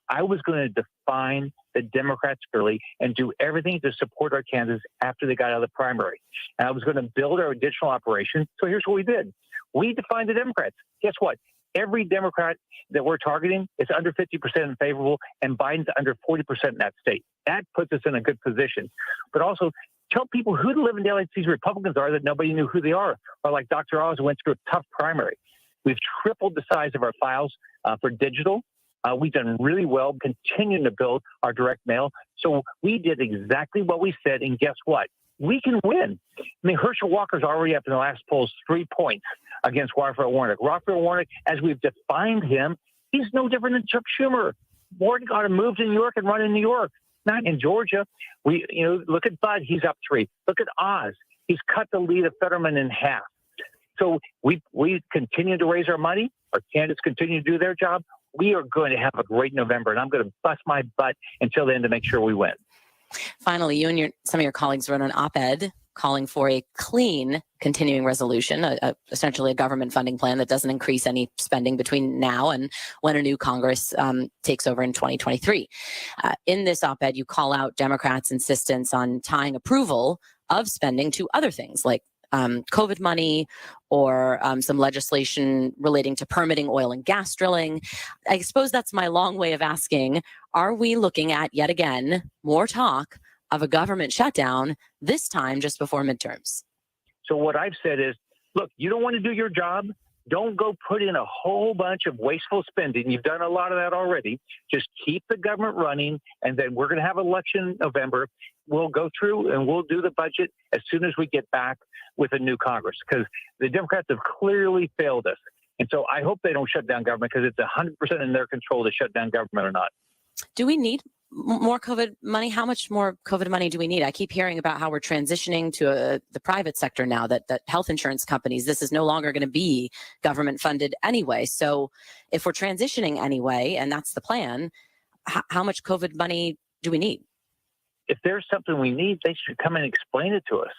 I was going to define the Democrats early and do everything to support our candidates after they got out of the primary. And I was going to build our digital operation. So here's what we did. We defined the Democrats. Guess what? Every Democrat that we're targeting is under 50% favorable, and Biden's under 40% in that state. That puts us in a good position. But also, tell people who the living daylights these Republicans are that nobody knew who they are. Or like Dr. Oz went through a tough primary. We've tripled the size of our files for digital. We've done really well, continuing to build our direct mail. So we did exactly what we said, and guess what? We can win. I mean, Herschel Walker's already up in the last polls 3 points against Raphael Warnock. Raphael Warnock, as we've defined him, he's no different than Chuck Schumer. Warnock got to move to New York and run in New York, not in Georgia. Look at Bud, he's up 3. Look at Oz, he's cut the lead of Fetterman in half. So we continue to raise our money. Our candidates continue to do their job. We are going to have a great November, and I'm going to bust my butt until the end to make sure we win. Finally, you and some of your colleagues wrote an op-ed calling for a clean continuing resolution, essentially a government funding plan that doesn't increase any spending between now and when a new Congress takes over in 2023. In this op-ed, you call out Democrats' insistence on tying approval of spending to other things like COVID money or some legislation relating to permitting oil and gas drilling. I suppose that's my long way of asking, are we looking at, yet again, more talk of a government shutdown, this time just before midterms? So what I've said is, look, you don't want to do your job? Don't go put in a whole bunch of wasteful spending. You've done a lot of that already. Just keep the government running, and then we're going to have an election in November. We'll go through and we'll do the budget as soon as we get back with a new Congress, because the Democrats have clearly failed us. And so I hope they don't shut down government, because it's 100% in their control to shut down government or not. Do we need more COVID money? How much more COVID money do we need? I keep hearing about how we're transitioning to the private sector now, that health insurance companies, this is no longer going to be government funded anyway. So if we're transitioning anyway, and that's the plan, how much COVID money do we need? If there's something we need, they should come and explain it to us.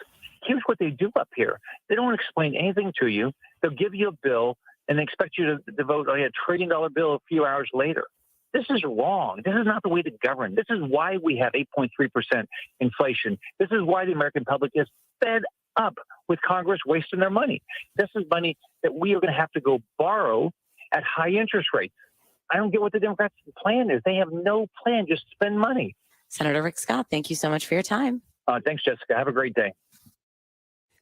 Here's what they do up here. They don't explain anything to you. They'll give you a bill and they expect you to vote on a $1 trillion bill a few hours later. This is wrong. This is not the way to govern. This is why we have 8.3% inflation. This is why the American public is fed up with Congress wasting their money. This is money that we are going to have to go borrow at high interest rates. I don't get what the Democrats' plan is. They have no plan, just spend money. Senator Rick Scott, thank you so much for your time. Thanks, Jessica. Have a great day.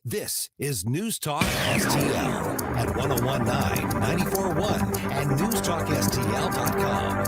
This is News Talk STL at 1019, 94.1 and NewstalkSTL.com.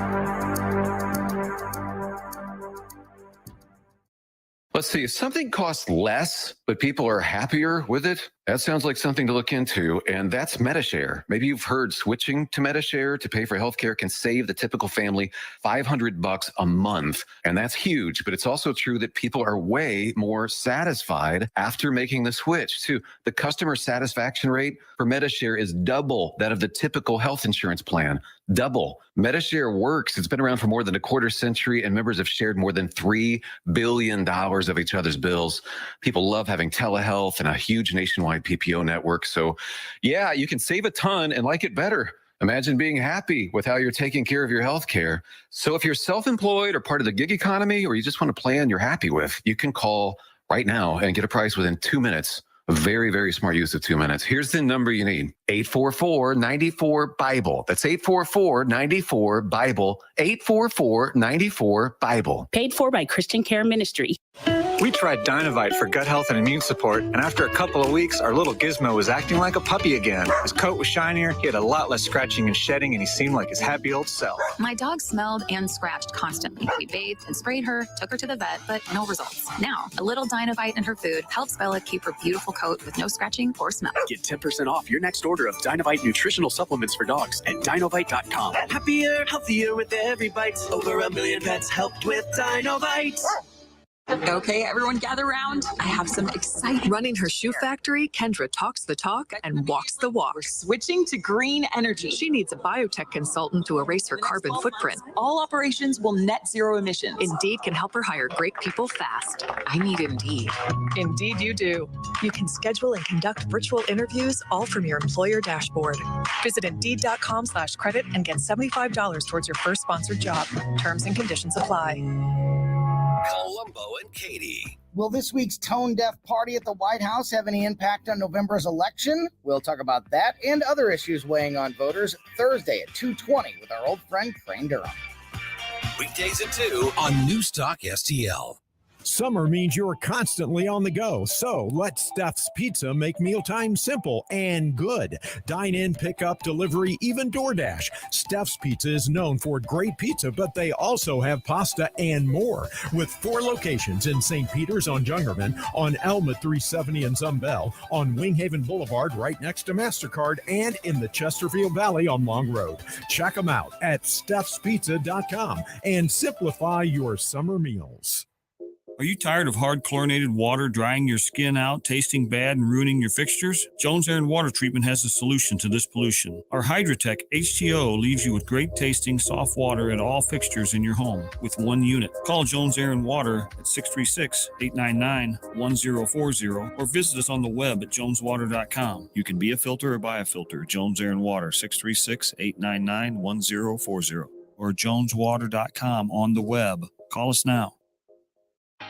Let's see, if something costs less, but people are happier with it, that sounds like something to look into, and that's MediShare. Maybe you've heard switching to MediShare to pay for healthcare can save the typical family $500 a month, and that's huge, but it's also true that people are way more satisfied after making the switch, too. The customer satisfaction rate for MediShare is double that of the typical health insurance plan. Double. MediShare works. It's been around for more than a quarter century, and members have shared more than $3 billion of each other's bills. People love having telehealth and a huge nationwide PPO network. So, yeah, you can save a ton and like it better. Imagine being happy with how you're taking care of your health care. So if you're self-employed or part of the gig economy, or you just want a plan you're happy with, you can call right now and get a price within 2 minutes. A very, very smart use of 2 minutes. Here's the number you need. 844-94-BIBLE. That's 844-94-BIBLE. 844-94-BIBLE. Paid for by Christian Care Ministry. We tried Dynovite for gut health and immune support, and after a couple of weeks, our little Gizmo was acting like a puppy again. His coat was shinier, he had a lot less scratching and shedding, and he seemed like his happy old self. My dog smelled and scratched constantly. We bathed and sprayed her, took her to the vet, but no results. Now, a little Dynovite in her food helps Bella keep her beautiful coat with no scratching or smell. Get 10% off your next order of Dynovite nutritional supplements for dogs at Dynovite.com. Happier, healthier with every bite. Over 1 million pets helped with Dynovite. Okay, everyone gather around. I have some exciting. Running her shoe factory, Kendra talks the talk and walks the walk. We're switching to green energy. She needs a biotech consultant to erase her carbon footprint. All operations will net zero emissions. Indeed can help her hire great people fast. I need Indeed. Indeed you do. You can schedule and conduct virtual interviews all from your employer dashboard. Visit Indeed.com/credit and get $75 towards your first sponsored job. Terms and conditions apply. Columbo and Katie. Will this week's tone-deaf party at the White House have any impact on November's election? We'll talk about that and other issues weighing on voters Thursday at 2:20 with our old friend Crane Durham. Weekdays at 2 on Newstalk STL. Summer means you're constantly on the go, so let Steph's Pizza make mealtime simple and good. Dine in, pick up, delivery, even DoorDash. Steph's Pizza is known for great pizza, but they also have pasta and more. With 4 locations in St. Peter's on Jungerman, on Elm at 370 in Zumbell, on Winghaven Boulevard right next to MasterCard, and in the Chesterfield Valley on Long Road. Check them out at Steph'sPizza.com and simplify your summer meals. Are you tired of hard chlorinated water drying your skin out, tasting bad, and ruining your fixtures? Jones Air and Water Treatment has a solution to this pollution. Our Hydratech H2O leaves you with great tasting soft water at all fixtures in your home with one unit. Call Jones Air and Water at 636-899-1040 or visit us on the web at joneswater.com. You can be a filter or buy a filter. Jones Air and Water, 636-899-1040 or joneswater.com on the web. Call us now.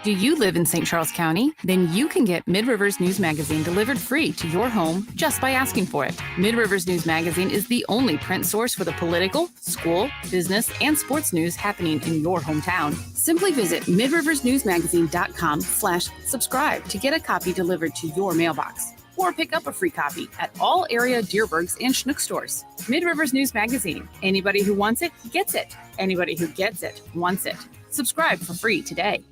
Do you live in St. Charles County? Then you can get Mid-Rivers News Magazine delivered free to your home just by asking for it. Mid-Rivers News Magazine is the only print source for the political, school, business, and sports news happening in your hometown. Simply visit midriversnewsmagazine.com/subscribe to get a copy delivered to your mailbox. Or pick up a free copy at all area Deerbergs and Schnuck stores. Mid-Rivers News Magazine. Anybody who wants it, gets it. Anybody who gets it, wants it. Subscribe for free today.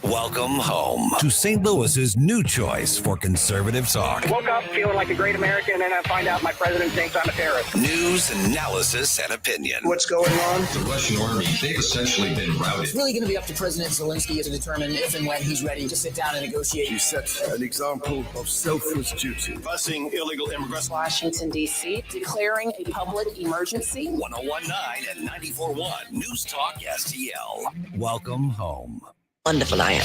Welcome home to St. Louis's new choice for conservative talk. I woke up feeling like a great American, and then I find out my president thinks I'm a terrorist. News, analysis, and opinion. What's going on? The Russian army, they've essentially been routed. It's really going to be up to President Zelensky to determine if and when he's ready to sit down and negotiate. You set an example of selfless duty. Busing illegal immigrants. Washington, D.C., declaring a public emergency. 101.9 and 94.1 Newstalk STL. Welcome home. Wonderful I am.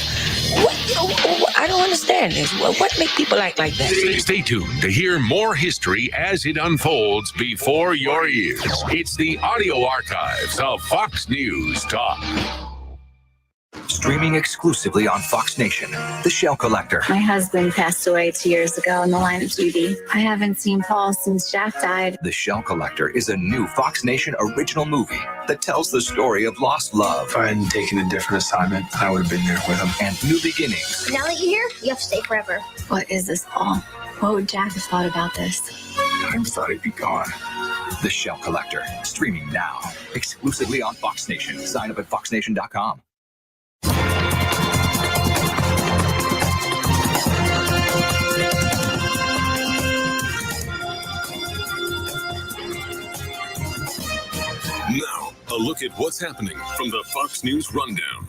I don't understand this. What make people act like that? Stay tuned to hear more history as it unfolds before your ears. It's the audio archives of Fox News Talk. Streaming exclusively on Fox Nation, The Shell Collector. My husband passed away 2 years ago in the line of duty. I haven't seen Paul since Jack died. The Shell Collector is a new Fox Nation original movie that tells the story of lost love. If I hadn't taken a different assignment, I would have been there with him. And new beginnings. Now that you're here, you have to stay forever. What is this, Paul? What would Jack have thought about this? I thought he'd be gone. The Shell Collector, streaming now, exclusively on Fox Nation. Sign up at foxnation.com. Now, a look at what's happening from the Fox News Rundown.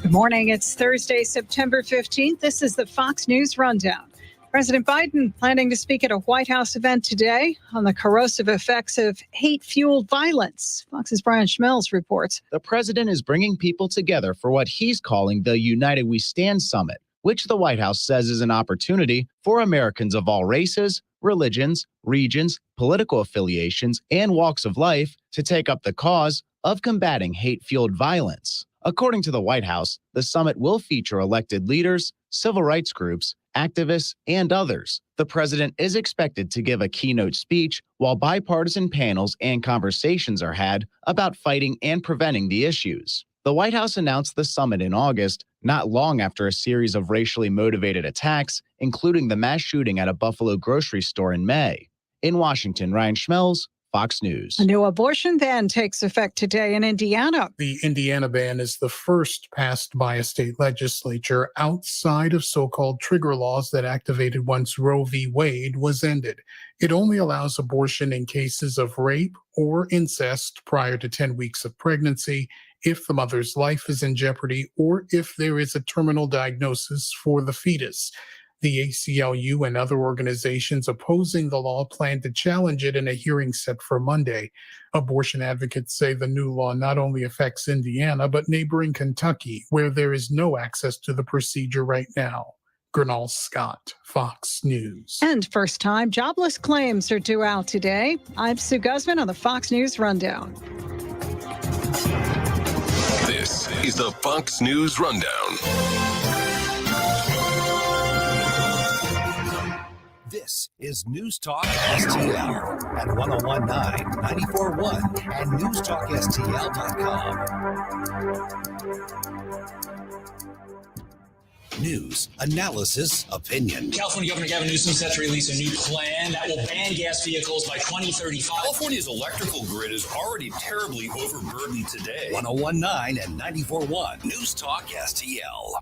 Good morning. It's Thursday, September 15th. This is the Fox News Rundown. President Biden planning to speak at a White House event today on the corrosive effects of hate-fueled violence. Fox's Brian Schmelz reports. The president is bringing people together for what he's calling the United We Stand Summit, which the White House says is an opportunity for Americans of all races, religions, regions, political affiliations, and walks of life to take up the cause of combating hate-fueled violence. According to the White House, the summit will feature elected leaders, civil rights groups, activists, and others. The president is expected to give a keynote speech while bipartisan panels and conversations are had about fighting and preventing the issues. The White House announced the summit in August, not long after a series of racially motivated attacks, including the mass shooting at a Buffalo grocery store in May. In Washington, Ryan Schmelz, Fox News. A new abortion ban takes effect today in Indiana. The Indiana ban is the first passed by a state legislature outside of so-called trigger laws that activated once Roe v. Wade was ended. It only allows abortion in cases of rape or incest prior to 10 weeks of pregnancy, if the mother's life is in jeopardy, or if there is a terminal diagnosis for the fetus. The ACLU and other organizations opposing the law plan to challenge it in a hearing set for Monday. Abortion advocates say the new law not only affects Indiana, but neighboring Kentucky, where there is no access to the procedure right now. Gernal Scott, Fox News. And first-time jobless claims are due out today. I'm Sue Guzman on the Fox News Rundown. This is the Fox News Rundown. This is News Talk STL at 1019, 94.1 and NewstalkSTL.com. News, analysis, opinion. California Governor Gavin Newsom set to release a new plan that will ban gas vehicles by 2035. California's electrical grid is already terribly overburdened today. 1019 and 94.1 News Talk STL.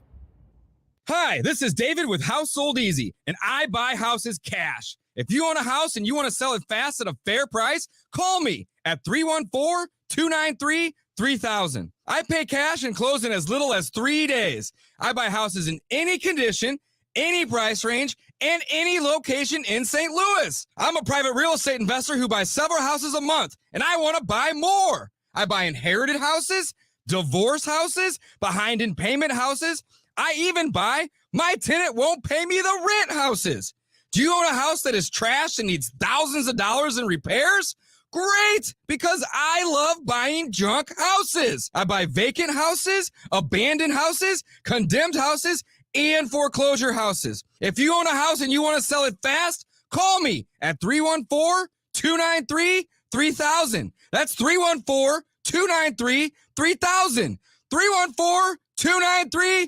Hi, this is David with Household Easy, and I buy houses cash. If you own a house and you want to sell it fast at a fair price, call me at 314-293-3000. I pay cash and close in as little as 3 days. I buy houses in any condition, any price range, and any location in St. Louis. I'm a private real estate investor who buys several houses a month, and I want to buy more. I buy inherited houses, divorce houses, behind in payment houses. I even buy my tenant won't pay me the rent houses. Do you own a house that is trashed and needs thousands of dollars in repairs? Great, because I love buying junk houses. I buy vacant houses, abandoned houses, condemned houses, and foreclosure houses. If you own a house and you want to sell it fast, call me at 314-293-3000. That's 314-293-3000. 314-293-3000.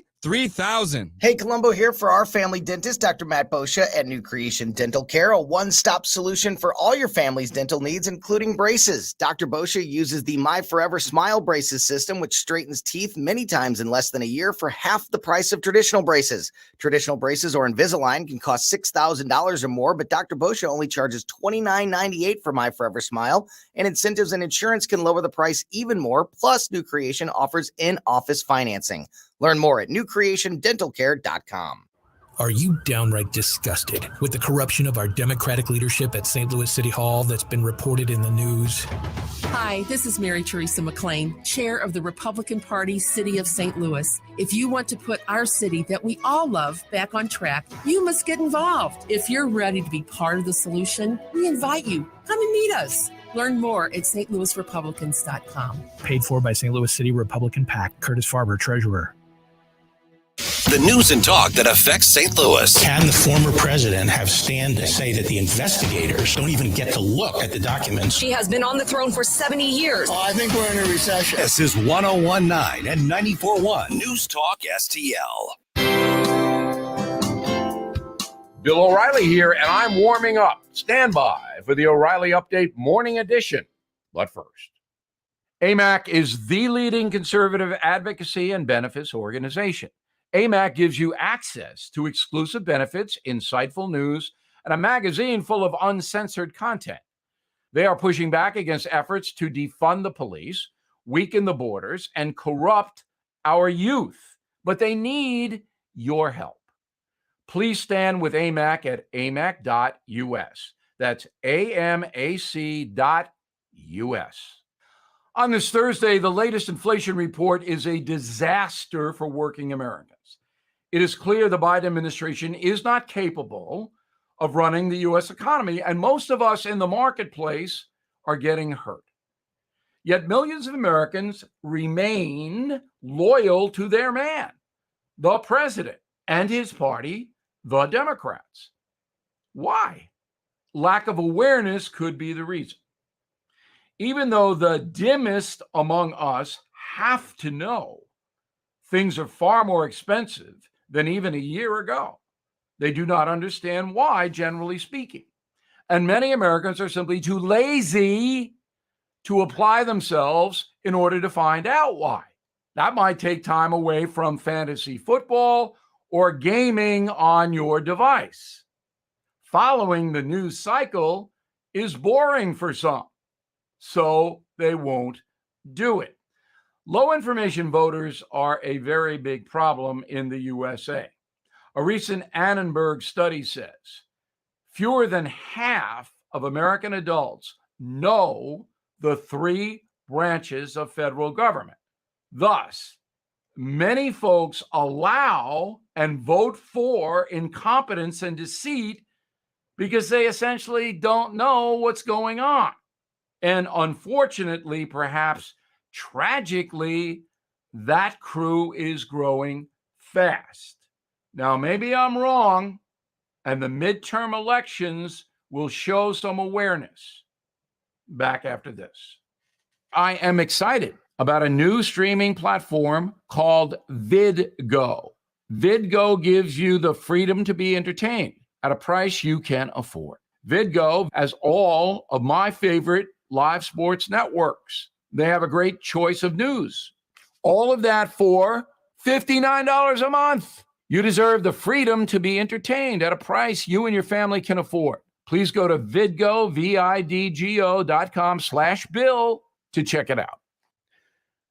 Hey, Columbo here for our family dentist, Dr. Matt Boscia at New Creation Dental Care, a one-stop solution for all your family's dental needs, including braces. Dr. Boscia uses the My Forever Smile Braces system, which straightens teeth many times in less than a year for half the price of traditional braces. Traditional braces or Invisalign can cost $6,000 or more, but Dr. Boscia only charges $29.98 for My Forever Smile, and incentives and insurance can lower the price even more. Plus, New Creation offers in-office financing. Learn more at newcreationdentalcare.com. Are you downright disgusted with the corruption of our Democratic leadership at St. Louis City Hall that's been reported in the news? Hi, this is Mary Teresa McLean, chair of the Republican Party City of St. Louis. If you want to put our city that we all love back on track, you must get involved. If you're ready to be part of the solution, we invite you. Come and meet us. Learn more at stlouisrepublicans.com. Paid for by St. Louis City Republican PAC. Curtis Farber, Treasurer. The news and talk that affects St. Louis. Can the former president have stand to say that the investigators don't even get to look at the documents? She has been on the throne for 70 years. Oh, I think we're in a recession. This is 1019 and 94.1 News Talk STL. Bill O'Reilly here, and I'm warming up. Stand by for the O'Reilly Update Morning Edition. But first, AMAC is the leading conservative advocacy and benefits organization. AMAC gives you access to exclusive benefits, insightful news, and a magazine full of uncensored content. They are pushing back against efforts to defund the police, weaken the borders, and corrupt our youth. But they need your help. Please stand with AMAC at amac.us. That's amac.us. On this Thursday, the latest inflation report is a disaster for working Americans. It is clear the Biden administration is not capable of running the U.S. economy, and most of us in the marketplace are getting hurt. Yet millions of Americans remain loyal to their man, the president, and his party, the Democrats. Why? Lack of awareness could be the reason. Even though the dimmest among us have to know things are far more expensive than even a year ago, they do not understand why, generally speaking. And many Americans are simply too lazy to apply themselves in order to find out why. That might take time away from fantasy football or gaming on your device. following the news cycle is boring for some, so they won't do it. Low information voters are a very big problem in the USA. A recent Annenberg study says fewer than half of American adults know the three branches of federal government. Thus, many folks allow and vote for incompetence and deceit because they essentially don't know what's going on. And unfortunately, perhaps tragically, that crew is growing fast. Now, maybe I'm wrong, and the midterm elections will show some awareness. Back after this. I am excited about a new streaming platform called VidGo. VidGo gives you the freedom to be entertained at a price you can afford. VidGo has all of my favorite live sports networks. They have a great choice of news. All of that for $59 a month. You deserve the freedom to be entertained at a price you and your family can afford. Please go to VidGo, VIDGO.com/Bill to check it out.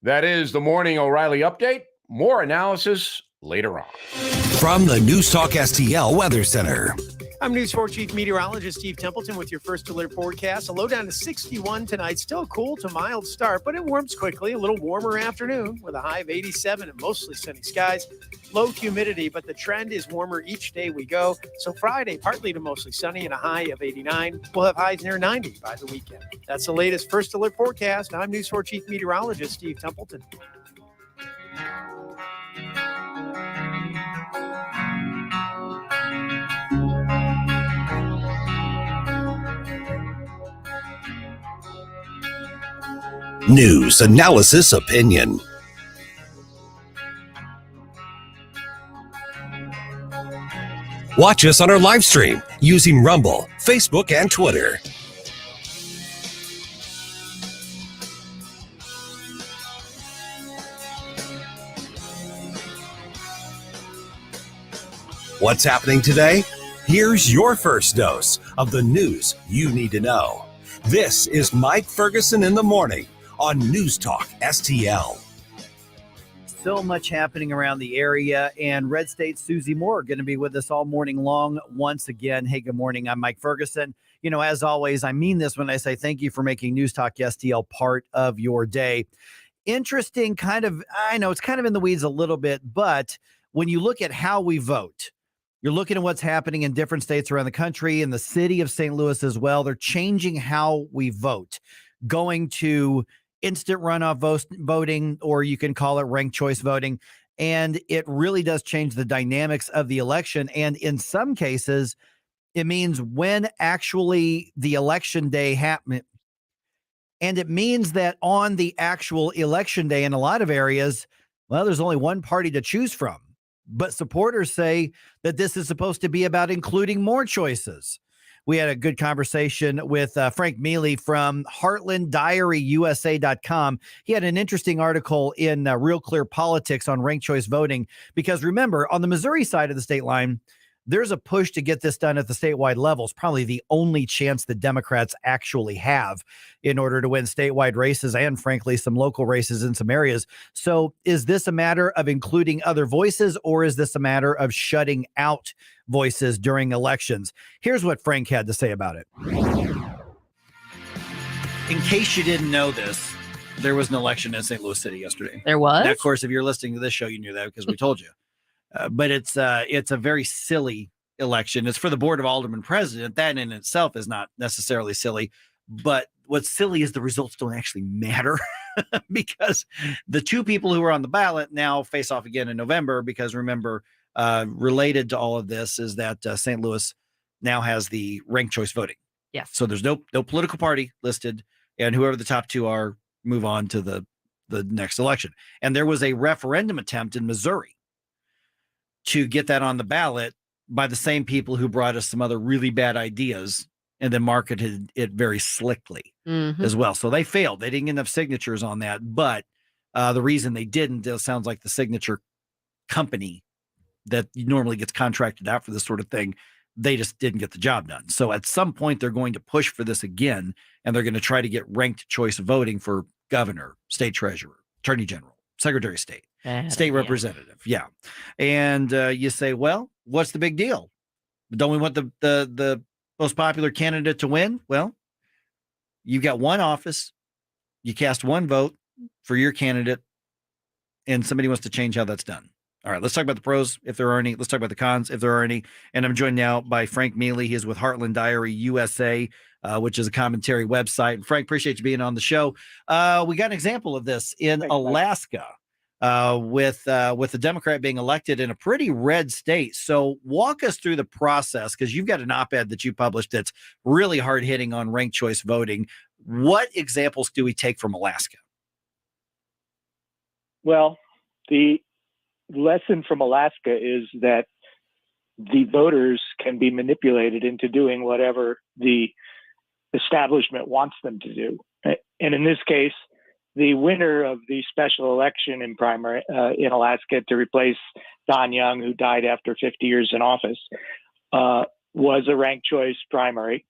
That is the Morning O'Reilly Update. More analysis later on. From the Newstalk STL Weather Center. I'm News 4 Chief Meteorologist Steve Templeton with your first alert forecast. A low down to 61 tonight. Still cool to mild start, but it warms quickly. A little warmer afternoon with a high of 87 and mostly sunny skies. Low humidity, but the trend is warmer each day we go. So Friday, partly to mostly sunny and a high of 89. We'll have highs near 90 by the weekend. That's the latest first alert forecast. I'm News 4 Chief Meteorologist Steve Templeton. News, analysis, opinion. Watch us on our live stream using Rumble, Facebook, and Twitter. What's happening today? Here's your first dose of the news you need to know. This is Mike Ferguson in the morning on Newstalk STL. So much happening around the area, and Red State Susie Moore going to be with us all morning long once again. Hey, good morning. I'm Mike Ferguson. You know, as always, I mean this when I say thank you for making Newstalk STL part of your day. Interesting kind of, I know it's kind of in the weeds a little bit, but when you look at how we vote, you're looking at what's happening in different states around the country, in the city of St. Louis as well. They're changing how we vote, going to instant runoff voting, or you can call it ranked choice voting. And it really does change the dynamics of the election. And in some cases, it means when actually the election day happens. And it means that on the actual election day in a lot of areas, well, there's only one party to choose from. But supporters say that this is supposed to be about including more choices. We had a good conversation with Frank Mealy from HeartlandDiaryUSA.com. He had an interesting article in Real Clear Politics on ranked choice voting, because remember, on the Missouri side of the state line, there's a push to get this done at the statewide level. It's probably the only chance the Democrats actually have in order to win statewide races and, frankly, some local races in some areas. So is this a matter of including other voices, or is this a matter of shutting out voices during elections? Here's what Frank had to say about it. In case you didn't know this, there was an election in St. Louis City yesterday. There was? Now, of course, if you're listening to this show, you knew that because we told you. But it's a very silly election. It's for the Board of Aldermen president. That in itself is not necessarily silly. But what's silly is the results don't actually matter because the two people who are on the ballot now face off again in November. Because remember, related to all of this is that St. Louis now has the ranked choice voting. Yes. So there's no political party listed, and whoever the top two are move on to the next election. And there was a referendum attempt in Missouri to get that on the ballot by the same people who brought us some other really bad ideas and then marketed it very slickly as well. So they failed. They didn't get enough signatures on that. But the reason they didn't, it sounds like the signature company that normally gets contracted out for this sort of thing They just didn't get the job done. So at some point, they're going to push for this again, and they're going to try to get ranked choice voting for governor, state treasurer, attorney general, secretary of state, state representative. Yeah. And you say, well, what's the big deal? Don't we want the most popular candidate to win? Well, you've got one office. You cast one vote for your candidate, and somebody wants to change how that's done. All right, let's talk about the pros, if there are any. Let's talk about the cons, if there are any. And I'm joined now by Frank Mealy. He is with Heartland Diary USA, which is a commentary website. And Frank, appreciate you being on the show. We got an example of this in Alaska with a Democrat being elected in a pretty red state. So walk us through the process, because you've got an op-ed that you published that's really hard-hitting on ranked choice voting. What examples do we take from Alaska? Well, the lesson from Alaska is that the voters can be manipulated into doing whatever the establishment wants them to do. And in this case, the winner of the special election in primary in Alaska to replace Don Young, who died after 50 years in office, was a ranked choice primary.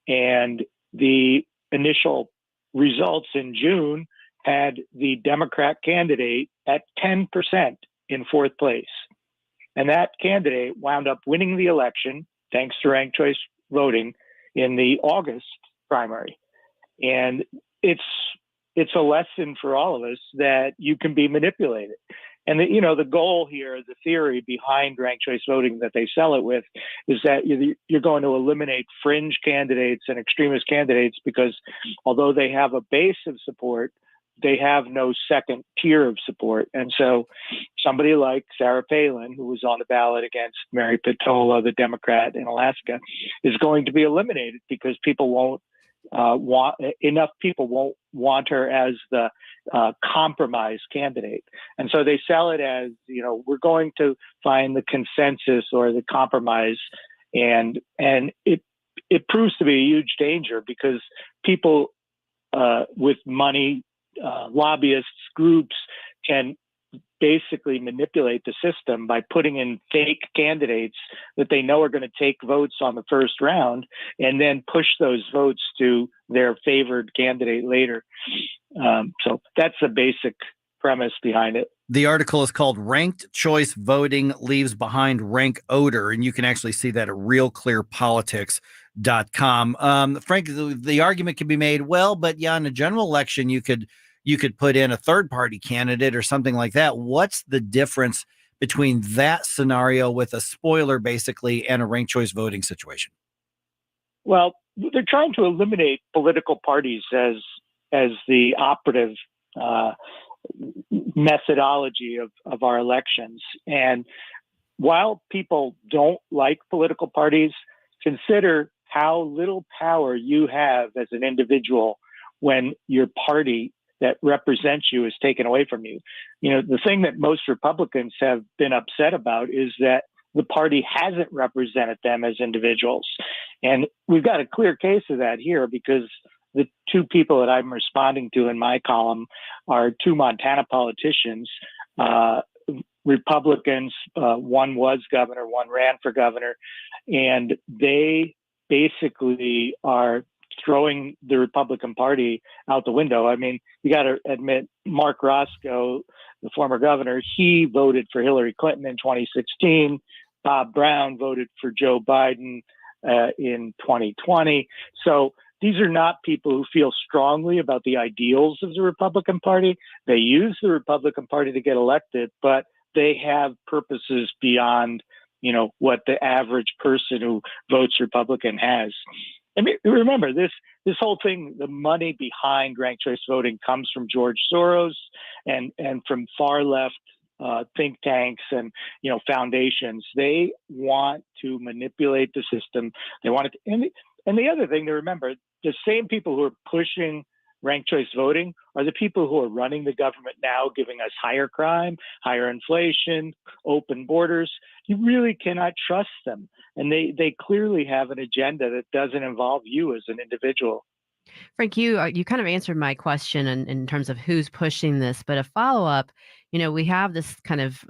And the initial results in June had the Democrat candidate at 10% in fourth place. And that candidate wound up winning the election, thanks to ranked choice voting, in the August primary. And it's a lesson for all of us that you can be manipulated. And the goal here, the theory behind ranked choice voting that they sell it with, is that you're going to eliminate fringe candidates and extremist candidates, because although they have a base of support, they have no second tier of support. And so somebody like Sarah Palin, who was on the ballot against Mary Pitola, the Democrat in Alaska, is going to be eliminated because people won't want her as the compromise candidate. And so they sell it as, we're going to find the consensus or the compromise. And it proves to be a huge danger, because people with money, lobbyists, groups, can basically manipulate the system by putting in fake candidates that they know are going to take votes on the first round, and then push those votes to their favored candidate later. So that's the basic premise behind it. The article is called "Ranked Choice Voting Leaves Behind Rank Odor," and you can actually see that at realclearpolitics.com. Frank, the argument can be made, well, but yeah, in a general election, you could put in a third party candidate or something like that. What's the difference between that scenario with a spoiler, basically, and a ranked choice voting situation? Well, they're trying to eliminate political parties as the operative methodology of our elections. And while people don't like political parties, consider how little power you have as an individual when your party that represents you is taken away from you. The thing that most Republicans have been upset about is that the party hasn't represented them as individuals. And we've got a clear case of that here, because the two people that I'm responding to in my column are two Montana politicians, Republicans. One was governor, one ran for governor, and they basically are throwing the Republican Party out the window. I mean, you got to admit, Mark Roscoe, the former governor, he voted for Hillary Clinton in 2016. Bob Brown voted for Joe Biden in 2020. So these are not people who feel strongly about the ideals of the Republican Party. They use the Republican Party to get elected, but they have purposes beyond, what the average person who votes Republican has. I mean, remember, this whole thing, the money behind ranked choice voting comes from George Soros and from far left think tanks and foundations. They want to manipulate the system. They want it. And the other thing to remember, the same people who are pushing ranked choice voting are the people who are running the government now, giving us higher crime, higher inflation, open borders. You really cannot trust them. And they clearly have an agenda that doesn't involve you as an individual. Frank, you kind of answered my question in terms of who's pushing this, but a follow-up, we have this kind of,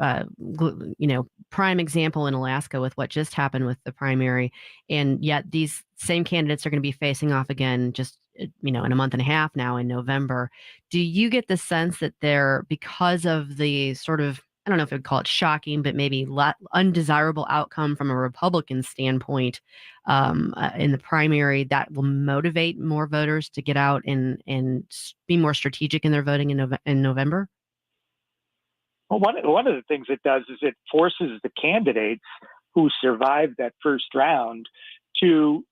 prime example in Alaska with what just happened with the primary. And yet these same candidates are going to be facing off again just, in a month and a half now in November. Do you get the sense that they're, because of the sort of, I don't know if I'd call it shocking, but maybe undesirable outcome from a Republican standpoint in the primary, that will motivate more voters to get out and be more strategic in their voting in November? Well, one of the things it does is it forces the candidates who survived that first round to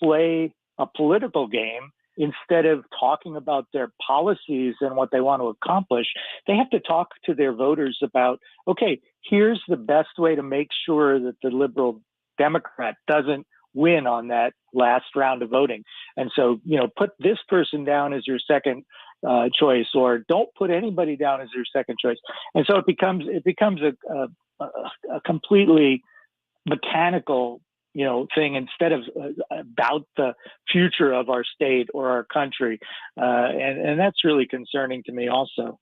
play a political game. Instead of talking about their policies and what they want to accomplish, they have to talk to their voters about, okay, here's the best way to make sure that the liberal Democrat doesn't win on that last round of voting. And so, put this person down as your second choice, or don't put anybody down as your second choice. And so it becomes a completely mechanical thing instead of about the future of our state or our country. And that's really concerning to me also.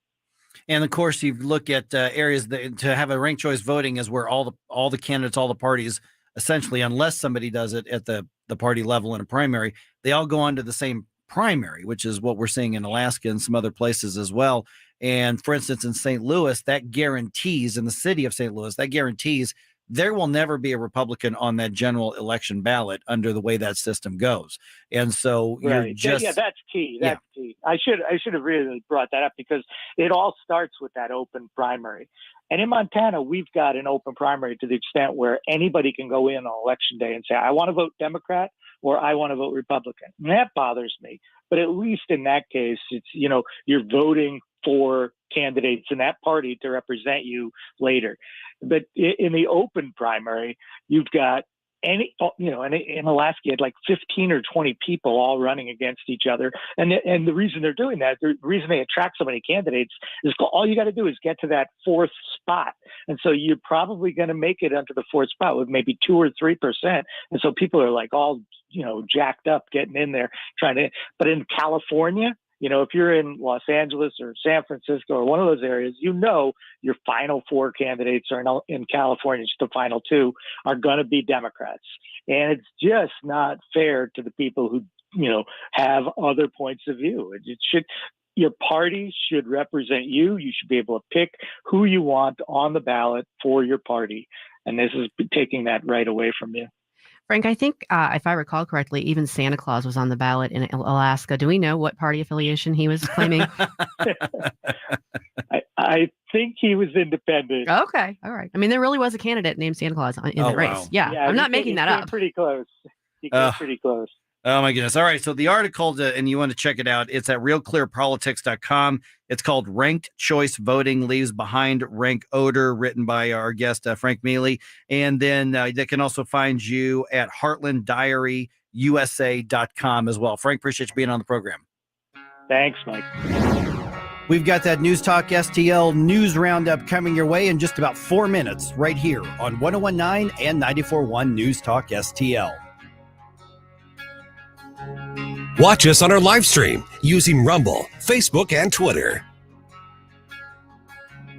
And of course, you look at areas that to have a ranked choice voting is where all the candidates, all the parties, essentially, unless somebody does it at the party level in a primary, they all go on to the same primary, which is what we're seeing in Alaska and some other places as well. And for instance, in St. Louis, that guarantees, in the city of St. Louis, that guarantees there will never be a Republican on that general election ballot under the way that system goes. And so you're just... Yeah, that's key. That's key. I should have really brought that up because it all starts with that open primary. And in Montana, we've got an open primary to the extent where anybody can go in on election day and say, I want to vote Democrat or I want to vote Republican. And that bothers me. But at least in that case, it's, you're voting for candidates in that party to represent you later. But in the open primary, you've got in Alaska, you had like 15 or 20 people all running against each other. And the reason they're doing that, the reason they attract so many candidates is all you got to do is get to that fourth spot. And so you're probably going to make it onto the fourth spot with maybe 2 or 3%. And so people are like all, jacked up getting in there but in California, if you're in Los Angeles or San Francisco or one of those areas, your final 4 candidates are in California, just the final 2 are going to be Democrats. And it's just not fair to the people who, have other points of view. Your party should represent you. You should be able to pick who you want on the ballot for your party. And this is taking that right away from you. Frank, I think if I recall correctly, even Santa Claus was on the ballot in Alaska. Do we know what party affiliation he was claiming? I think he was independent. Okay. All right. I mean, there really was a candidate named Santa Claus in the race. Wow. Yeah. I'm not making that up. Pretty close. He came pretty close. Oh, my goodness. All right. So the article, and you want to check it out, it's at realclearpolitics.com. It's called Ranked Choice Voting Leaves Behind Rank Odor, written by our guest, Frank Mealy. And then they can also find you at heartlanddiaryusa.com as well. Frank, appreciate you being on the program. Thanks, Mike. We've got that News Talk STL news roundup coming your way in just about 4 minutes right here on 101.9 and 94.1 News Talk STL. Watch us on our live stream using Rumble, Facebook, and Twitter.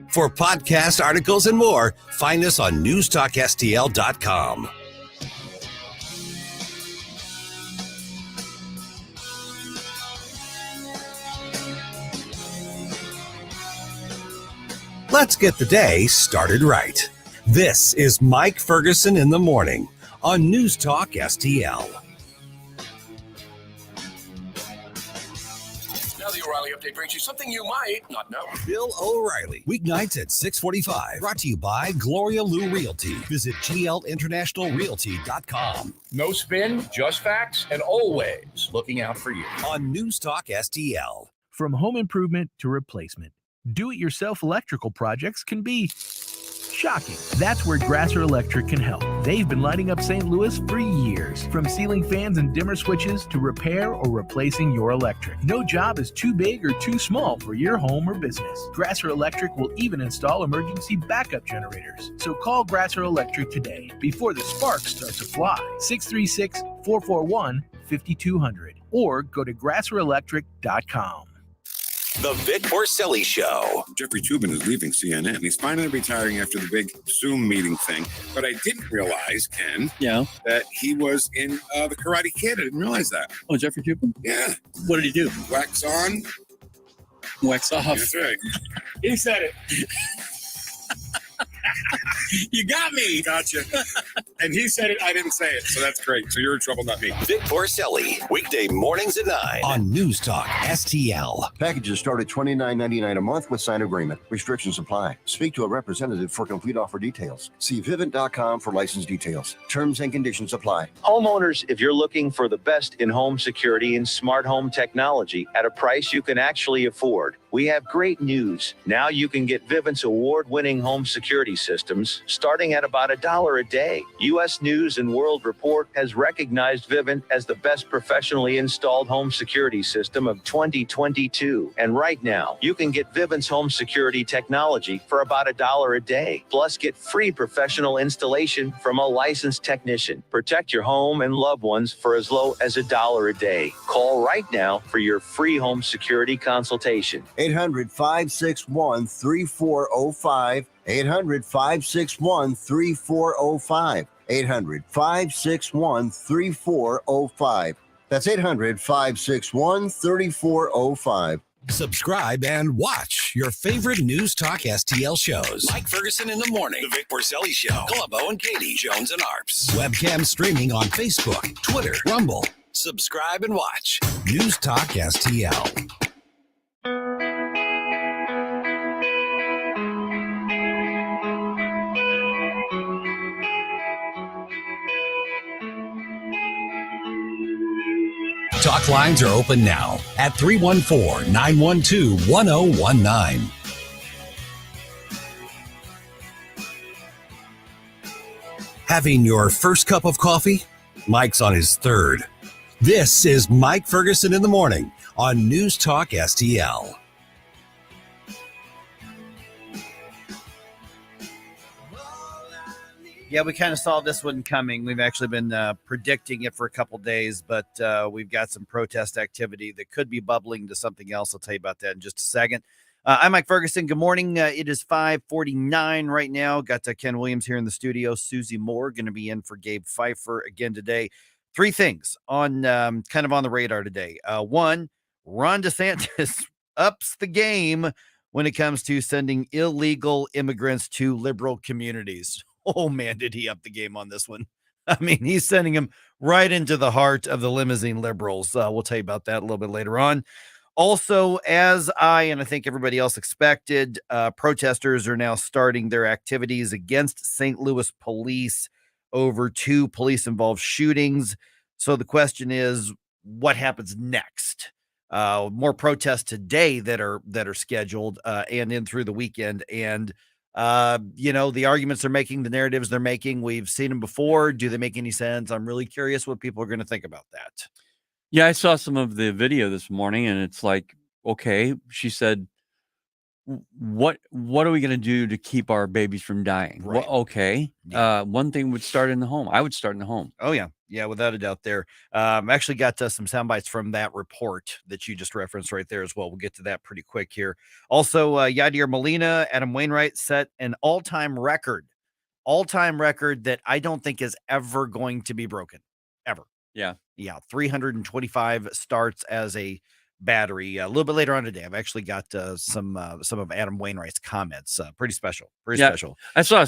For podcast articles and more, find us on NewstalkSTL.com. Let's get the day started right. This is Mike Ferguson in the morning on News Talk STL. Now the O'Reilly Update brings you something you might not know. Bill O'Reilly, weeknights at 6:45. Brought to you by Gloria Lou Realty. Visit GLInternationalRealty.com. No spin, just facts, and always looking out for you. On News Talk STL. From home improvement to replacement, do-it-yourself electrical projects can be shocking. That's where Grasser Electric can help. They've been lighting up St. Louis for years. From ceiling fans and dimmer switches to repair or replacing your electric. No job is too big or too small for your home or business. Grasser Electric will even install emergency backup generators. So call Grasser Electric today before the sparks start to fly. 636-441-5200 or go to grasserelectric.com. The Vic Porcelli Show. Jeffrey Toobin is leaving CNN. He's finally retiring after the big Zoom meeting thing. But I didn't realize, Ken, that he was in The Karate Kid. I didn't realize that. Oh, Jeffrey Toobin? Yeah. What did he do? Wax on, wax off. That's right. He said it. You got me. Gotcha. And he said it, I didn't say it. So that's great. So you're in trouble, not me. Vic Porcelli, weekday mornings at 9 on News Talk STL. Packages start at $29.99 a month with signed agreement. Restrictions apply. Speak to a representative for complete offer details. See Vivint.com for license details. Terms and conditions apply. Homeowners, if you're looking for the best in home security and smart home technology at a price you can actually afford, we have great news. Now you can get Vivint's award-winning home security systems starting at about $1 a day. U.S. News and World Report has recognized Vivint as the best professionally installed home security system of 2022. And right now, you can get Vivint's home security technology for about $1 a day. Plus, get free professional installation from a licensed technician. Protect your home and loved ones for as low as $1 a day. Call right now for your free home security consultation. 800-561-3405. 800-561-3405. 800-561-3405. That's 800-561-3405. Subscribe and watch your favorite News Talk STL shows. Mike Ferguson in the morning, The Vic Porcelli Show, Columbo and Katie, Jones and Arps. Webcam streaming on Facebook, Twitter, Rumble. Subscribe and watch News Talk STL. Talk lines are open now at 314-912-1019. Having your first cup of coffee? Mike's on his third. This is Mike Ferguson in the morning on News Talk STL. Yeah, we kind of saw this one coming. We've actually been predicting it for a couple days, but we've got some protest activity that could be bubbling to something else. I'll tell you about that in just a second. I'm Mike Ferguson. Good morning. It is 5:49 right now. Got Ken Williams here in the studio. Susie Moore going to be in for Gabe Pfeiffer again today. Three things on kind of on the radar today. One, Ron DeSantis ups the game when it comes to sending illegal immigrants to liberal communities. Oh, man, did he up the game on this one. I mean, he's sending him right into the heart of the limousine liberals. We'll tell you about that a little bit later on. Also, as I think everybody else expected, protesters are now starting their activities against St. Louis police over two police-involved shootings. So the question is, what happens next? More protests today that are scheduled and in through the weekend. And the arguments they're making, the narratives they're making, we've seen them before. Do they make any sense? I'm really curious what people are going to think about that. Yeah, I saw some of the video this morning, and it's like, okay, she said, what are we going to do to keep our babies from dying? Right. Well, okay. Yeah. One thing would start in the home. I would start in the home. Oh, yeah. Yeah, without a doubt there. Actually got some sound bites from that report that you just referenced right there as well. We'll get to that pretty quick here. Also, Yadier Molina, Adam Wainwright set an all-time record that I don't think is ever going to be broken, ever. Yeah. Yeah, 325 starts as a battery. A little bit later on today, I've actually got some of Adam Wainwright's comments. Pretty special. Special. I saw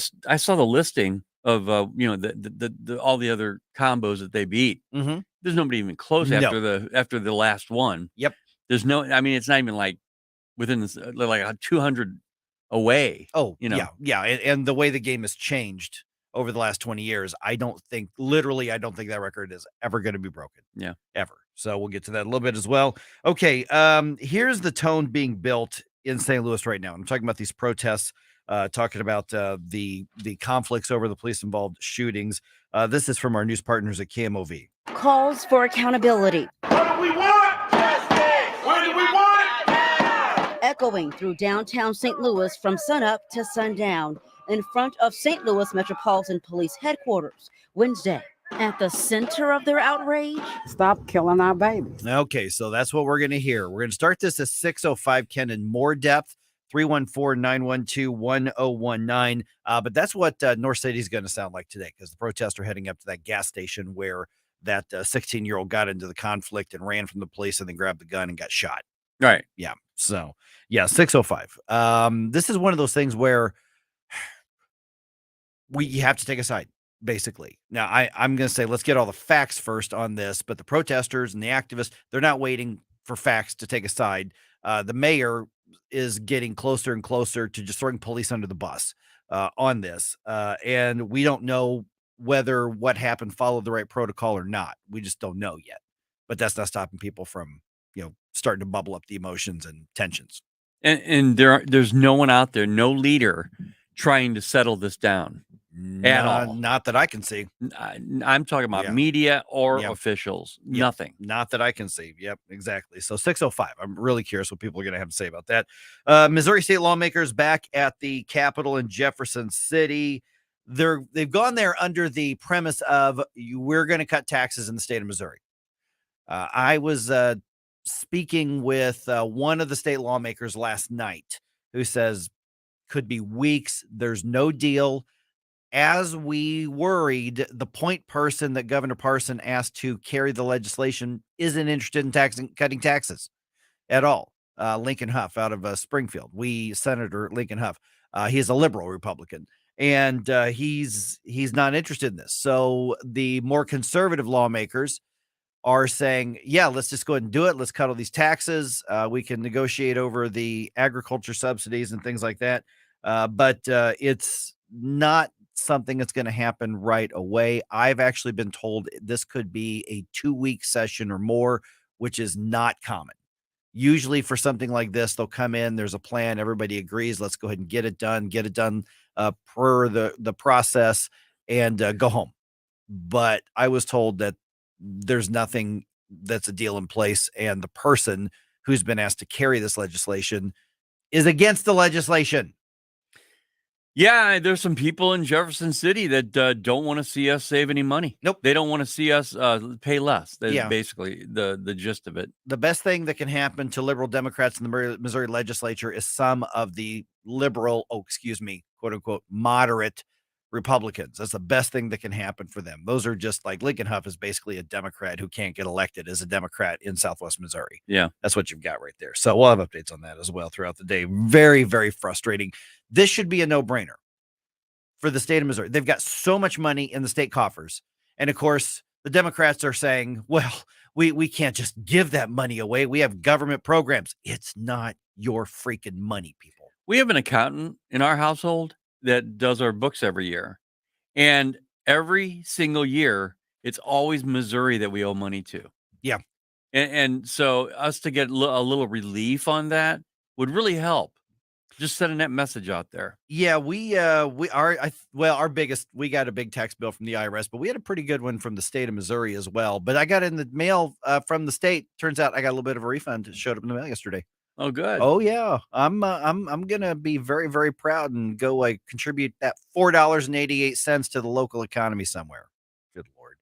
the listing of the all the other combos that they beat. Mm-hmm. There's nobody even close after the last one. Yep. There's no. I mean, it's not even like within this, like 200 away. Oh, yeah. And the way the game has changed over the last 20 years, I don't think that record is ever going to be broken. Yeah, ever. So we'll get to that a little bit as well. Okay, here's the tone being built in St. Louis right now. I'm talking about these protests, talking about the conflicts over the police-involved shootings. This is from our news partners at KMOV. Calls for accountability. What do we want? Justice! What do we want? Now! Echoing through downtown St. Louis from sunup to sundown in front of St. Louis Metropolitan Police Headquarters Wednesday. At the center of their outrage, Stop killing our babies. Okay, so that's what we're going to hear. We're going to start this at 6:05, Ken, in more depth. 314-912-1019. But that's what North City is going to sound like today, because the protests are heading up to that gas station where that 16-year-old got into the conflict and ran from the police and then grabbed the gun and got shot. Right. Yeah. So, yeah, 6:05. This is one of those things where you have to take a side, basically. Now, I'm going to say, let's get all the facts first on this, but the protesters and the activists, they're not waiting for facts to take a side. The mayor is getting closer and closer to just throwing police under the bus on this. And we don't know whether what happened followed the right protocol or not. We just don't know yet. But that's not stopping people from, starting to bubble up the emotions and tensions. And there's no one out there, no leader trying to settle this down at all. Not that I can see. I'm talking about media or officials. Yep. Nothing. Not that I can see. Yep, exactly. So 6:05. I'm really curious what people are going to have to say about that. Missouri state lawmakers back at the Capitol in Jefferson City. They've gone there under the premise of we're going to cut taxes in the state of Missouri. I was speaking with one of the state lawmakers last night who says could be weeks. There's no deal. As we worried, the point person that Governor Parson asked to carry the legislation isn't interested in cutting taxes at all. Lincoln Huff out of Springfield. Senator Lincoln Huff. He is a liberal Republican, and he's not interested in this. So the more conservative lawmakers are saying, yeah, let's just go ahead and do it. Let's cut all these taxes. We can negotiate over the agriculture subsidies and things like that. But it's not something that's going to happen right away. I've actually been told this could be a 2-week session or more, which is not common. Usually for something like this, they'll come in, there's a plan, everybody agrees, let's go ahead and get it done per the process and go home. But I was told that there's nothing that's a deal in place, and the person who's been asked to carry this legislation is against the legislation. Yeah, there's some people in Jefferson City that don't want to see us save any money. Nope. They don't want to see us pay less. That's Yeah. basically the gist of it. The best thing that can happen to liberal Democrats in the Missouri legislature is some of the quote unquote, moderate Republicans. That's the best thing that can happen for them. Those are just like Lincoln Huff is basically a Democrat who can't get elected as a Democrat in Southwest Missouri. Yeah. That's what you've got right there. So we'll have updates on that as well throughout the day. Very, very frustrating. This should be a no-brainer for the state of Missouri. They've got so much money in the state coffers. And of course, the Democrats are saying, well, we can't just give that money away. We have government programs. It's not your freaking money, people. We have an accountant in our household that does our books every year. And every single year, it's always Missouri that we owe money to. Yeah. And so us to get a little relief on that would really help. Just sending that message out there. Yeah, we got a big tax bill from the IRS, but we had a pretty good one from the state of Missouri as well. But I got in the mail from the state. Turns out I got a little bit of a refund. It showed up in the mail yesterday. Oh, good. Oh yeah, I'm gonna be very, very proud and go contribute that $4.88 to the local economy somewhere. Good Lord.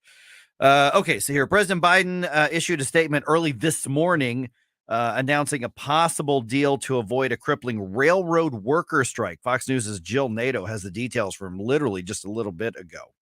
Okay, so here President Biden issued a statement early this morning. Announcing a possible deal to avoid a crippling railroad worker strike. Fox News' Jill Nato has the details from literally just a little bit ago.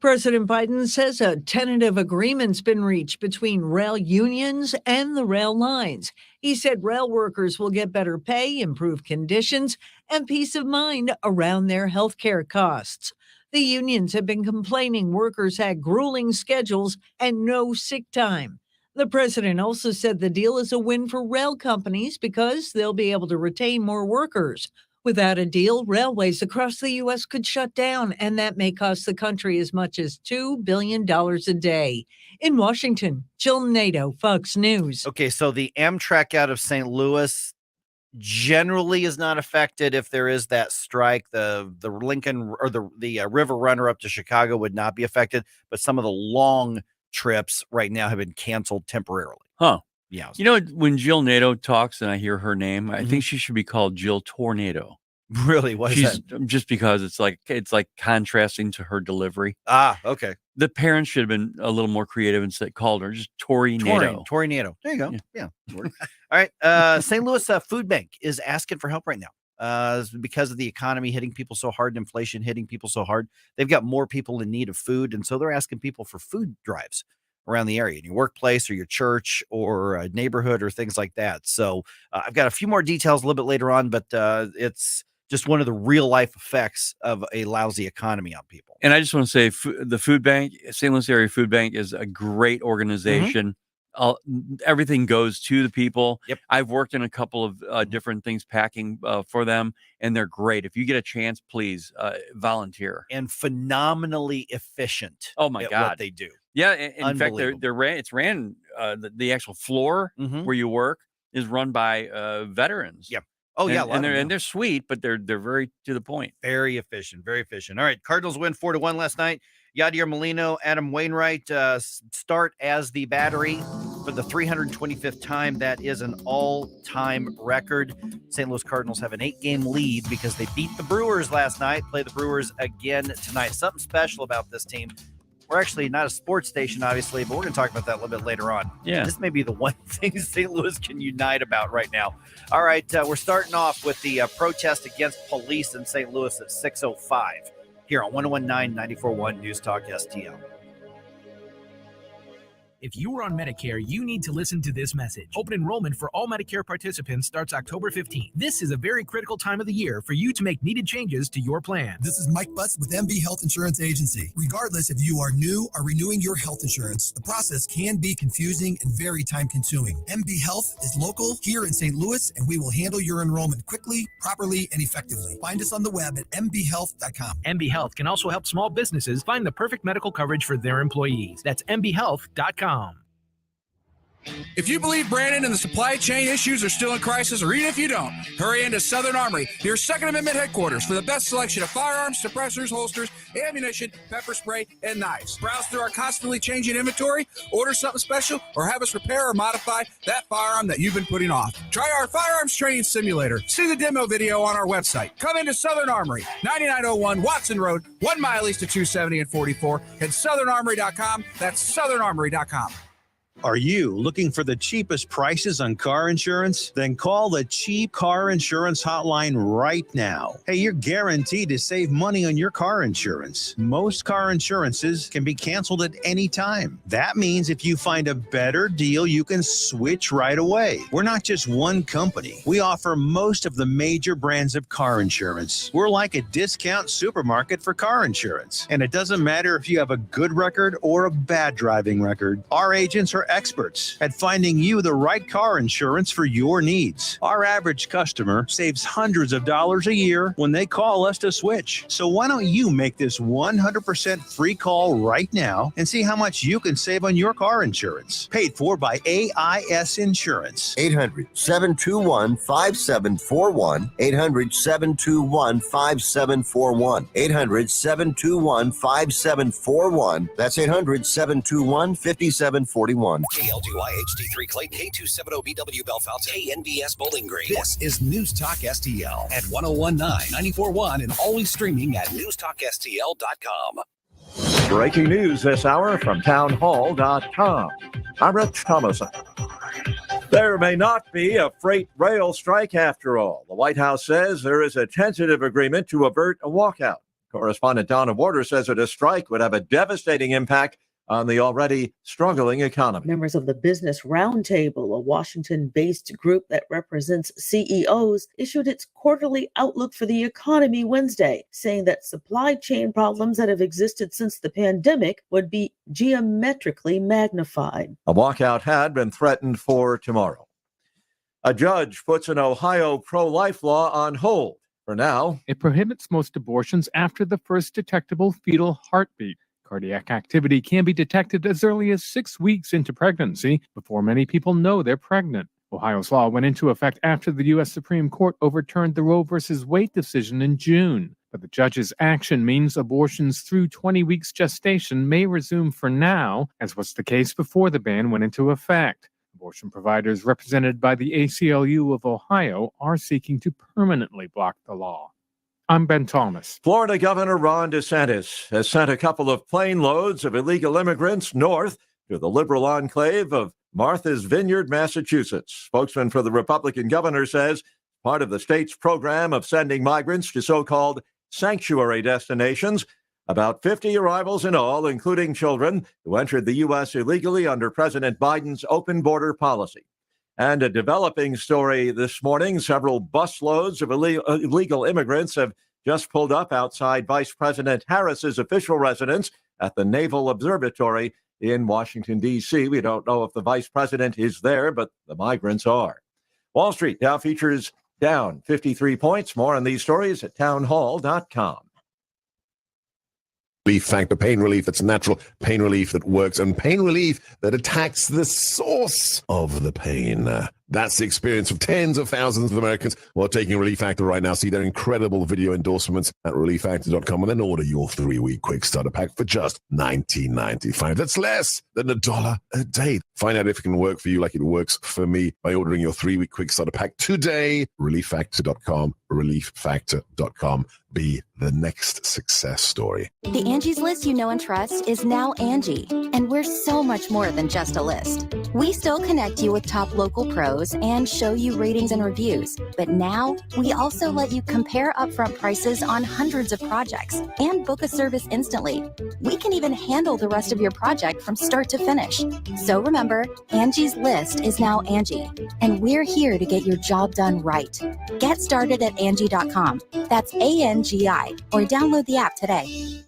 President Biden says a tentative agreement's been reached between rail unions and the rail lines. He said rail workers will get better pay, improved conditions, and peace of mind around their health care costs. The unions have been complaining workers had grueling schedules and no sick time. The president also said the deal is a win for rail companies because they'll be able to retain more workers. Without a deal, railways across the U.S. could shut down, and that may cost the country as much as $2 billion a day. In Washington, Jill Nato, Fox News. Okay, so the Amtrak out of St. Louis generally is not affected if there is that strike. The Lincoln or the River Runner up to Chicago would not be affected, but some of the long trips right now have been canceled temporarily. Huh. Yeah. You know, when Jill Nato talks and I hear her name, I think she should be called Jill Tornado. Really? What is that? Just because it's like contrasting to her delivery. Ah, okay. The parents should have been a little more creative and called her just Tori Nato. Tori Nato. There you go. Yeah. All right. St. Louis Food Bank is asking for help right now. Because of the economy hitting people so hard, inflation hitting people so hard, they've got more people in need of food. And so they're asking people for food drives around the area, in your workplace or your church or a neighborhood or things like that. So I've got a few more details a little bit later on, but it's just one of the real life effects of a lousy economy on people. And I just want to say the food bank, St. Louis Area Food Bank, is a great organization. Everything goes to the people. Yep. I've worked in a couple of different things packing for them, and they're great. If you get a chance, please volunteer. And phenomenally efficient. Oh my God, what they do. Yeah, in fact, it's ran the actual floor where you work is run by veterans. Yep. Oh yeah, and they're sweet, but they're very to the point. Very efficient, very efficient. All right, Cardinals win 4-1 last night. Yadier Molina, Adam Wainwright start as the battery for the 325th time. That is an all-time record. St. Louis Cardinals have an 8-game lead because they beat the Brewers last night. Play the Brewers again tonight. Something special about this team. We're actually not a sports station, obviously, but we're going to talk about that a little bit later on. Yeah. This may be the one thing St. Louis can unite about right now. All right, we're starting off with the protest against police in St. Louis at 6:05 here on 101.9 94.1 News Talk STL. If you are on Medicare, you need to listen to this message. Open enrollment for all Medicare participants starts October 15th. This is a very critical time of the year for you to make needed changes to your plan. This is Mike Butts with MB Health Insurance Agency. Regardless if you are new or renewing your health insurance, the process can be confusing and very time-consuming. MB Health is local here in St. Louis, and we will handle your enrollment quickly, properly, and effectively. Find us on the web at mbhealth.com. MB Health can also help small businesses find the perfect medical coverage for their employees. That's mbhealth.com. If you believe Brandon and the supply chain issues are still in crisis, or even if you don't, hurry into Southern Armory, your Second Amendment headquarters, for the best selection of firearms, suppressors, holsters, ammunition, pepper spray, and knives. Browse through our constantly changing inventory, order something special, or have us repair or modify that firearm that you've been putting off. Try our firearms training simulator. See the demo video on our website. Come into Southern Armory, 9901 Watson Road, 1 mile east of 270 and 44, at southernarmory.com. That's southernarmory.com. Are you looking for the cheapest prices on car insurance? Then call the Cheap Car Insurance Hotline right now. Hey, you're guaranteed to save money on your car insurance. Most car insurances can be canceled at any time. That means if you find a better deal, you can switch right away. We're not just one company. We offer most of the major brands of car insurance. We're like a discount supermarket for car insurance. And it doesn't matter if you have a good record or a bad driving record. Our agents are experts at finding you the right car insurance for your needs. Our average customer saves hundreds of dollars a year when they call us to switch. So why don't you make this 100% free call right now and see how much you can save on your car insurance? Paid for by AIS Insurance. 800-721-5741. 800-721-5741. 800-721-5741. That's 800-721-5741. KLDY HD3 Clay, K270BW Belfast, KNBS Bowling Green. This is News Talk STL at 1019 94.1 and always streaming at newstalkstl.com. Breaking news this hour from townhall.com. I'm Rick Thomason. There may not be a freight rail strike after all. The White House says there is a tentative agreement to avert a walkout. Correspondent Donna Warder says that a strike would have a devastating impact on the already struggling economy. Members of the Business Roundtable, a Washington-based group that represents CEOs, issued its quarterly outlook for the economy Wednesday, saying that supply chain problems that have existed since the pandemic would be geometrically magnified. A walkout had been threatened for tomorrow. A judge puts an Ohio pro-life law on hold for now. It prohibits most abortions after the first detectable fetal heartbeat. Cardiac activity can be detected as early as 6 weeks into pregnancy before many people know they're pregnant. Ohio's law went into effect after the U.S. Supreme Court overturned the Roe v. Wade decision in June. But the judge's action means abortions through 20 weeks gestation may resume for now, as was the case before the ban went into effect. Abortion providers represented by the ACLU of Ohio are seeking to permanently block the law. I'm Ben Thomas. Florida Governor Ron DeSantis has sent a couple of plane loads of illegal immigrants north to the liberal enclave of Martha's Vineyard, Massachusetts. Spokesman for the Republican governor says part of the state's program of sending migrants to so-called sanctuary destinations. About 50 arrivals in all, including children who entered the U.S. illegally under President Biden's open border policy. And a developing story this morning, several busloads of illegal immigrants have just pulled up outside Vice President Harris's official residence at the Naval Observatory in Washington, D.C. We don't know if the vice president is there, but the migrants are. Wall Street Dow futures down 53 points. More on these stories at townhall.com. Relief Factor, pain relief that's natural, pain relief that works, and pain relief that attacks the source of the pain. That's the experience of tens of thousands of Americans who are taking Relief Factor right now. See their incredible video endorsements at relieffactor.com and then order your 3-week quick starter pack for just $19.95. That's less than $1 a day. Find out if it can work for you like it works for me by ordering your 3-week quick starter pack today. Relieffactor.com, relieffactor.com. Be the next success story. The Angie's List you know and trust is now Angie, and we're so much more than just a list. We still connect you with top local pros and show you ratings and reviews, but now we also let you compare upfront prices on hundreds of projects and book a service instantly. We can even handle the rest of your project from start to finish. So remember, Angie's List is now Angie, and we're here to get your job done right. Get started at Angie.com. That's ANGI, or download the app today.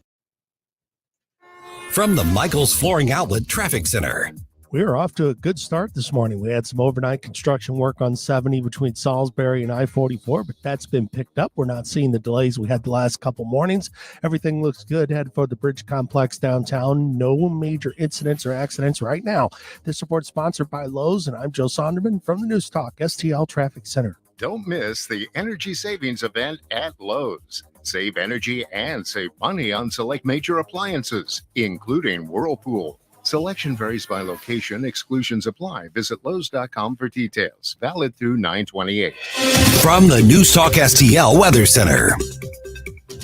From the Michaels Flooring Outlet Traffic Center. We're off to a good start this morning. We had some overnight construction work on 70 between Salisbury and I-44, but that's been picked up. We're not seeing the delays we had the last couple mornings. Everything looks good. Head for the Bridge Complex downtown. No major incidents or accidents right now. This report sponsored by Lowe's, and I'm Joe Sonderman from the NewstalkSTL Traffic Center. Don't miss the Energy Savings event at Lowe's. Save energy and save money on select major appliances, including Whirlpool. Selection varies by location. Exclusions apply. Visit Lowe's.com for details. Valid through 9/28. From the NewstalkSTL Weather Center.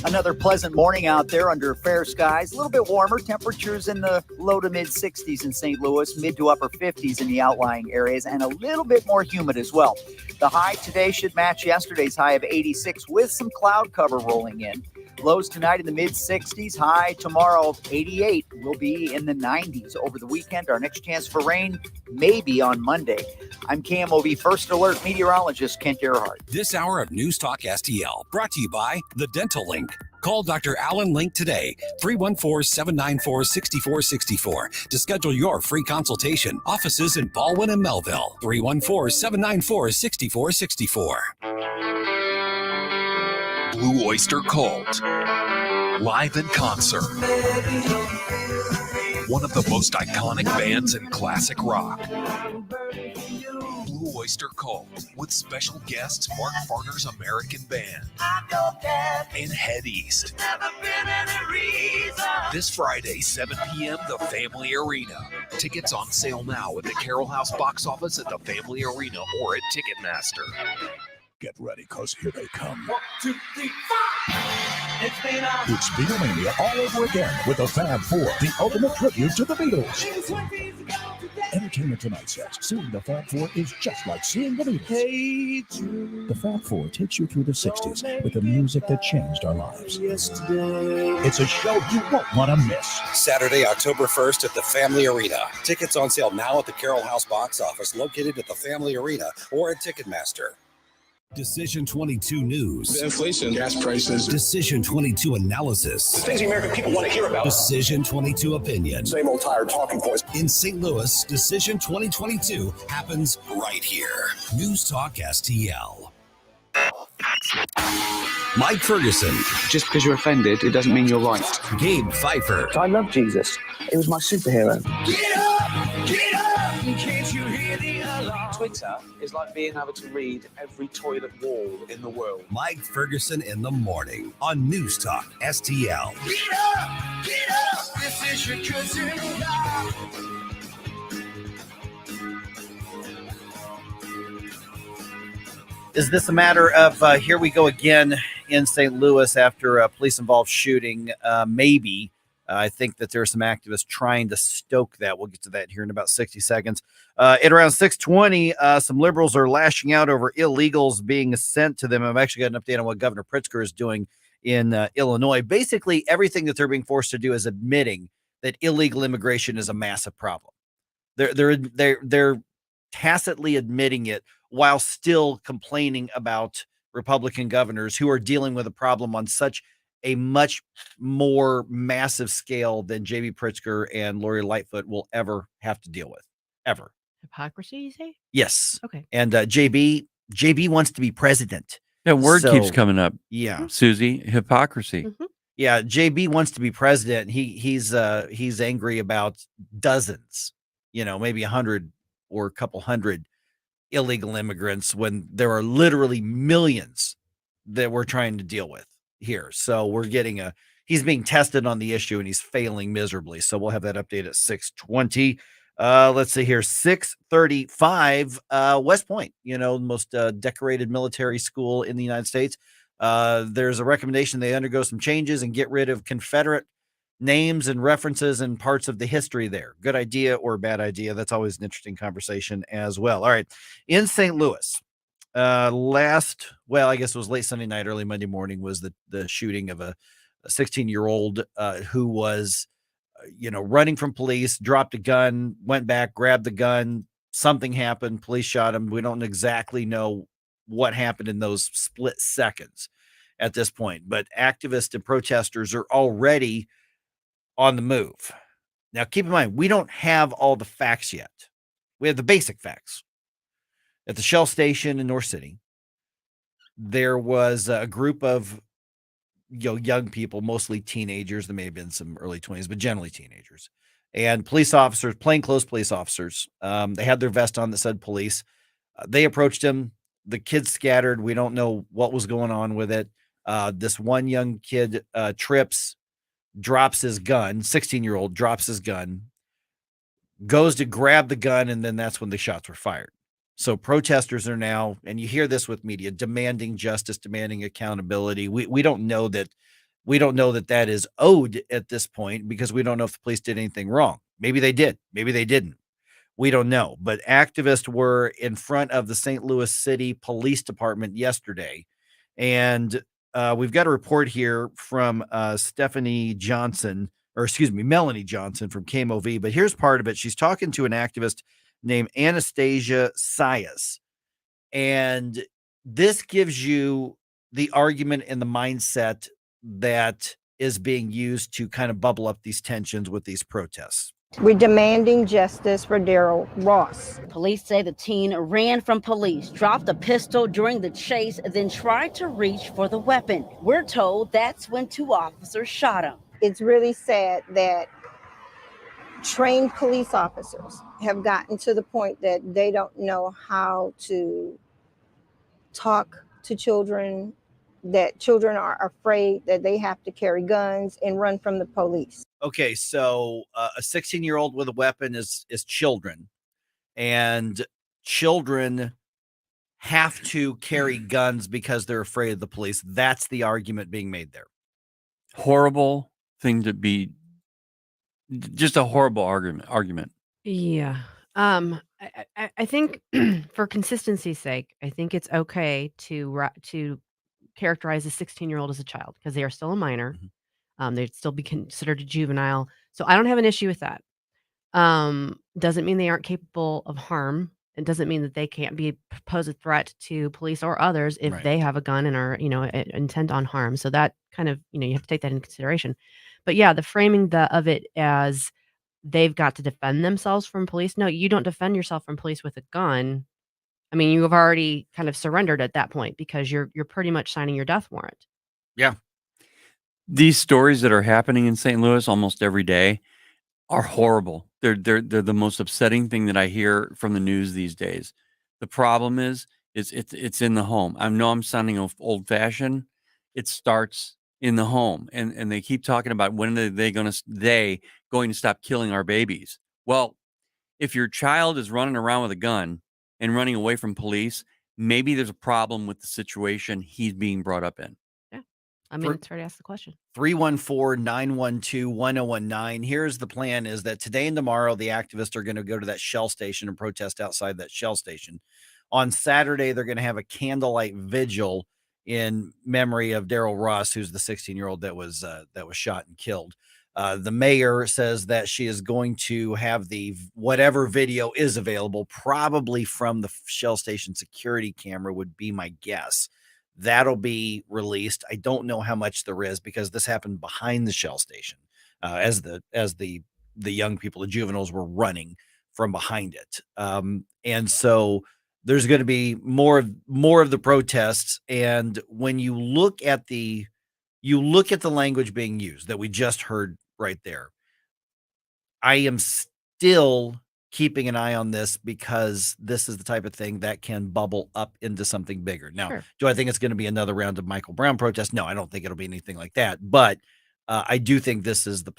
Another pleasant morning out there under fair skies. A little bit warmer. Temperatures in the low to mid 60s in St. Louis, mid to upper 50s in the outlying areas, and a little bit more humid as well. The high today should match yesterday's high of 86 with some cloud cover rolling in. Lows tonight in the mid 60s. High tomorrow 88. Will be in the 90s over the weekend. Our next chance for rain may be on Monday. I'm KMOV First Alert meteorologist Kent Earhart. This hour of News Talk STL brought to you by The Dental Link. Call Dr. Alan Link today, 314-794-6464 to schedule your free consultation. Offices in Baldwin and Melville, 314-794-6464. Blue Oyster Cult, live in concert. One of the most iconic bands in classic rock. Blue Oyster Cult, with special guests Mark Farner's American Band and Head East. This Friday, 7 p.m., the Family Arena. Tickets on sale now at the Carroll House box office at the Family Arena or at Ticketmaster. Get ready, because here they come. 1, 2, 3, 4. It's Beatlemania all over again with the Fab Four, the ultimate tribute to the Beatles. Entertainment Tonight says seeing the Fab Four is just like seeing the Beatles. The Fab Four takes you through the 60s with the music that changed our lives. It's a show you won't want to miss. Saturday, October 1st at the Family Arena. Tickets on sale now at the Carroll House box office located at the Family Arena or at Ticketmaster. Decision 22 News. Inflation, gas prices. Decision 22 Analysis. The things the American people want to hear about. Decision 22 Opinion. Same old tired talking points. In St. Louis, Decision 2022 happens right here. News Talk STL. Mike Ferguson. Just because you're offended, it doesn't mean you're right. Gabe Pfeiffer. I love Jesus. It was my superhero. Get up! Get up! Can't you hear the alarm? Twitter is like being able to read every toilet wall in the world. Mike Ferguson in the morning on News Talk STL. Get up! Get up! This is your cousin Rob. Is this a matter of here we go again in St. Louis after a police-involved shooting. Maybe. I think that there are some activists trying to stoke that. We'll get to that here in about 60 seconds. At around 6:20, some liberals are lashing out over illegals being sent to them. I've actually got an update on what Governor Pritzker is doing in Illinois. Basically, everything that they're being forced to do is admitting that illegal immigration is a massive problem. They're tacitly admitting it while still complaining about Republican governors who are dealing with a problem on such a much more massive scale than J.B. Pritzker and Lori Lightfoot will ever have to deal with, ever. Hypocrisy, you say? Yes. Okay. And JB wants to be president. That word keeps coming up. Yeah. Susie, hypocrisy. Yeah, JB wants to be president. He's angry about dozens, maybe 100 or a couple hundred illegal immigrants when there are literally millions that we're trying to deal with here. So we're getting he's being tested on the issue and he's failing miserably. So we'll have that update at 6:20. Let's see here, 6:35. West Point, the most decorated military school in the United States. There's a recommendation they undergo some changes and get rid of Confederate names and references and parts of the history there. Good idea or bad idea? That's always an interesting conversation as well. All right. In St. Louis, I guess it was late Sunday night, early Monday morning, was the shooting of a 16-year-old who was, running from police, dropped a gun, went back, grabbed the gun. Something happened. Police shot him. We don't exactly know what happened in those split seconds at this point, but activists and protesters are already on the move. Now, keep in mind, we don't have all the facts yet. We have the basic facts. At the Shell station in North City, there was a group of young people, mostly teenagers. There may have been some early 20s, but generally teenagers. And police officers, plainclothes police officers, they had their vest on that said police. They approached him. The kids scattered. We don't know what was going on with it. This one young kid trips, drops his gun, 16-year-old drops his gun, goes to grab the gun, and then that's when the shots were fired. So protesters are now, and you hear this with media, demanding justice, demanding accountability. We don't know that that is owed at this point because we don't know if the police did anything wrong. Maybe they did. Maybe they didn't. We don't know. But activists were in front of the St. Louis City Police Department yesterday. And we've got a report here from Melanie Johnson from KMOV. But here's part of it. She's talking to an activist named Anastasia Sayas. And this gives you the argument and the mindset that is being used to kind of bubble up these tensions with these protests. We're demanding justice for Daryl Ross. Police say the teen ran from police, dropped a pistol during the chase, then tried to reach for the weapon. We're told that's when two officers shot him. It's really sad that trained police officers have gotten to the point that they don't know how to talk to children, that children are afraid that they have to carry guns and run from the police. Okay, so a 16-year-old with a weapon is children, and children have to carry guns because they're afraid of the police. That's the argument being made there. Horrible thing to be, just a horrible argument. Yeah. I think for consistency's sake, I think it's okay to characterize a 16-year-old as a child because they are still a minor. They'd still be considered a juvenile. So I don't have an issue with that. Doesn't mean they aren't capable of harm. It doesn't mean that they can't pose a threat to police or others if Right. they have a gun and are, intent on harm. So that kind of, you have to take that into consideration. But yeah, the framing of it as they've got to defend themselves from police. No, you don't defend yourself from police with a gun. I mean, you have already kind of surrendered at that point because you're pretty much signing your death warrant. Yeah. These stories that are happening in St. Louis almost every day are horrible. They're the most upsetting thing that I hear from the news these days. The problem is it's in the home. I know I'm sounding old fashioned. It starts in the home, and they keep talking about when are they going to stop killing our babies. Well, if your child is running around with a gun and running away from police, maybe there's a problem with the situation he's being brought up in. Yeah. I mean, it's fair to ask the question. 314-912-1019. Here's the plan is that today and tomorrow, the activists are going to go to that Shell station and protest outside that Shell station. On Saturday, they're going to have a candlelight vigil in memory of Daryl Ross, who's the 16-year-old that was shot and killed. The mayor says that she is going to have whatever video is available, probably from the Shell station security camera would be my guess. That'll be released. I don't know how much there is because this happened behind the Shell station as the young people, the juveniles were running from behind it. And so there's going to be more of the protests. And when you look at the language being used that we just heard right there, I am still keeping an eye on this because this is the type of thing that can bubble up into something bigger. Now, Sure. do I think it's going to be another round of Michael Brown protests? No, I don't think it'll be anything like that. But I do think this is a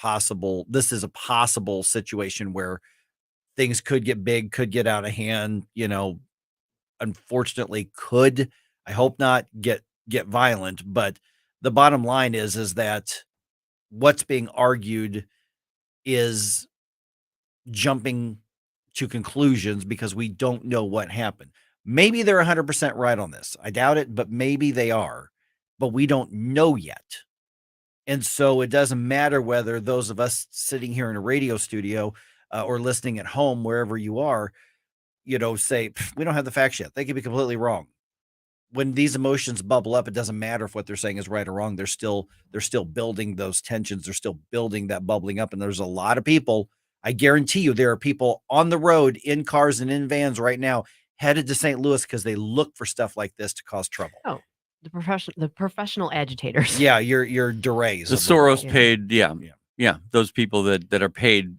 possible situation where things could get big, could get out of hand, unfortunately I hope not get violent. But the bottom line is that what's being argued is jumping to conclusions because we don't know what happened. Maybe they're 100% right on this. I doubt it, but maybe they are, but we don't know yet. And so it doesn't matter whether those of us sitting here in a radio studio or listening at home, wherever you are, say, we don't have the facts yet. They could be completely wrong. When these emotions bubble up, it doesn't matter if what they're saying is right or wrong. They're still building those tensions. They're still building that bubbling up. And there's a lot of people, I guarantee you, there are people on the road in cars and in vans right now headed to St. Louis because they look for stuff like this to cause trouble. Oh, the professional agitators. Yeah, your DeRays. The Soros paid, yeah, those people that are paid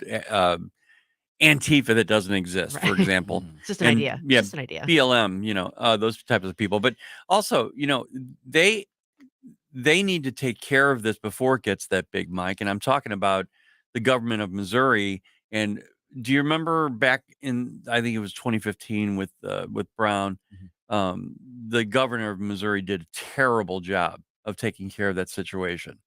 Antifa that doesn't exist, for example. It's just an idea. Yeah, Just an idea. BLM, those types of people. But also, they need to take care of this before it gets that big, Mike. And I'm talking about the government of Missouri. And do you remember back in, I think it was 2015 with Brown, the governor of Missouri did a terrible job of taking care of that situation.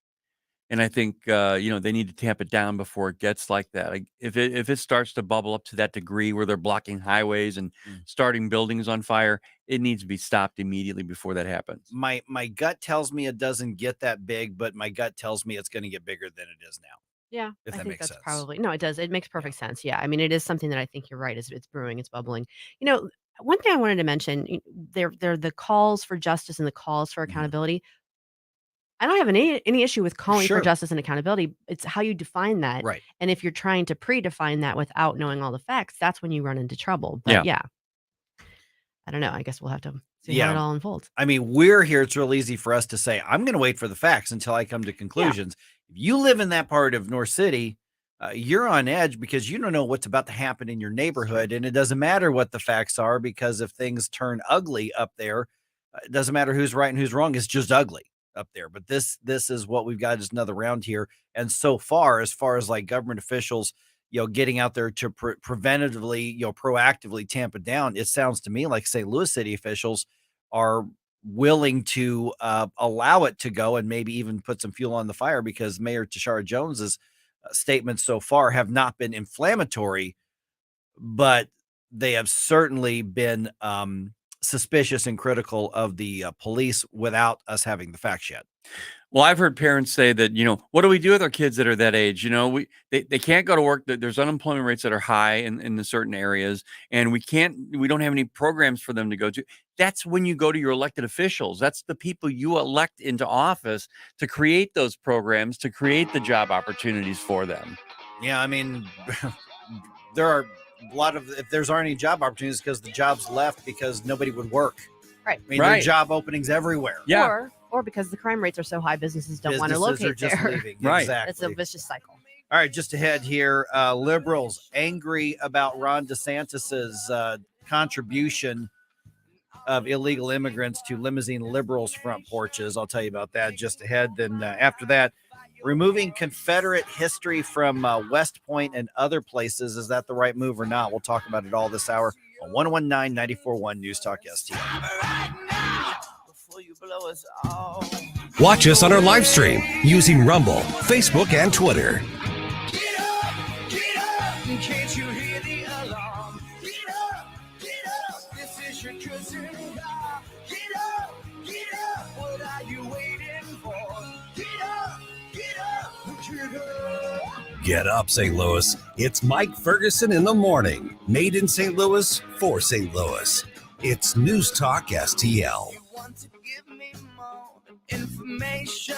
And I think, they need to tamp it down before it gets like that. Like if it starts to bubble up to that degree where they're blocking highways and starting buildings on fire, it needs to be stopped immediately before that happens. My gut tells me it doesn't get that big, but my gut tells me it's going to get bigger than it is now. Yeah, If I that think makes that's sense. probably no, it does. It makes perfect sense. Yeah, I mean, it is something that I think you're right. It's brewing, it's bubbling. One thing I wanted to mention, they're the calls for justice and the calls for accountability. I don't have any issue with calling for Sure. justice and accountability. It's how you define that. Right. And if you're trying to predefine that without knowing all the facts, that's when you run into trouble. But yeah, I don't know. I guess we'll have to see how it all unfolds. I mean, we're here. It's real easy for us to say, I'm going to wait for the facts until I come to conclusions. If you live in that part of North City, you're on edge because you don't know what's about to happen in your neighborhood. And it doesn't matter what the facts are, because if things turn ugly up there, it doesn't matter who's right and who's wrong. It's just ugly up there. But this is what we've got, is another round here. And so far as like government officials, getting out there to preventatively, proactively tamp it down, it sounds to me like St. Louis City officials are willing to allow it to go and maybe even put some fuel on the fire, because Mayor Tashara Jones's statements so far have not been inflammatory, but they have certainly been suspicious and critical of the police without us having the facts yet. Well, I've heard parents say that, what do we do with our kids that are that age? They can't go to work. There's unemployment rates that are high in the certain areas, and we don't have any programs for them to go to. That's when you go to your elected officials. That's the people you elect into office to create those programs, to create the job opportunities for them. Yeah, I mean, there are a lot of, if there's aren't any job opportunities, because the jobs left because nobody would work. Right. I mean, there are job openings everywhere. Yeah. Or because the crime rates are so high, businesses don't want to Businesses are locate just there. leaving. Right. Exactly. It's a vicious cycle. All right, just ahead here, liberals angry about Ron DeSantis's contribution of illegal immigrants to limousine liberals' front porches. I'll tell you about that just ahead. Then after that, removing Confederate history from West Point and other places. Is that the right move or not? We'll talk about it all this hour on 119-94.1 News Talk STL. Before you blow us all. Watch us on our live stream using Rumble, Facebook, and Twitter. Can't you hear the alarm? Get up, this is your cousin. Get up, what are you waiting for? Get up, get up. Get up, St. Louis. It's Mike Ferguson in the morning. Made in St. Louis for St. Louis. It's News Talk STL. Information.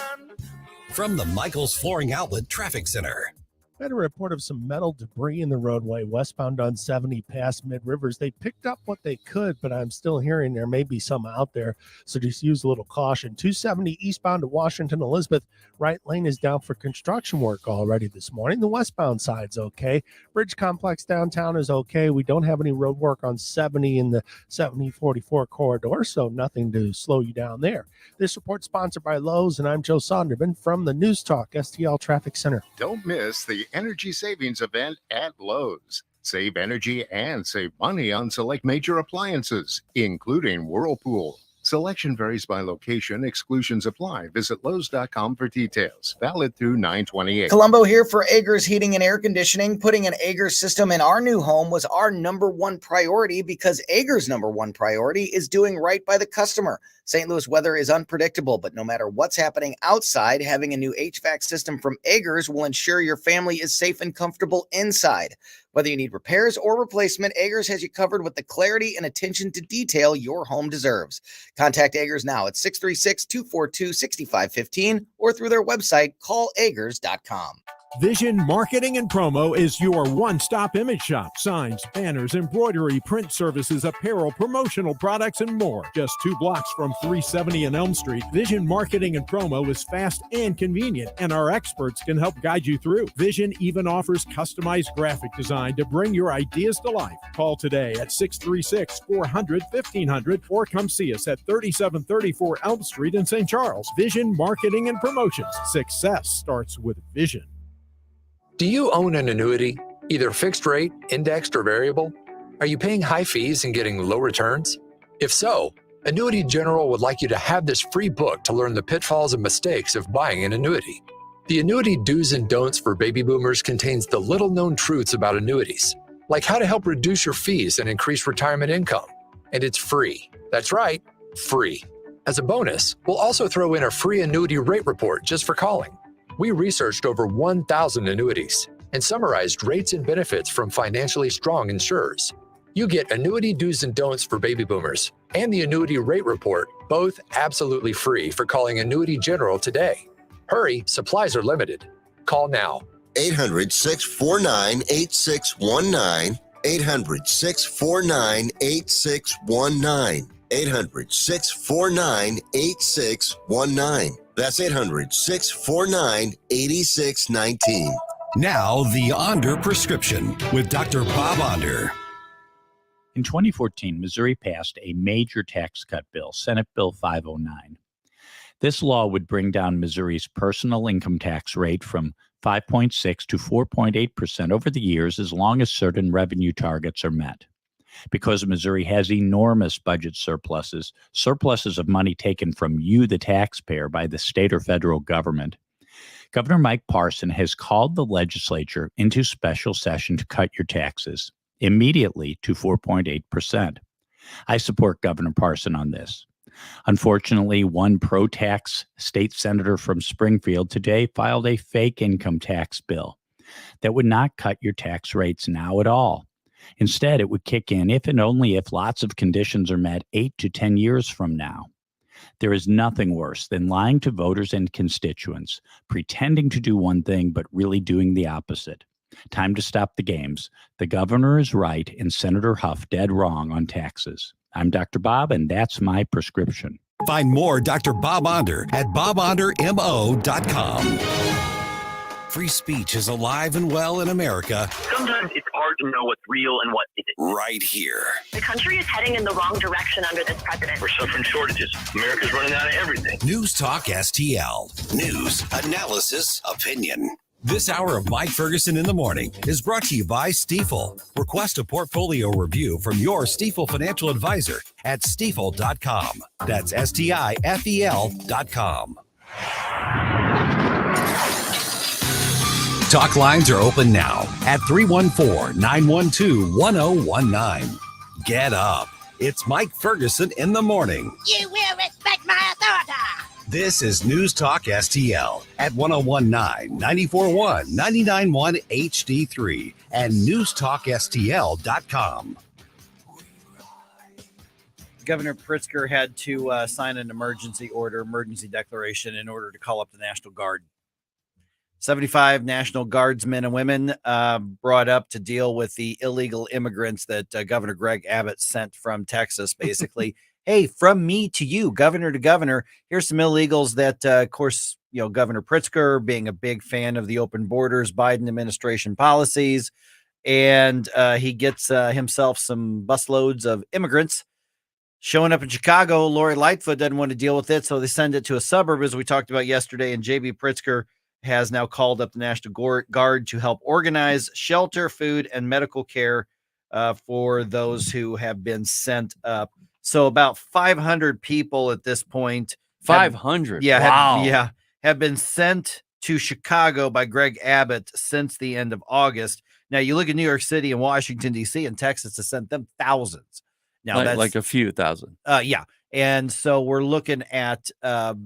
From the Michaels Flooring Outlet Traffic Center. I had a report of some metal debris in the roadway westbound on 70 past Mid Rivers. They picked up what they could, but I'm still hearing there may be some out there, so just use a little caution. 270 eastbound to Washington Elizabeth. Right lane is down for construction work already this morning. The westbound side's okay. Bridge complex downtown is okay. We don't have any road work on 70 in the 7044 corridor, so nothing to slow you down there. This report sponsored by Lowe's, and I'm Joe Sonderman from the News Talk STL Traffic Center. Don't miss the energy savings event at Lowe's. Save energy and save money on select major appliances, including Whirlpool. Selection varies by location. Exclusions apply. Visit Lowe's.com for details. Valid through 9/28. Colombo here for Agers Heating and Air Conditioning. Putting an Agers system in our new home was our number one priority because Agers' number one priority is doing right by the customer. St. Louis weather is unpredictable, but no matter what's happening outside, having a new HVAC system from Agers will ensure your family is safe and comfortable inside. Whether you need repairs or replacement, Agers has you covered with the clarity and attention to detail your home deserves. Contact Agers now at 636-242-6515 or through their website, callagers.com. Vision Marketing and Promo is your one-stop image shop. Signs, banners, embroidery, print services, apparel, promotional products, and more. Just 2 blocks from 370 and Elm Street, Vision Marketing and Promo is fast and convenient, and our experts can help guide you through. Vision even offers customized graphic design to bring your ideas to life. Call today at 636-400-1500 or come see us at 3734 Elm Street in St. Charles. Vision Marketing and Promotions. Success starts with vision. Do you own an annuity, either fixed rate, indexed, or variable? Are you paying high fees and getting low returns? If so, Annuity General would like you to have this free book to learn the pitfalls and mistakes of buying an annuity. The Annuity Do's and Don'ts for Baby Boomers contains the little-known truths about annuities, like how to help reduce your fees and increase retirement income. And it's free. That's right, free. As a bonus, we'll also throw in a free annuity rate report just for calling. We researched over 1,000 annuities and summarized rates and benefits from financially strong insurers. You get Annuity Do's and Don'ts for Baby Boomers and the Annuity Rate Report, both absolutely free for calling Annuity General today. Hurry, supplies are limited. Call now. 800-649-8619. 800-649-8619. 800-649-8619. That's 800-649-8619. Now, the Onder Prescription with Dr. Bob Onder. In 2014, Missouri passed a major tax cut bill, Senate Bill 509. This law would bring down Missouri's personal income tax rate from 5.6 to 4.8% over the years as long as certain revenue targets are met. Because Missouri has enormous budget surpluses of money taken from you, the taxpayer, by the state or federal government, Governor Mike Parson has called the legislature into special session to cut your taxes immediately to 4.8%. I support Governor Parson on this. Unfortunately, one pro-tax state senator from Springfield today filed a fake income tax bill that would not cut your tax rates now at all. Instead, it would kick in if and only if lots of conditions are met 8 to 10 years from now. There is nothing worse than lying to voters and constituents, pretending to do one thing but really doing the opposite. Time to stop the games. The governor is right and Senator Huff dead wrong on taxes. I'm Dr. Bob, and that's my prescription. Find more Dr. Bob Onder at bobondermo.com. Free speech is alive and well in America. Sometimes it's hard to know what's real and what isn't. Right here. The country is heading in the wrong direction under this president. We're suffering shortages. America's running out of everything. News Talk STL. News, analysis, opinion. This hour of Mike Ferguson in the Morning is brought to you by Stifel. Request a portfolio review from your Stifel financial advisor at stifel.com. That's STIFEL.com. Talk lines are open now at 314-912-1019. Get up. It's Mike Ferguson in the morning. You will respect my authority. This is News Talk STL at 1019, 941, 991 HD3 and newstalkstl.com. Governor Pritzker had to sign an emergency declaration in order to call up the National Guard. 75 National Guardsmen and women brought up to deal with the illegal immigrants that Governor Greg Abbott sent from Texas, basically. Hey, from me to you, governor to governor, here's some illegals that, of course, Governor Pritzker, being a big fan of the open borders, Biden administration policies, and he gets himself some busloads of immigrants showing up in Chicago. Lori Lightfoot doesn't want to deal with it, so they send it to a suburb, as we talked about yesterday, and J.B. Pritzker has now called up the National Guard to help organize shelter, food, and medical care for those who have been sent up. So about 500 people at this point. 500? Wow. Have been sent to Chicago by Greg Abbott since the end of August. Now, you look at New York City and Washington, D.C., and Texas has sent them thousands. Now, that's like a few thousand. Yeah. And so we're looking at, of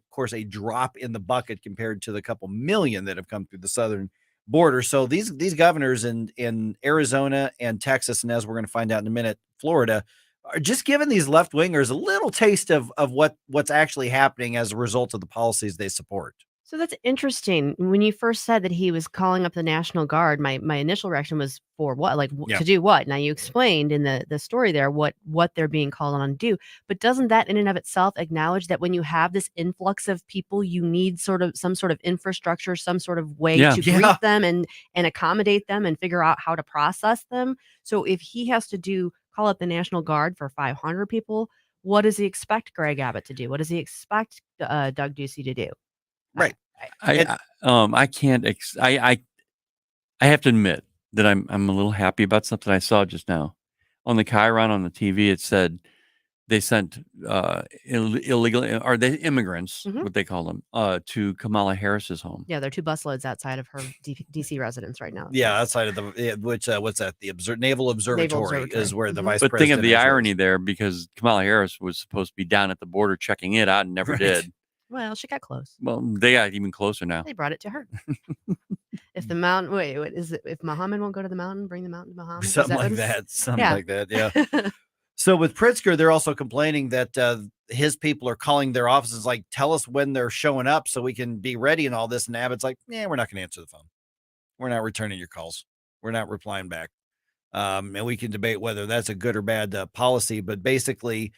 course, a drop in the bucket compared to the couple million that have come through the southern border. So these governors in Arizona and Texas, and as we're going to find out in a minute, Florida, are just giving these left wingers a little taste of what's actually happening as a result of the policies they support. So that's interesting. When you first said that he was calling up the National Guard, my initial reaction was for what? Like to do what? Now you explained in the story there what they're being called on to do. But doesn't that in and of itself acknowledge that when you have this influx of people, you need some sort of infrastructure, some sort of way to greet them and accommodate them and figure out how to process them? So if he has to call up the National Guard for 500 people, what does he expect Greg Abbott to do? What does he expect Doug Ducey to do? Right. I can't. I have to admit that I'm a little happy about something I saw just now on the Chiron on the TV. It said they sent illegal, are they immigrants, what they call them, to Kamala Harris's home. Yeah, there are 2 busloads outside of her DC residence right now. Yeah, outside of the what's that? The Naval Observatory is where the vice But president. think of the irony there, because Kamala Harris was supposed to be down at the border checking it out and never did. Well, she got close. Well, they got even closer now. They brought it to her. If the mountain, wait, is it? If Muhammad won't go to the mountain, bring the mountain to Muhammad. Something like that. Yeah. So with Pritzker, they're also complaining that his people are calling their offices like, tell us when they're showing up so we can be ready and all this. And Abbott's like, we're not going to answer the phone. We're not returning your calls. We're not replying back. And we can debate whether that's a good or bad policy. But basically,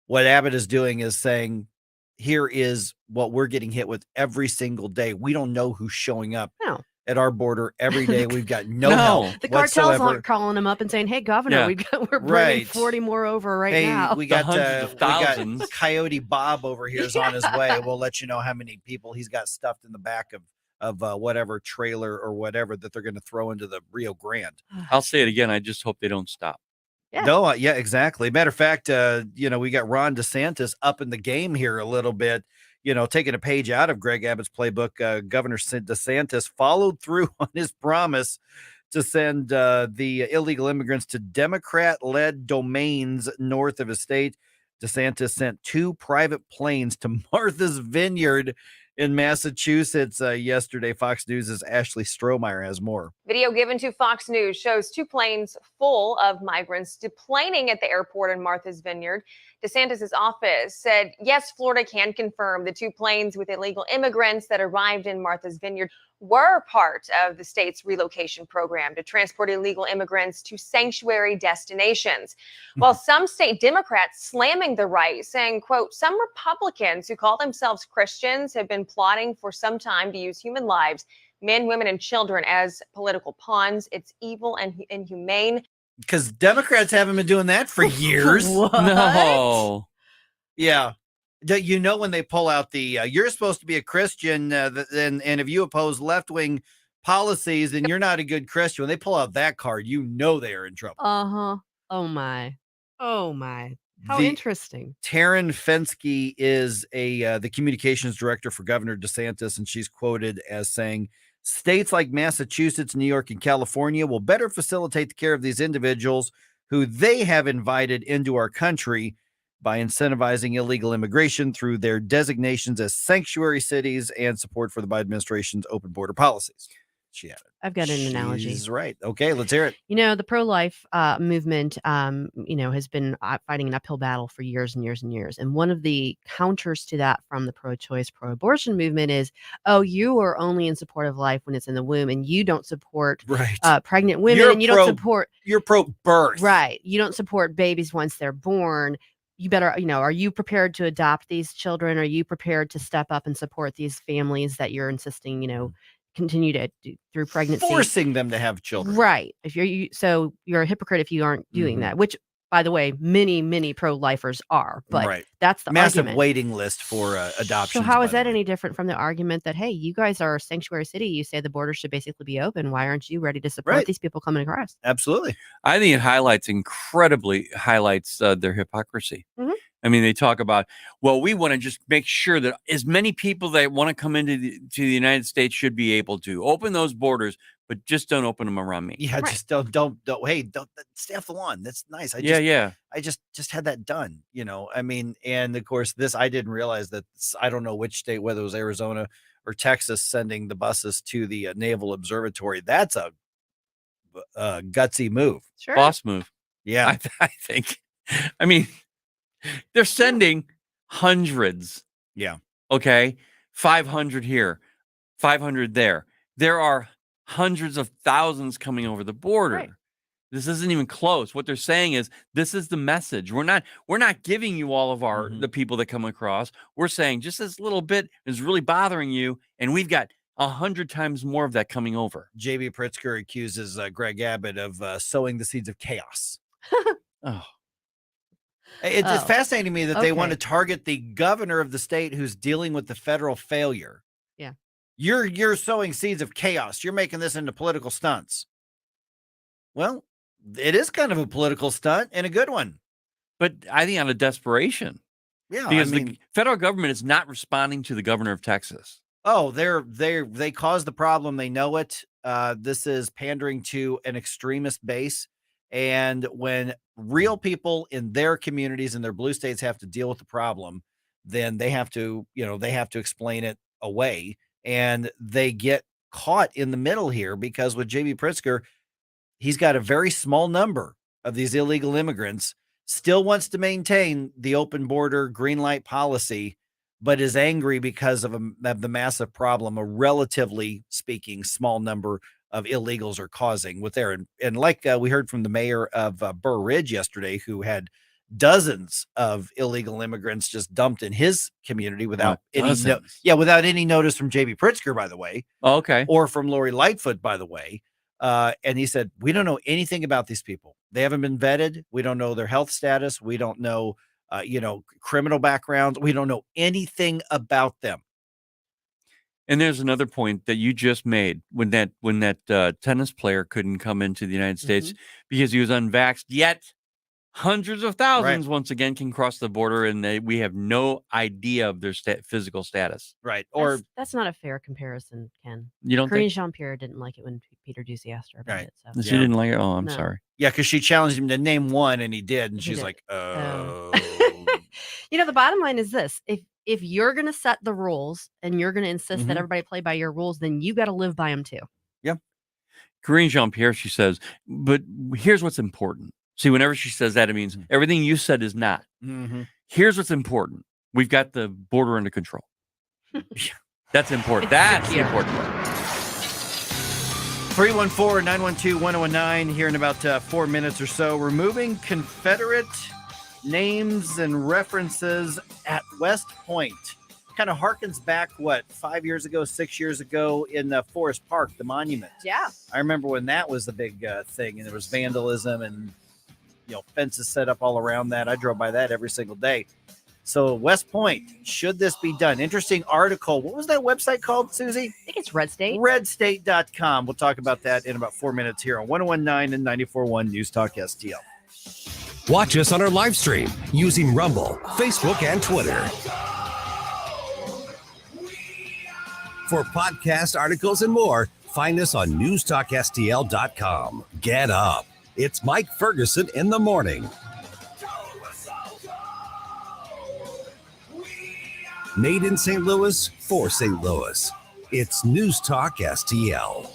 what Abbott is doing is saying, here is what we're getting hit with every single day. We don't know who's showing up at our border every day. We've got no help. The cartels aren't calling him up and saying, hey, governor, we're bringing 40 more over now. We got Coyote Bob over here is on his way. We'll let you know how many people he's got stuffed in the back of whatever trailer or whatever that they're going to throw into the Rio Grande. I'll say it again. I just hope they don't stop. Yeah. No, exactly. Matter of fact, we got Ron DeSantis up in the game here a little bit, taking a page out of Greg Abbott's playbook. Governor DeSantis followed through on his promise to send the illegal immigrants to Democrat-led domains north of his state. DeSantis sent 2 private planes to Martha's Vineyard in Massachusetts yesterday. Fox News' Ashley Strohmeyer has more. Video given to Fox News shows 2 planes full of migrants deplaning at the airport in Martha's Vineyard. DeSantis' office said, yes, Florida can confirm the 2 planes with illegal immigrants that arrived in Martha's Vineyard were part of the state's relocation program to transport illegal immigrants to sanctuary destinations. While some state Democrats slamming the right, saying, quote, some Republicans who call themselves Christians have been plotting for some time to use human lives, men, women, and children as political pawns. It's evil and inhumane. Because Democrats haven't been doing that for years. No. Yeah. When they pull out the, you're supposed to be a Christian, and if you oppose left-wing policies, then you're not a good Christian. When they pull out that card, they are in trouble. Uh-huh. Oh, my. How interesting. Taryn Fensky is the communications director for Governor DeSantis, and she's quoted as saying, states like Massachusetts, New York, and California will better facilitate the care of these individuals who they have invited into our country by incentivizing illegal immigration through their designations as sanctuary cities and support for the Biden administration's open border policies. She added. I've got an analogy. She's right. Okay, let's hear it. The pro-life movement, has been fighting an uphill battle for years and years and years. And one of the counters to that from the pro-choice, pro-abortion movement is, oh, you are only in support of life when it's in the womb, and you don't support pregnant women, and you don't support. You're pro-birth, right? You don't support babies once they're born. You better, are you prepared to adopt these children? Are you prepared to step up and support these families that you're insisting, continue to do through pregnancy, forcing them to have children, right? If so you're a hypocrite if you aren't doing that, which, by the way, many pro-lifers are, but that's the massive argument. Waiting list for adoption. So how is that any different from the argument that, hey, you guys are a sanctuary city, you say the border should basically be open, why aren't you ready to support these people coming across? Absolutely. I think it incredibly highlights their hypocrisy. I mean, they talk about, well, we want to just make sure that as many people that want to come into the United States should be able to open those borders, but just don't open them around me. Yeah, just don't. Hey, don't stay off the lawn. That's nice. I just had that done. I mean, and of course, I didn't realize that. I don't know which state, whether it was Arizona or Texas, sending the buses to the Naval Observatory. That's a gutsy move. Sure. Boss move. Yeah, I think. I mean, they're sending hundreds. Yeah. Okay. 500 here, 500 there. There are hundreds of thousands coming over the border. Right. This isn't even close. What they're saying is, this is the message. We're not giving you all of the people that come across. We're saying just this little bit is really bothering you, and we've got 100 times more of that coming over. J.B. Pritzker accuses Greg Abbott of sowing the seeds of chaos. Oh. It's fascinating to me that they want to target the governor of the state who's dealing with the federal failure. Yeah. You're sowing seeds of chaos. You're making this into political stunts. Well, it is kind of a political stunt and a good one. But I think out of desperation. Yeah. Because the federal government is not responding to the governor of Texas. Oh, they caused the problem. They know it. This is pandering to an extremist base. And when real people in their communities and their blue states have to deal with the problem, then they have to explain it away. And they get caught in the middle here because with J.B. Pritzker, he's got a very small number of these illegal immigrants, still wants to maintain the open border green light policy, but is angry because of the massive problem, a relatively speaking small number of illegals are causing with there. And like we heard from the mayor of Burr Ridge yesterday, who had dozens of illegal immigrants just dumped in his community without any notice from J.B. Pritzker, by the way. Oh, okay. Or from Lori Lightfoot, by the way. And he said, we don't know anything about these people. They haven't been vetted. We don't know their health status. We don't know, criminal backgrounds. We don't know anything about them. And there's another point that you just made when that tennis player couldn't come into the United States because he was unvaxxed, yet hundreds of thousands once again can cross the border, and we have no idea of their physical status. Right. That's not a fair comparison, Ken. You don't Corinne think? Jean-Pierre didn't like it when Peter Ducey asked her about it. So. She didn't like it? Oh, I'm No. sorry. Yeah, because she challenged him to name one, and he did. And she's did. like, oh. The bottom line is this. If you're going to set the rules and you're going to insist that everybody play by your rules, then you got to live by them too. Yeah. Corinne Jean-Pierre, she says, but here's what's important. See, whenever she says that, it means everything you said is not. Here's what's important. We've got the border under control. That's important. That's the important part. 314-912-1019 here in about 4 minutes or so. Removing Confederate names and references at West Point. Kind of harkens back, 5 years ago, 6 years ago in Forest Park, the monument. Yeah. I remember when that was the big thing, and there was vandalism and fences set up all around that. I drove by that every single day. So West Point, should this be done? Interesting article. What was that website called, Susie? I think it's Red State. Redstate.com. We'll talk about that in about 4 minutes here on 101.9 and 94.1 News Talk STL. Watch us on our live stream using Rumble, Facebook, and Twitter. For podcast articles and more, find us on NewstalkSTL.com. Get up. It's Mike Ferguson in the morning. Made in St. Louis for St. Louis. It's News Talk STL.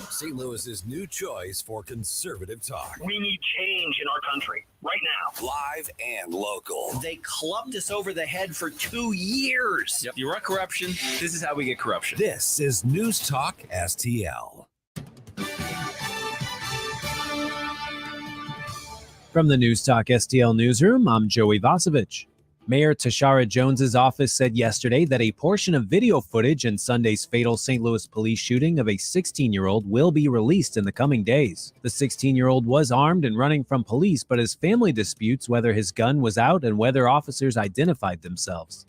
St. Louis's new choice for conservative talk. We need change in our country right now. Live and local. They clubbed us over the head for 2 years. Yep. You want corruption? This is how we get corruption. This is News Talk STL. From the News Talk STL newsroom, I'm Joey Vasevich. Mayor Tashara Jones's office said yesterday that a portion of video footage in Sunday's fatal St. Louis police shooting of a 16-year-old will be released in the coming days. The 16-year-old was armed and running from police, but his family disputes whether his gun was out and whether officers identified themselves.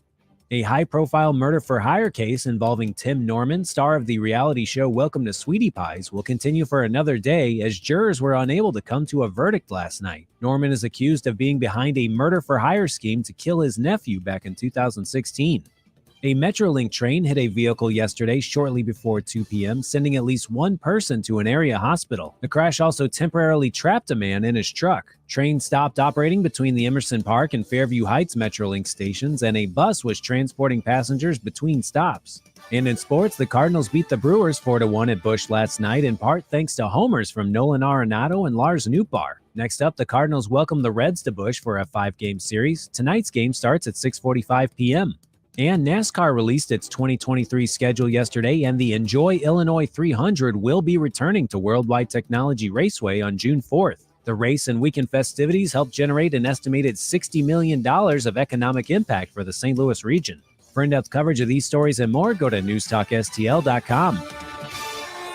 A high-profile murder-for-hire case involving Tim Norman, star of the reality show Welcome to Sweetie Pies, will continue for another day as jurors were unable to come to a verdict last night. Norman is accused of being behind a murder-for-hire scheme to kill his nephew back in 2016. A Metrolink train hit a vehicle yesterday shortly before 2 p.m., sending at least one person to an area hospital. The crash also temporarily trapped a man in his truck. Trains stopped operating between the Emerson Park and Fairview Heights Metrolink stations, and a bus was transporting passengers between stops. And in sports, the Cardinals beat the Brewers 4-1 at Busch last night, in part thanks to homers from Nolan Arenado and Lars Nootbaar. Next up, the Cardinals welcome the Reds to Busch for a 5-game series. Tonight's game starts at 6:45 p.m. And NASCAR released its 2023 schedule yesterday, and the Enjoy Illinois 300 will be returning to Worldwide Technology Raceway on June 4th. The race and weekend festivities helped generate an estimated $60 million of economic impact for the St. Louis region. For in-depth coverage of these stories and more, go to NewstalkSTL.com.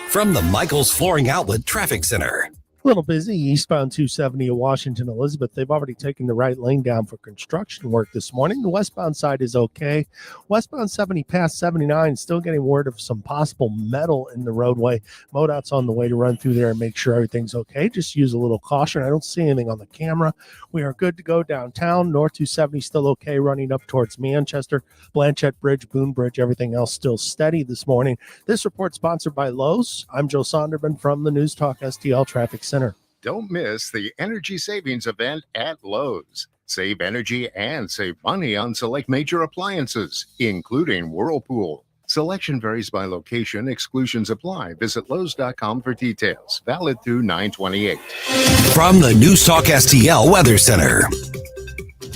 From the Michaels Flooring Outlet Traffic Center. A little busy eastbound 270 of Washington Elizabeth. They've already taken the right lane down for construction work this morning. The westbound side is okay. Westbound 70 past 79, still getting word of some possible metal in the roadway. MoDOT's on the way to run through there and make sure everything's okay. Just use a little caution. I don't see anything on the camera. We are good to go downtown. North 270 still okay, running up towards Manchester. Blanchette Bridge, Boone Bridge, everything else still steady this morning. This report sponsored by Lowe's. I'm Joe Sonderman from the News Talk STL Traffic Center. Don't miss the energy savings event at Lowe's. Save energy and save money on select major appliances, including Whirlpool. Selection varies by location. Exclusions apply. Visit Lowe's.com for details. Valid through 9/28. From the News Talk STL Weather Center.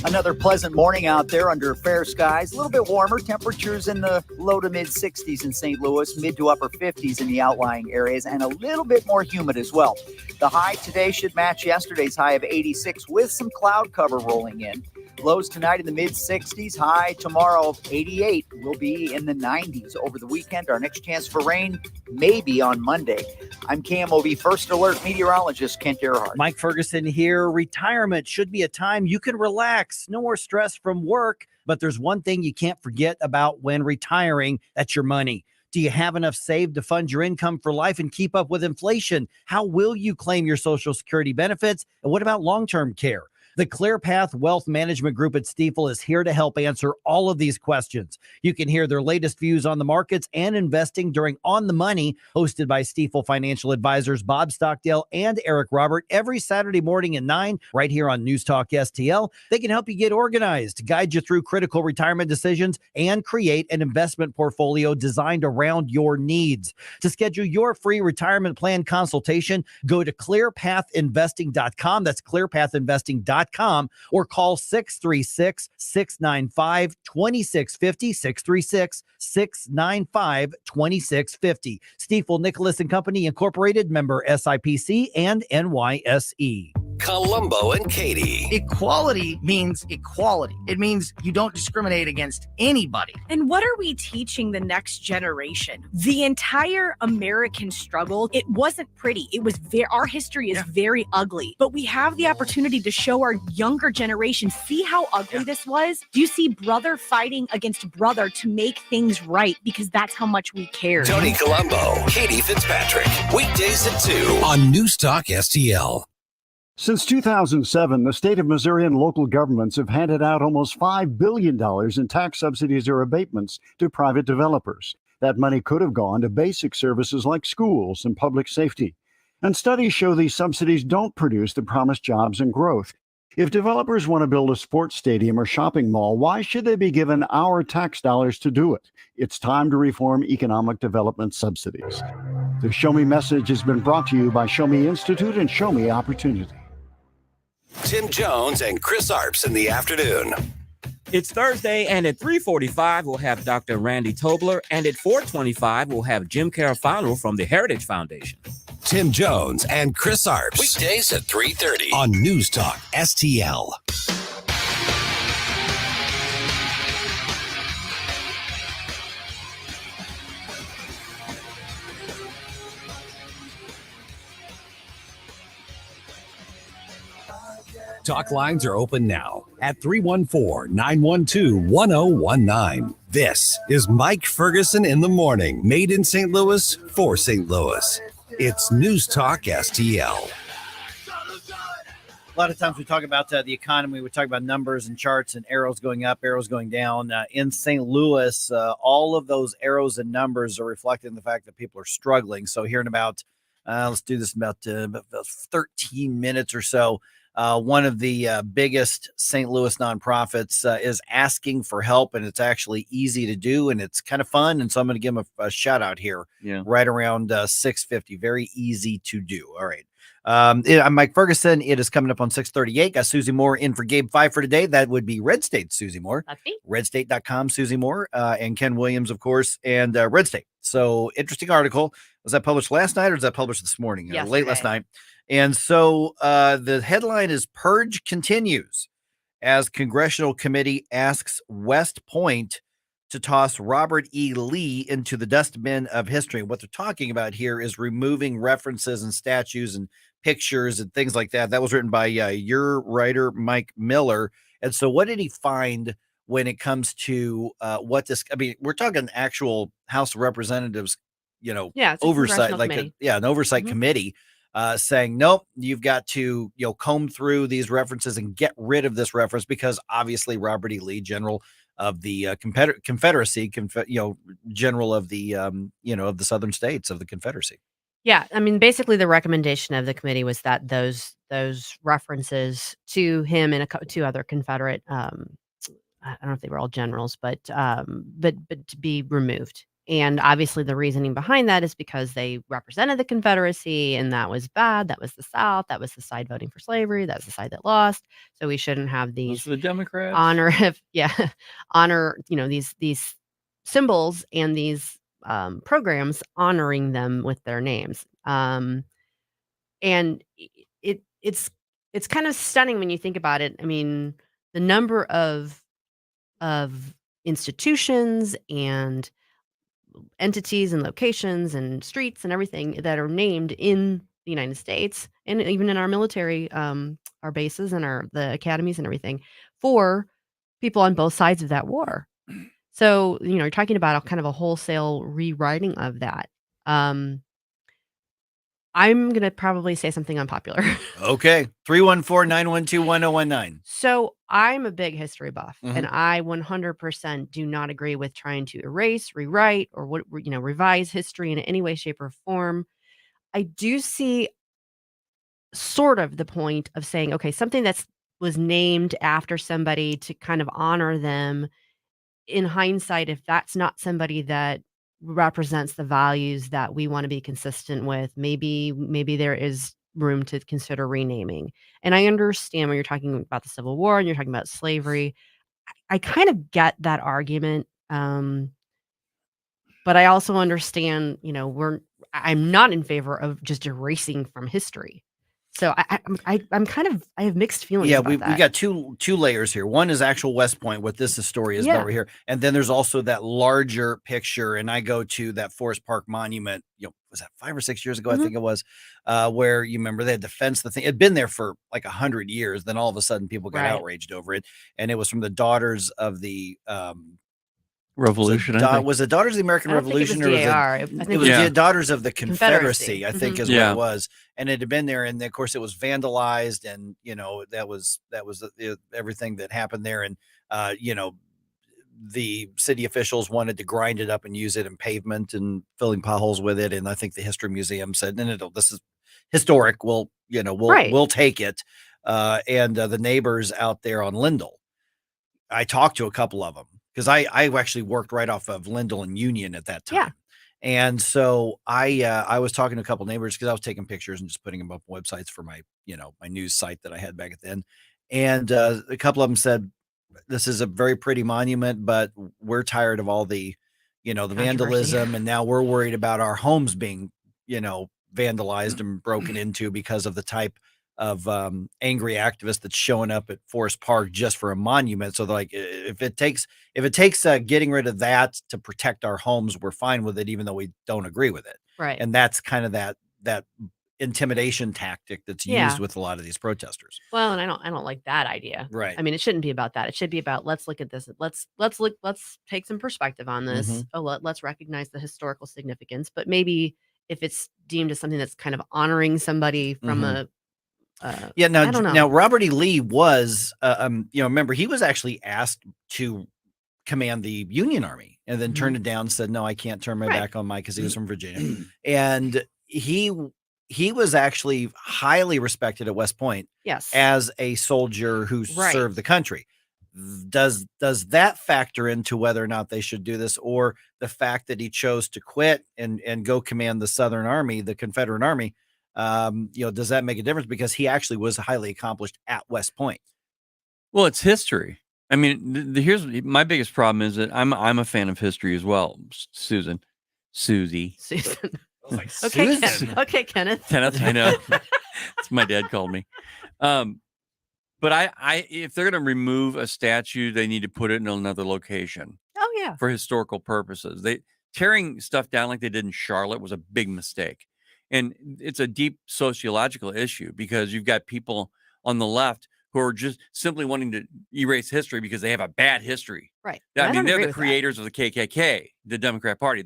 Another pleasant morning out there under fair skies. A little bit warmer. Temperatures in the low to mid 60s in St. Louis, mid to upper 50s in the outlying areas, and a little bit more humid as well. The high today should match yesterday's high of 86 with some cloud cover rolling in. Lows tonight in the mid 60s. High tomorrow, 88, will be in the 90s. Over the weekend, our next chance for rain may be on Monday. I'm KMOV First Alert meteorologist Kent Earhart. Mike Ferguson here. Retirement should be a time you can relax. No more stress from work. But there's one thing you can't forget about when retiring. That's your money. Do you have enough saved to fund your income for life and keep up with inflation? How will you claim your Social Security benefits? And what about long-term care? The ClearPath Wealth Management Group at Stifel is here to help answer all of these questions. You can hear their latest views on the markets and investing during On the Money, hosted by Stifel financial advisors Bob Stockdale and Eric Robert, every Saturday morning at 9, right here on News Talk STL. They can help you get organized, guide you through critical retirement decisions, and create an investment portfolio designed around your needs. To schedule your free retirement plan consultation, go to clearpathinvesting.com. That's clearpathinvesting.com. Or call 636-695-2650, 636-695-2650. Stifel Nicholas and Company Incorporated, member SIPC and NYSE. Columbo and Katie. Equality means equality. It means you don't discriminate against anybody. And what are we teaching the next generation? The entire American struggle, it wasn't pretty. It was our history is very ugly. But we have the opportunity to show our younger generation, see how ugly this was? Do you see brother fighting against brother to make things right? Because that's how much we care. Tony Columbo, Katie Fitzpatrick. Weekdays at 2 on Newstalk STL. Since 2007, the state of Missouri and local governments have handed out almost $5 billion in tax subsidies or abatements to private developers. That money could have gone to basic services like schools and public safety. And studies show these subsidies don't produce the promised jobs and growth. If developers want to build a sports stadium or shopping mall, why should they be given our tax dollars to do it? It's time to reform economic development subsidies. The Show Me message has been brought to you by Show Me Institute and Show Me Opportunity. Tim Jones and Chris Arps in the afternoon. It's Thursday, and at 3:45, we'll have Dr. Randy Tobler, and at 4:25, we'll have Jim Carafano from the Heritage Foundation. Tim Jones and Chris Arps. Weekdays at 3:30 on Newstalk STL. Talk lines are open now at 314-912-1019. This is Mike Ferguson in the morning, made in St. Louis for St. Louis. It's News Talk STL. A lot of times we talk about the economy. We talk about numbers and charts and arrows going up, arrows going down. In St. Louis, all of those arrows and numbers are reflecting the fact that people are struggling. So here in about, let's do this in about 13 minutes or so. One of the biggest St. Louis nonprofits is asking for help, and it's actually easy to do, and it's kind of fun. And so I'm going to give them a shout out here right around 6:50. Very easy to do. All right. I'm Mike Ferguson. It is coming up on 6:38. Got Susie Moore in for Gabe 5 for today. That would be Red State Susie Moore. That's me. Redstate.com Susie Moore, and Ken Williams, of course, and Red State. So interesting article. Was that published last night or was that published this morning? Late last night. And so the headline is Purge Continues as Congressional Committee asks West Point to toss Robert E. Lee into the dustbin of history. What they're talking about here is removing references and statues and pictures and things like that. That was written by your writer, Mike Miller. And so what did he find when it comes to what this, I mean, we're talking actual House of Representatives, oversight, like an oversight committee. Saying, nope, you've got to, comb through these references and get rid of this reference because obviously Robert E. Lee, general of the Confederacy, general of the, of the southern states of the Confederacy. Yeah, I mean, basically the recommendation of the committee was that those references to him and two other Confederate, I don't know if they were all generals, but to be removed. And obviously the reasoning behind that is because they represented the Confederacy and that was bad. That was the South. That was the side voting for slavery. That's the side that lost. So we shouldn't have these the Democrats honor these symbols and these programs, honoring them with their names. And it's kind of stunning when you think about it. I mean, the number of institutions and entities and locations and streets and everything that are named in the United States and even in our military, our bases and the academies and everything for people on both sides of that war. So, you're talking about kind of a wholesale rewriting of that. I'm going to probably say something unpopular. Okay. 314-912-1019. So I'm a big history buff, and I 100% do not agree with trying to erase, rewrite, or revise history in any way, shape, or form. I do see sort of the point of saying, okay, something that was named after somebody to kind of honor them. In hindsight, if that's not somebody that represents the values that we want to be consistent with, maybe there is room to consider renaming. And I understand when you're talking about the Civil War and you're talking about slavery, I kind of get that argument. But I also understand, I'm not in favor of just erasing from history. So I'm kind of I have mixed feelings Yeah, about we that. got two layers here. One is actual West Point, what this story is Yeah. over here, and then there's also that larger picture. And I go to that Forest Park Monument. Was that 5 or 6 years ago? I think it was, where you remember they had to fence the thing. It'd been there for like 100 years. Then all of a sudden, people got Right. outraged over it, and it was from the Daughters of the Revolution, I think. Was it Daughters of the American I don't think it was Revolution, or was DAR. I it think it was Yeah. the Daughters of the Confederacy? Confederacy. I think Mhm. is what it was, and it had been there, and of course it was vandalized, and that was everything that happened there, and the city officials wanted to grind it up and use it in pavement and filling potholes with it, and I think the History Museum said, no, this is historic. Right. We'll take it, and the neighbors out there on Lindell, I talked to a couple of them because I actually worked right off of Lindell and Union at that time. Yeah. And so I was talking to a couple neighbors because I was taking pictures and just putting them up on websites for my, my news site that I had back then. And a couple of them said, this is a very pretty monument, but we're tired of all the, the vandalism. And now we're worried about our homes being, vandalized and broken into because of the type of angry activist that's showing up at Forest Park just for a monument. So they're like, if it takes getting rid of that to protect our homes, we're fine with it, even though we don't agree with it. Right. And that's kind of that intimidation tactic that's Yeah. used with a lot of these protesters. Well, and I don't like that idea. Right. I mean, it shouldn't be about that. It should be about let's look at this. Let's take some perspective on this. Mhm. Let's recognize the historical significance. But maybe if it's deemed as something that's kind of honoring somebody from Mhm. I don't know. Now Robert E. Lee was, remember he was actually asked to command the Union Army and then turned it down and said, no, I can't turn my Right. back on Mike because he was from Virginia. And he was actually highly respected at West Point Yes. as a soldier who Right. served the country. Does that factor into whether or not they should do this, or the fact that he chose to quit and go command the Southern Army, the Confederate Army? Does that make a difference because he actually was highly accomplished at West Point? Well, it's history. I mean, here's my biggest problem is that I'm a fan of history as well. Susie. Okay, okay, Kenneth. Kenneth, I know. That's my dad called me. But I if they're going to remove a statue, they need to put it in another location. Oh yeah. For historical purposes. Tearing stuff down like they did in Charlotte was a big mistake. And it's a deep sociological issue because you've got people on the left who are just simply wanting to erase history because they have a bad history. Right. I mean, they're agree the with that. creators of the KKK, the Democrat Party.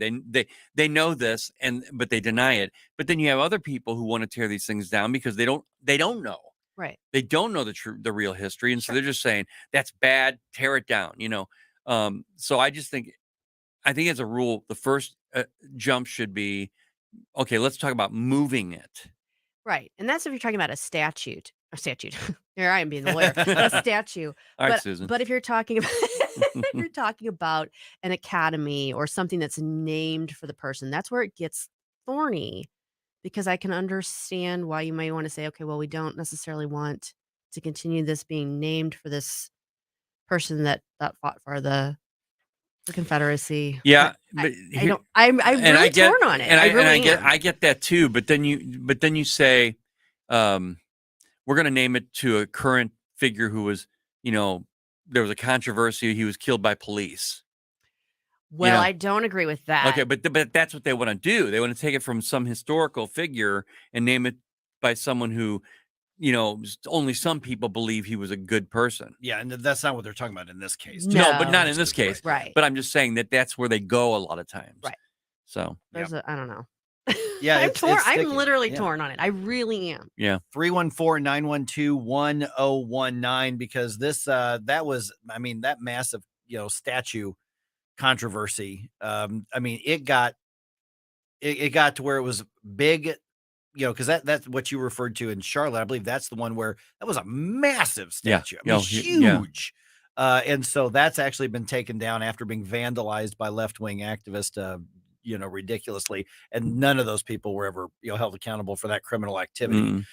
They know this, but they deny it. But then you have other people who want to tear these things down because they don't know. Right. They don't know the real history, and so they're just saying that's bad. Tear it down. So I think as a rule, the first jump should be, okay, let's talk about moving it. Right. And that's if you're talking about a statute. Here I am being the lawyer. A statue. All right, but, Susan. But if you're talking about an academy or something that's named for the person, that's where it gets thorny, because I can understand why you might want to say, okay, well, we don't necessarily want to continue this being named for this person that fought for the Confederacy. Yeah, but but I'm really torn on it. And I really I get that too. But then you say, we're going to name it to a current figure who was, there was a controversy. He was killed by police. Well, I don't agree with that. Okay, but that's what they want to do. They want to take it from some historical figure and name it by someone who, only some people believe he was a good person. Yeah, and that's not what they're talking about in this case. No, but not in this case. Right. But I'm just saying that's where they go a lot of times. Right. So I don't know. Yeah, I'm torn. I'm sticky. literally Yeah. torn on it. I really am. Yeah. 314-912-1019, because this that massive, statue controversy. It got to where it was big, because that's what you referred to in Charlotte. I believe that's the one where that was a massive statue. Yeah. Huge. And so that's actually been taken down after being vandalized by left-wing activists, ridiculously. And none of those people were ever, held accountable for that criminal activity. Mm.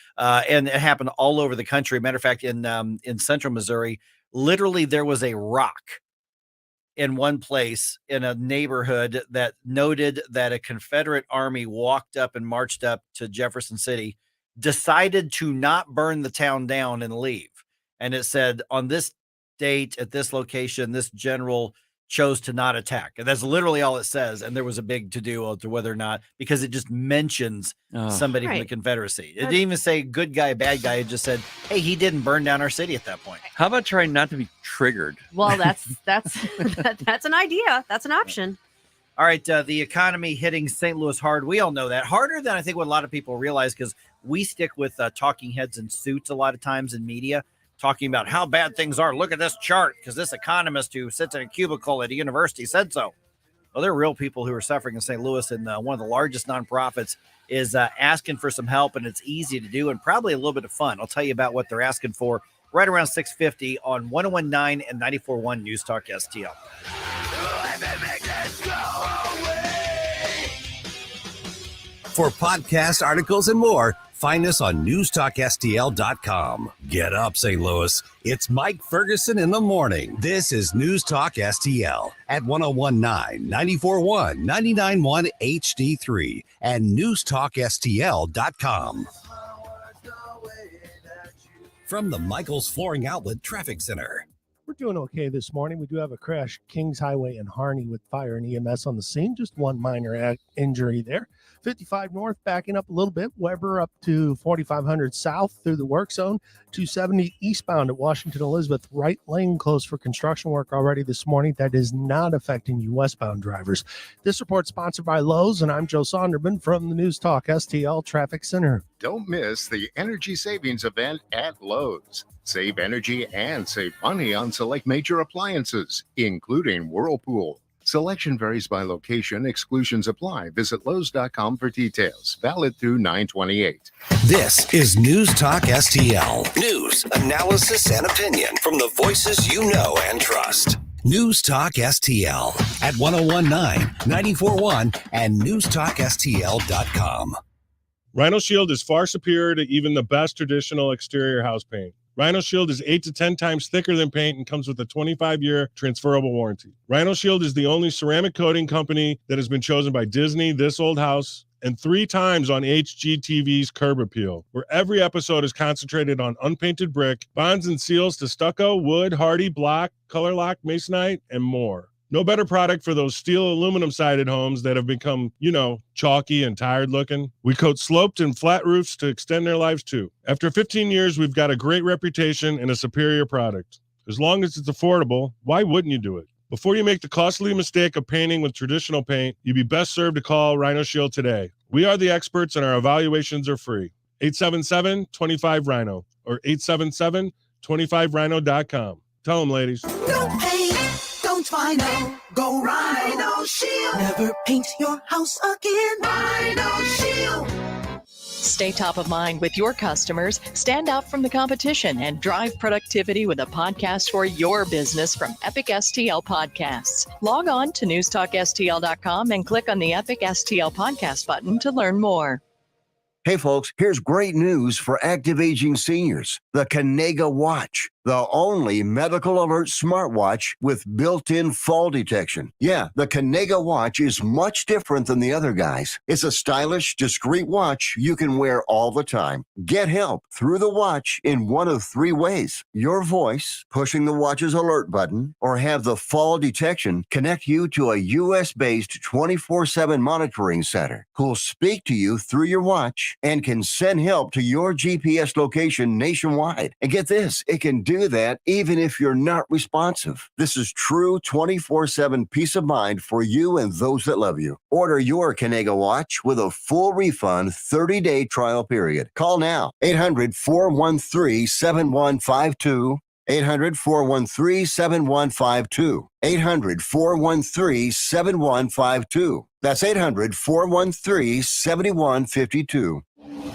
And it happened all over the country. Matter of fact, in central Missouri, literally there was a rock in one place in a neighborhood that noted that a Confederate army walked up and marched up to Jefferson City decided to not burn the town down and leave. And it said on this date at this location, this general chose to not attack. And that's literally all it says. And there was a big to-do as to whether or not, because it just mentions somebody from the Right. Confederacy. It didn't even say good guy, bad guy. It just said, hey, he didn't burn down our city at that point. How about trying not to be triggered? Well, that's that's an idea. That's an option. All right, the economy hitting St. Louis hard. We all know that. Harder than I think what a lot of people realize, because we stick with talking heads in suits a lot of times in media, talking about how bad things are. Look at this chart, because this economist who sits in a cubicle at a university said so. Well, there are real people who are suffering in St. Louis, and one of the largest nonprofits is asking for some help, and it's easy to do and probably a little bit of fun. I'll tell you about what they're asking for right around 6:50 on 101.9 and 94.1 News Talk STL. For podcasts, articles, and more, find us on NewstalkSTL.com. Get up, St. Louis. It's Mike Ferguson in the morning. This is News Talk STL at 101.9, 94.1, 99.1 HD3, and NewstalkSTL.com. From the Michaels Flooring Outlet Traffic Center. We're doing okay this morning. We do have a crash, Kings Highway and Harney, with fire and EMS on the scene. Just one minor injury there. 55 north backing up a little bit. Weber up to 4500 south through the work zone. 270 eastbound at Washington Elizabeth. Right lane closed for construction work already this morning. That is not affecting you westbound drivers. This report sponsored by Lowe's, and I'm Joe Sonderman from the News Talk STL Traffic Center. Don't miss the energy savings event at Lowe's. Save energy and save money on select major appliances, including Whirlpool. Selection varies by location. Exclusions apply. Visit Lowe's.com for details. Valid through 9/28. This is News Talk STL. News, analysis, and opinion from the voices you know and trust. News Talk STL at 101.9, 94.1, and NewstalkSTL.com. Rhino Shield is far superior to even the best traditional exterior house paint. Rhino Shield is 8 to 10 times thicker than paint and comes with a 25-year transferable warranty. Rhino Shield is the only ceramic coating company that has been chosen by Disney, This Old House, and 3 times on HGTV's Curb Appeal, where every episode is concentrated on unpainted brick, bonds and seals to stucco, wood, hardy, block, color lock, masonite, and more. No better product for those steel aluminum-sided homes that have become, chalky and tired looking. We coat sloped and flat roofs to extend their lives too. After 15 years, we've got a great reputation and a superior product. As long as it's affordable, why wouldn't you do it? Before you make the costly mistake of painting with traditional paint, you'd be best served to call Rhino Shield today. We are the experts and our evaluations are free. 877-25-RHINO or 877-25rhino.com. Tell them, ladies. Don't paint, don't Rhino, go Rhino Shield. Never paint your house again. Rhino Shield. Stay top of mind with your customers, stand out from the competition, and drive productivity with a podcast for your business from Epic STL Podcasts. Log on to NewstalkSTL.com and click on the Epic STL Podcast button to learn more. Hey folks, here's great news for active aging seniors. The Kanega Watch, the only medical alert smartwatch with built-in fall detection. Yeah, the Kanega Watch is much different than the other guys. It's a stylish, discreet watch you can wear all the time. Get help through the watch in one of 3 ways. Your voice, pushing the watch's alert button, or have the fall detection connect you to a US-based 24/7 monitoring center who'll speak to you through your watch and can send help to your GPS location nationwide. And get this, it can do that even if you're not responsive. This is true 24/7 peace of mind for you and those that love you. Order your Kanega Watch with a full refund 30-day trial period. Call now, 800-413-7152. 800-413-7152. 800-413-7152. That's 800-413-7152.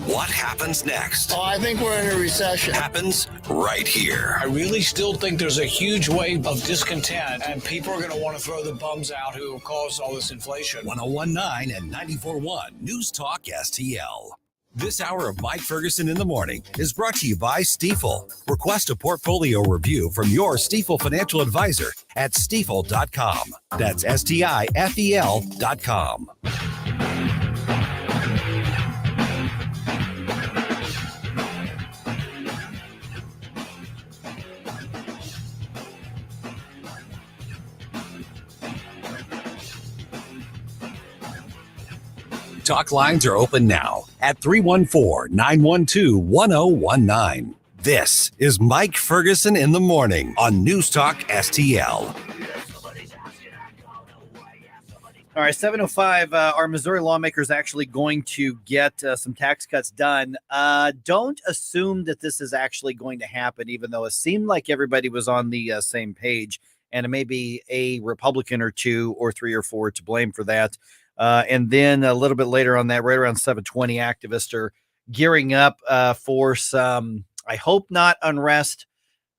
What happens next? Oh, I think we're in a recession. Happens right here. I really still think there's a huge wave of discontent, and people are going to want to throw the bums out who caused all this inflation. 101.9 and 94.1 News Talk STL. This hour of Mike Ferguson in the morning is brought to you by Stifel. Request a portfolio review from your Stifel financial advisor at Stifel.com. That's STIFEL.com. Talk lines are open now at 314-912-1019. This is Mike Ferguson in the morning on News Talk STL. All right, 7:05. Are Missouri lawmakers actually going to get some tax cuts done? Don't assume that this is actually going to happen, even though it seemed like everybody was on the same page, and it may be a Republican or two or three or four to blame for that. And then a little bit later on that, right around 7:20, activists are gearing up for some, I hope not unrest,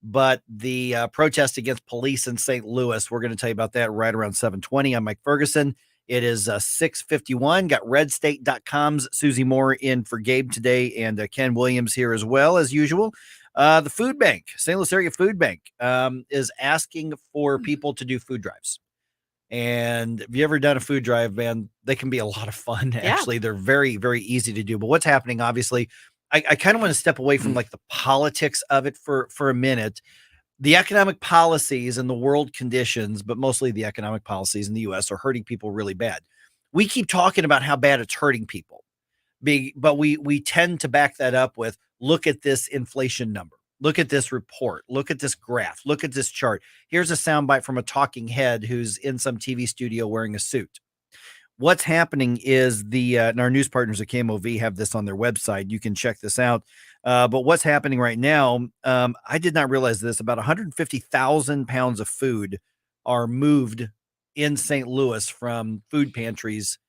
but the protest against police in St. Louis. We're going to tell you about that right around 7:20. I'm Mike Ferguson. It is 6:51. Got redstate.com's Susie Moore in for Gabe today, and Ken Williams here as well, as usual. The food bank, St. Louis Area Food Bank, is asking for people to do food drives. And have you ever done a food drive, man? They can be a lot of fun. Actually, they're very, very easy to do. But what's happening, obviously, I kind of want to step away from like the politics of it for a minute. The economic policies and the world conditions, but mostly the economic policies in the U.S. are hurting people really bad. We keep talking about how bad it's hurting people, but we tend to back that up with, look at this inflation number. Look at this report. Look at this graph. Look at this chart. Here's a soundbite from a talking head who's in some TV studio wearing a suit. What's happening is and our news partners at KMOV have this on their website. You can check this out. But what's happening right now, I did not realize this, about 150,000 pounds of food are moved in St. Louis from food pantries,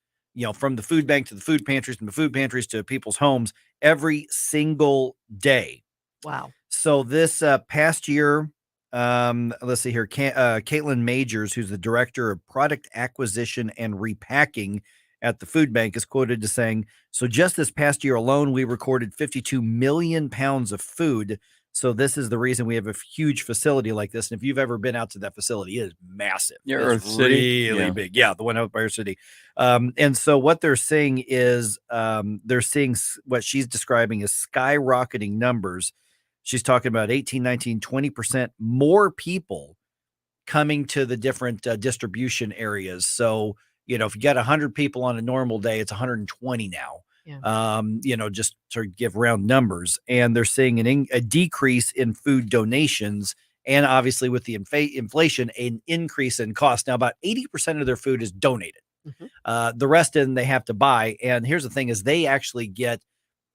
from the food bank to the food pantries, from the food pantries to people's homes every single day. Wow. So this past year, let's see here, Caitlin Majors, who's the director of product acquisition and repacking at the food bank, is quoted as saying, so just this past year alone, we recorded 52 million pounds of food. So this is the reason we have a huge facility like this. And if you've ever been out to that facility, it is massive. Yeah, It's Earth City. really big. Yeah, the one out by Earth City. And so what they're saying is they're seeing what she's describing as skyrocketing numbers. She's talking about 18, 19, 20% more people coming to the different distribution areas. So, if you got 100 people on a normal day, it's 120 now. Yeah. Just to give round numbers. And they're seeing a decrease in food donations. And obviously with the inflation, an increase in cost. Now, about 80% of their food is donated. Mm-hmm. The rest in they have to buy. And here's the thing is they actually get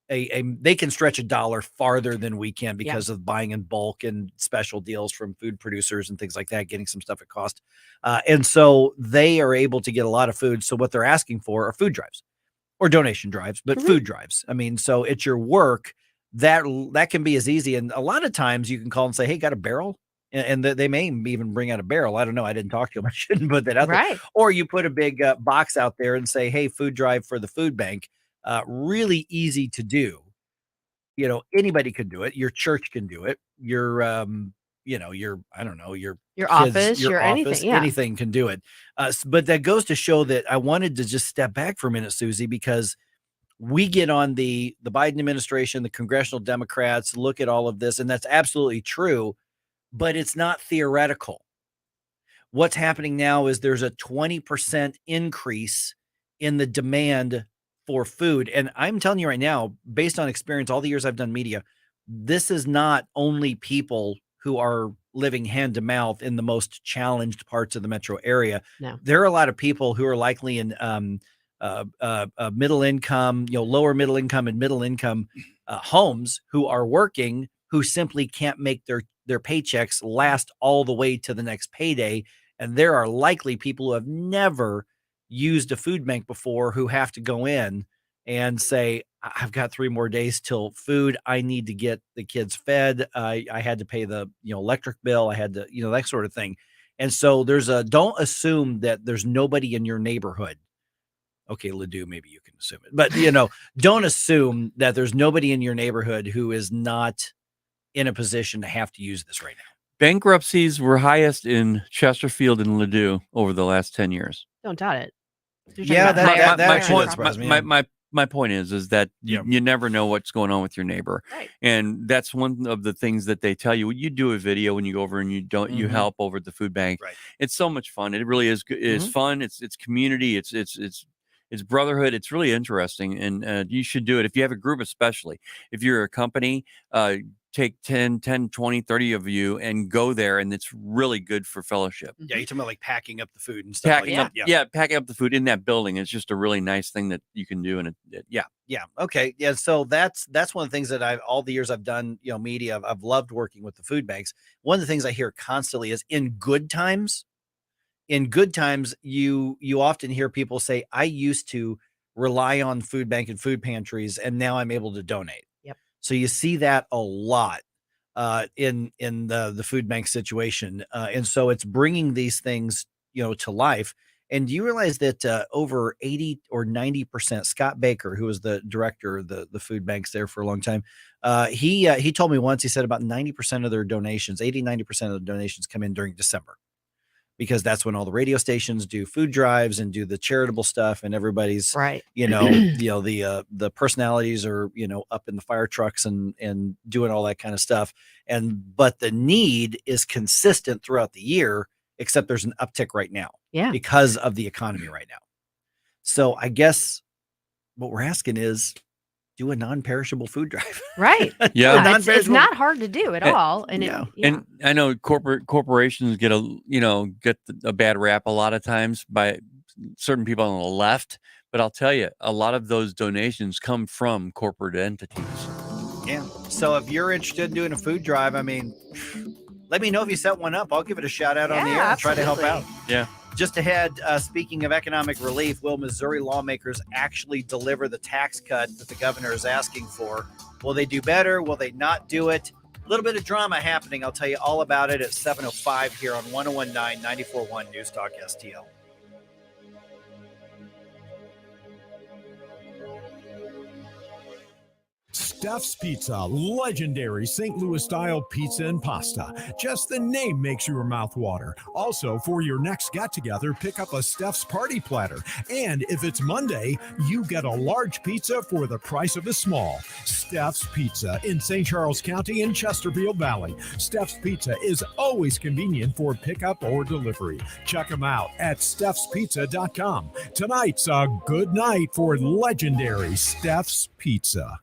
they can stretch $1 farther than we can because of buying in bulk and special deals from food producers and things like that, getting some stuff at cost. And so they are able to get a lot of food. So what they're asking for are food drives or donation drives, but food drives. I mean, so it's your work that can be as easy. And a lot of times you can call and say, hey, got a barrel? And they may even bring out a barrel. I don't know. I didn't talk to them. I shouldn't put that out there. Or you put a big box out there and say, hey, food drive for the food bank. Really easy to do. Anybody can do it. Your church can do it. Your your kids, office, your anything. Yeah. Anything can do it. But that goes to show that I wanted to just step back for a minute, Susie, because we get on the Biden administration, the congressional Democrats, look at all of this, and that's absolutely true, but it's not theoretical. What's happening now is there's a 20% increase in the demand for food. And I'm telling you right now, based on experience, all the years I've done media, this is not only people who are living hand to mouth in the most challenged parts of the metro area. No. There are a lot of people who are likely in middle income, lower middle income and middle income homes who are working, who simply can't make their paychecks last all the way to the next payday. And there are likely people who have never used a food bank before who have to go in and say, I've got 3 more days till food. I need to get the kids fed. I had to pay the electric bill. I had to, that sort of thing. And so don't assume that there's nobody in your neighborhood. Okay, Ladue, maybe you can assume it, but don't assume that there's nobody in your neighborhood who is not in a position to have to use this right now. Bankruptcies were highest in Chesterfield and Ladue over the last 10 years. Don't doubt it. Yeah, my point is that you never know what's going on with your neighbor. Right. And that's one of the things that they tell you. You do a video when you go over and you help over at the food bank. Right. It's so much fun. It really is fun. It's community. It's It's brotherhood. It's really interesting, and you should do it if you have a group, especially if you're a company. Take 10, 20, 30 of you and go there, and it's really good for fellowship. Yeah, you're talking about like packing up the food and stuff. Packing up the food in that building. It's just a really nice thing that you can do, and Yeah. Okay. Yeah. So that's one of the things that all the years I've done, media, I've loved working with the food banks. One of the things I hear constantly is in good times, you often hear people say, I used to rely on food bank and food pantries, and now I'm able to donate. Yep. So you see that a lot in the food bank situation. And so it's bringing these things, to life. And do you realize that over 80 or 90%, Scott Baker, who was the director of the food banks there for a long time, he told me once, he said about 90% of their donations, 90% of the donations come in during December, because that's when all the radio stations do food drives and do the charitable stuff, and everybody's right. The personalities are, up in the fire trucks and doing all that kind of stuff. But the need is consistent throughout the year, except there's an uptick right now. Yeah. Because of the economy right now. So I guess what we're asking is do a non-perishable food drive. Right. Yeah. It's not hard to do at all. And and I know corporations get a bad rap a lot of times by certain people on the left, but I'll tell you, a lot of those donations come from corporate entities. Yeah. So if you're interested in doing a food drive, let me know if you set one up. I'll give it a shout out on the air and try to help out. Yeah. Just ahead, speaking of economic relief, will Missouri lawmakers actually deliver the tax cut that the governor is asking for? Will they do better? Will they not do it? A little bit of drama happening. I'll tell you all about it at 7:05 here on 101.9 94.1 News Talk STL. Steph's Pizza, legendary St. Louis-style pizza and pasta. Just the name makes your mouth water. Also, for your next get-together, pick up a Steph's Party Platter. And if it's Monday, you get a large pizza for the price of a small. Steph's Pizza in St. Charles County and Chesterfield Valley. Steph's Pizza is always convenient for pickup or delivery. Check them out at stephspizza.com. Tonight's a good night for legendary Steph's Pizza.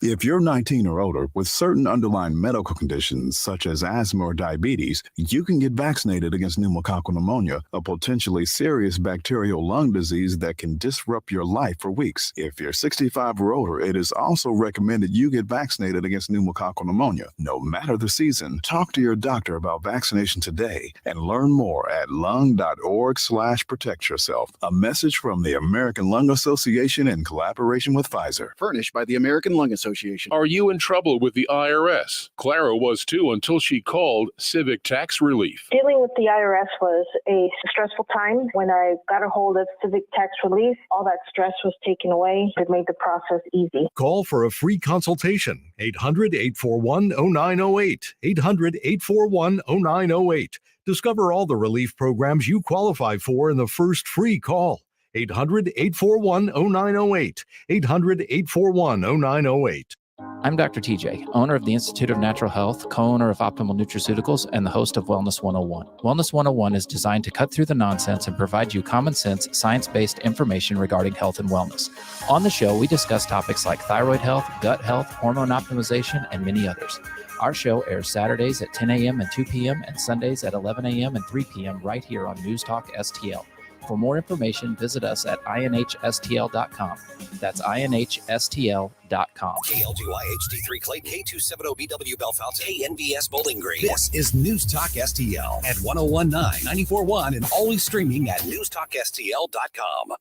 If you're 19 or older with certain underlying medical conditions such as asthma or diabetes, you can get vaccinated against pneumococcal pneumonia, a potentially serious bacterial lung disease that can disrupt your life for weeks. If you're 65 or older, it is also recommended you get vaccinated against pneumococcal pneumonia. No matter the season, talk to your doctor about vaccination today and learn more at lung.org/protect yourself. A message from the American Lung Association in collaboration with Pfizer. Furnished by the American Lung Association. Are you in trouble with the IRS? Clara was too until she called Civic Tax Relief. Dealing with the IRS was a stressful time. When I got a hold of Civic Tax Relief, all that stress was taken away. It made the process easy. Call for a free consultation. 800-841-0908. 800-841-0908. Discover all the relief programs you qualify for in the first free call. 800-841-0908. 800-841-0908. I'm Dr. TJ, owner of the Institute of Natural Health, co-owner of Optimal Nutraceuticals, and the host of Wellness 101. Wellness 101 is designed to cut through the nonsense and provide you common sense, science-based information regarding health and wellness. On the show, we discuss topics like thyroid health, gut health, hormone optimization, and many others. Our show airs Saturdays at 10 a.m. and 2 p.m. and Sundays at 11 a.m. and 3 p.m. right here on News Talk STL. For more information, visit us at inhstl.com. That's inhstl.com. KLGY HD3 Clayton, K270BW Belfast, KNVS Bowling Green. This is News Talk STL at 101.9 94.1 and always streaming at newstalkstl.com.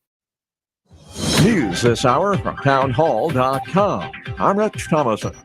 News this hour from townhall.com. I'm Rich Thomason.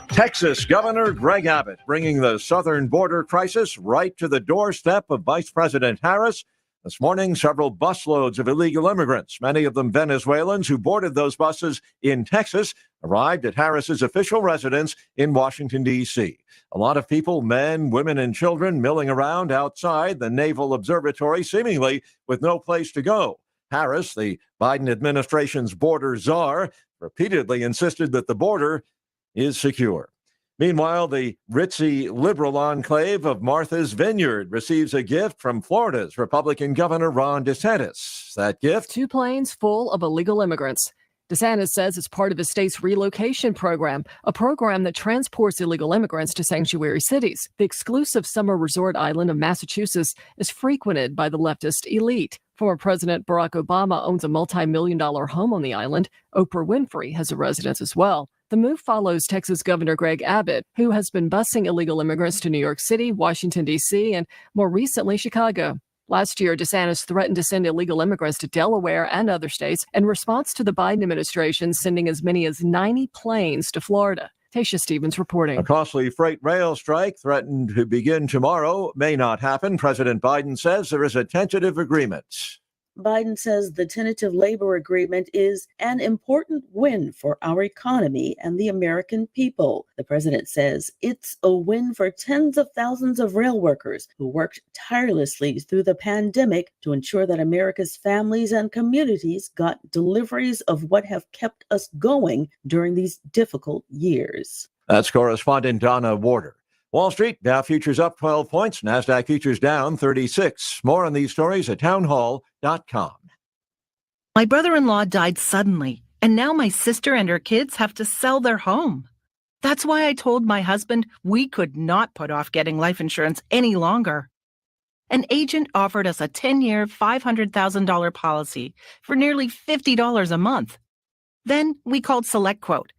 Texas Governor Greg Abbott bringing the southern border crisis right to the doorstep of Vice President Harris. This morning, several busloads of illegal immigrants, many of them Venezuelans who boarded those buses in Texas, arrived at Harris's official residence in Washington, D.C. A lot of people, men, women, and children milling around outside the Naval Observatory, seemingly with no place to go. Harris, the Biden administration's border czar, repeatedly insisted that the border is secure. Meanwhile, the ritzy liberal enclave of Martha's Vineyard receives a gift from Florida's Republican Governor Ron DeSantis. That gift? 2 planes full of illegal immigrants. DeSantis says it's part of his state's relocation program, a program that transports illegal immigrants to sanctuary cities. The exclusive summer resort island of Massachusetts is frequented by the leftist elite. Former President Barack Obama owns a multi-million-dollar home on the island. Oprah Winfrey has a residence as well. The move follows Texas Governor Greg Abbott, who has been busing illegal immigrants to New York City, Washington, D.C., and more recently, Chicago. Last year, DeSantis threatened to send illegal immigrants to Delaware and other states in response to the Biden administration sending as many as 90 planes to Florida. Tasha Stevens reporting. A costly freight rail strike threatened to begin tomorrow may not happen. President Biden says there is a tentative agreement. Biden says the tentative labor agreement is an important win for our economy and the American people. The president says it's a win for tens of thousands of rail workers who worked tirelessly through the pandemic to ensure that America's families and communities got deliveries of what have kept us going during these difficult years. That's correspondent Donna Warder. Wall Street, Dow futures up 12 points, NASDAQ futures down 36. More on these stories at townhall.com. My brother-in-law died suddenly, and now my sister and her kids have to sell their home. That's why I told my husband we could not put off getting life insurance any longer. An agent offered us a 10-year, $500,000 policy for nearly $50 a month. Then we called SelectQuote.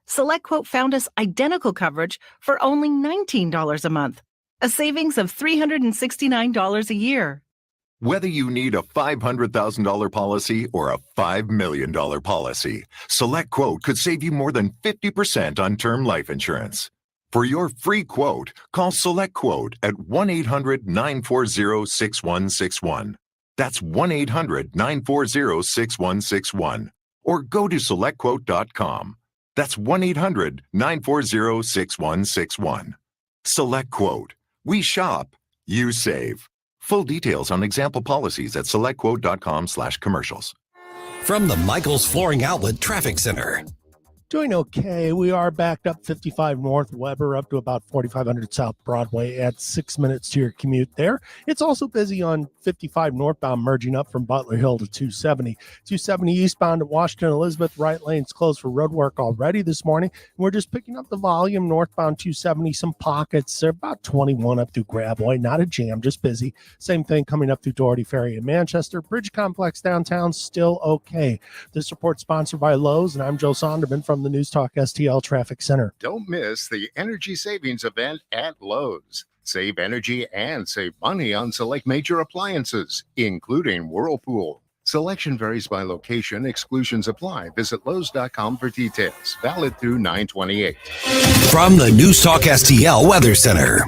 SelectQuote found us identical coverage for only $19 a month, a savings of $369 a year. Whether you need a $500,000 policy or a $5 million policy, SelectQuote could save you more than 50% on term life insurance. For your free quote, call SelectQuote at 1-800-940-6161. That's 1-800-940-6161. Or go to SelectQuote.com. That's 1-800-940-6161. SelectQuote. We shop, you save. Full details on example policies at selectquote.com/commercials. From the Michaels Flooring Outlet Traffic Center. Doing okay. We are backed up 55 North Weber up to about 4500 South Broadway at 6 minutes to your commute there. It's also busy on 55 northbound merging up from Butler Hill to 270. 270 eastbound at Washington Elizabeth, right lane's closed for road work already this morning. We're just picking up the volume northbound 270, some pockets. They're about 21 up through Gravois, not a jam, just busy. Same thing coming up through Doherty Ferry in Manchester. Bridge Complex downtown, still okay. This report sponsored by Lowe's, and I'm Joe Sonderman from the News Talk STL Traffic Center. Don't miss the energy savings event at Lowe's. Save energy and save money on select major appliances, including Whirlpool. Selection varies by location. Exclusions apply. Visit Lowe's.com for details. Valid through 9/28. From the News Talk STL Weather Center.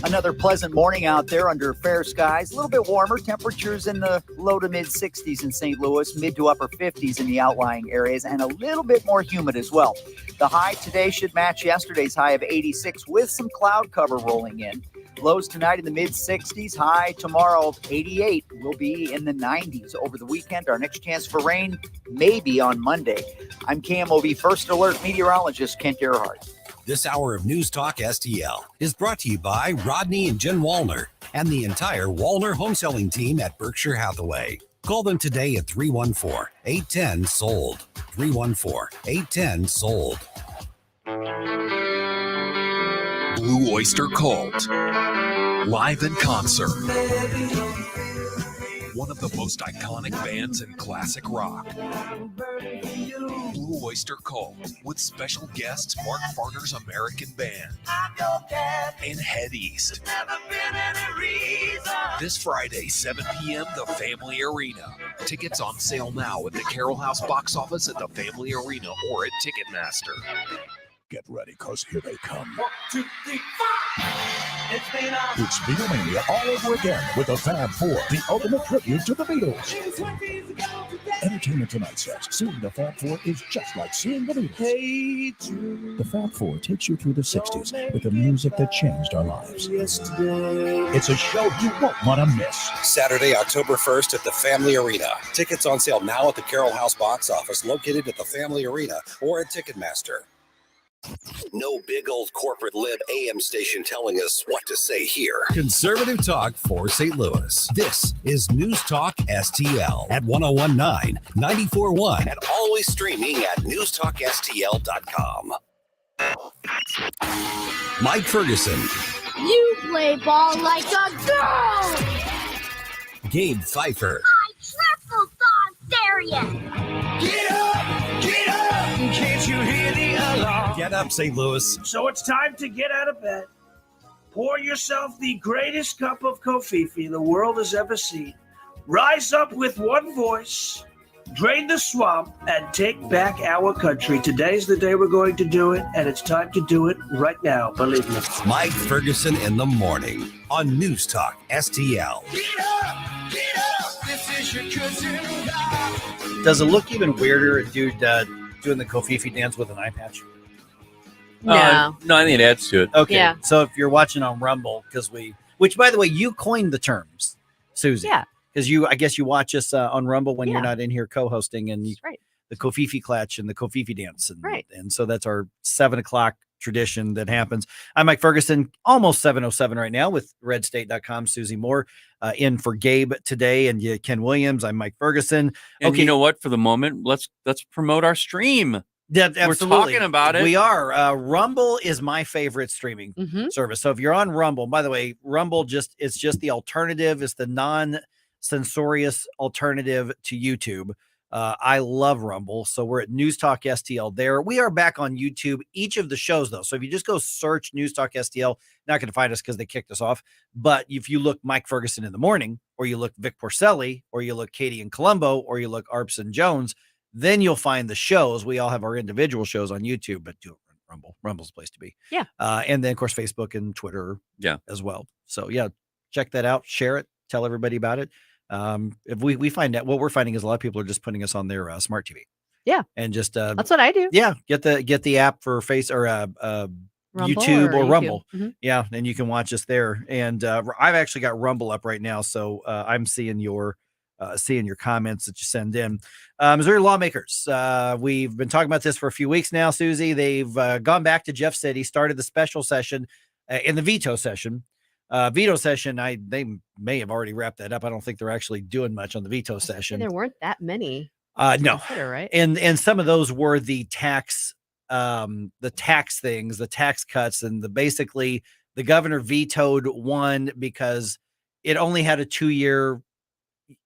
Another pleasant morning out there under fair skies. A little bit warmer. Temperatures in the low to mid 60s in St. Louis, mid to upper 50s in the outlying areas, and a little bit more humid as well. The high today should match yesterday's high of 86 with some cloud cover rolling in. Lows tonight in the mid 60s. High tomorrow of 88 will be in the 90s over the weekend. Our next chance for rain may be on Monday. I'm KMOV First Alert meteorologist Kent Earhart. This hour of News Talk STL is brought to you by Rodney and Jen Wallner and the entire Wallner home selling team at Berkshire Hathaway. Call them today at 314-810-SOLD. 314-810-SOLD. Blue Oyster Cult. Live in concert. One of the most iconic bands in classic rock. Blue Oyster Cult with special guests Mark Farner's American Band and Head East. This Friday, 7 p.m., the Family Arena. Tickets on sale now at the Carroll House box office at the Family Arena or at Ticketmaster. Get ready, cause here they come. 1, 2, 3, 4. It's Beatlemania all over again with the Fab Four, the ultimate tribute to the Beatles. Entertainment Tonight says seeing the Fab Four is just like seeing the Beatles. Hey, the Fab Four takes you through the 60s with the music that changed our lives. It's a show you won't want to miss. Saturday, October 1st at the Family Arena. Tickets on sale now at the Carroll House box office located at the Family Arena or at Ticketmaster. No big old corporate lib AM station telling us what to say here. Conservative talk for St. Louis. This is News Talk STL at 1019, 94.1. And always streaming at NewstalkSTL.com. Mike Ferguson, You play ball like a girl! Gabe Pfeiffer, Triple dog dare ya! Get up! Get up! Can't you hear the alarm? Get up, St. Louis. So it's time to get out of bed. Pour yourself the greatest cup of Kofifi the world has ever seen. Rise up with one voice, drain the swamp, and take back our country. Today's the day we're going to do it, and it's time to do it right now, believe me. Mike Ferguson in the morning on News Talk STL. Get up! Get up! This is your cousin God. Does it look even weirder, dude, doing the Kofifi dance with an eye patch? No, I think it adds to it. Okay, Yeah. so if you're watching on Rumble, which by the way, you coined the terms, Susie. Yeah. Because I guess you watch us on Rumble when you're Yeah. not in here co-hosting, and Right. the Kofifi clutch and the Kofifi dance, and Right. and so that's our 7:00 tradition that happens. I'm Mike Ferguson, almost 7:07 right now with RedState.com. Susie Moore in for Gabe today, and Ken Williams. I'm Mike Ferguson. And you know what? For the moment, let's promote our stream. Yeah, We're absolutely. talking about it. We are. Rumble is my favorite streaming Mm-hmm. service. So if you're on Rumble, by the way, Rumble it's just the alternative. It's the non-censorious alternative to YouTube. I love Rumble. So we're at News Talk STL there. We are back on YouTube. Each of the shows, though. So if you just go search News Talk STL, not going to find us because they kicked us off. But if you look Mike Ferguson in the morning, or you look Vic Porcelli, or you look Katie and Colombo, or you look Arps and Jones, then you'll find the shows. We all have our individual shows on YouTube, but do it on Rumble. Rumble's the place to be. Yeah. And then, of course, Facebook and Twitter as well. So, yeah, check that out. Share it. Tell everybody about it. If we find out, what we're finding is a lot of people are just putting us on their smart TV. Yeah. And just That's what I do. yeah, get the app for YouTube or YouTube. Rumble. Mhm. Yeah, and you can watch us there. And I've actually got Rumble up right now, so I'm seeing your comments that you send in. Missouri lawmakers. We've been talking about this for a few weeks now, Susie. They've gone back to Jeff City, started the special session in the veto session. They may have already wrapped that up. I don't think they're actually doing much on the veto session. There weren't that many. No, Consider, right? and some of those were the tax things, the tax cuts, and basically the governor vetoed one because it only had a 2-year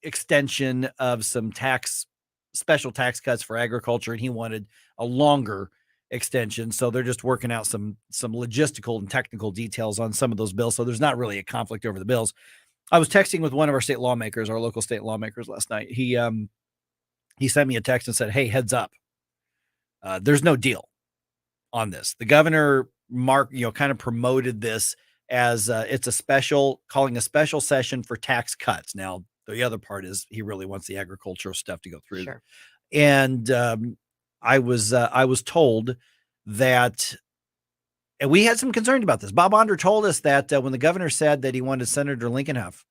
extension of some special tax cuts for agriculture, and he wanted a longer extension. So they're just working out some logistical and technical details on some of those bills. So there's not really a conflict over the bills. I was texting with one of our local state lawmakers last night. He sent me a text and said, "Hey, heads up. There's no deal on this." The governor, Mark, kind of promoted this as it's calling a special session for tax cuts. Now, the other part is he really wants the agricultural stuff to go through. Sure. And I was told that, and we had some concern about this. Bob Onder told us that when the governor said that he wanted Senator Lincoln Huff,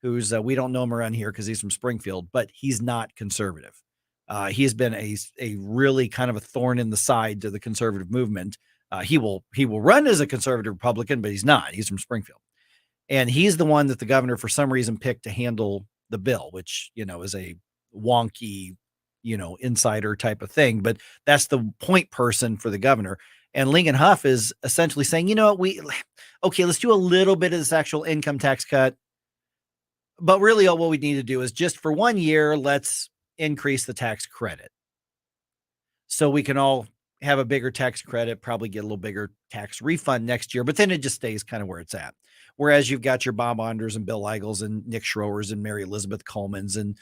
who's we don't know him around here because he's from Springfield, but he's not conservative. He has been a really kind of a thorn in the side to the conservative movement. He will run as a conservative Republican, but he's not. He's from Springfield. And he's the one that the governor, for some reason, picked to handle the bill, which, is a wonky, insider type of thing. But that's the point person for the governor. And Lincoln Huff is essentially saying, let's do a little bit of this actual income tax cut. But really, all what we need to do is just for 1 year, let's increase the tax credit. So we can all have a bigger tax credit, probably get a little bigger tax refund next year, but then it just stays kind of where it's at. Whereas you've got your Bob Onders and Bill Eigels and Nick Schroers and Mary Elizabeth Colemans and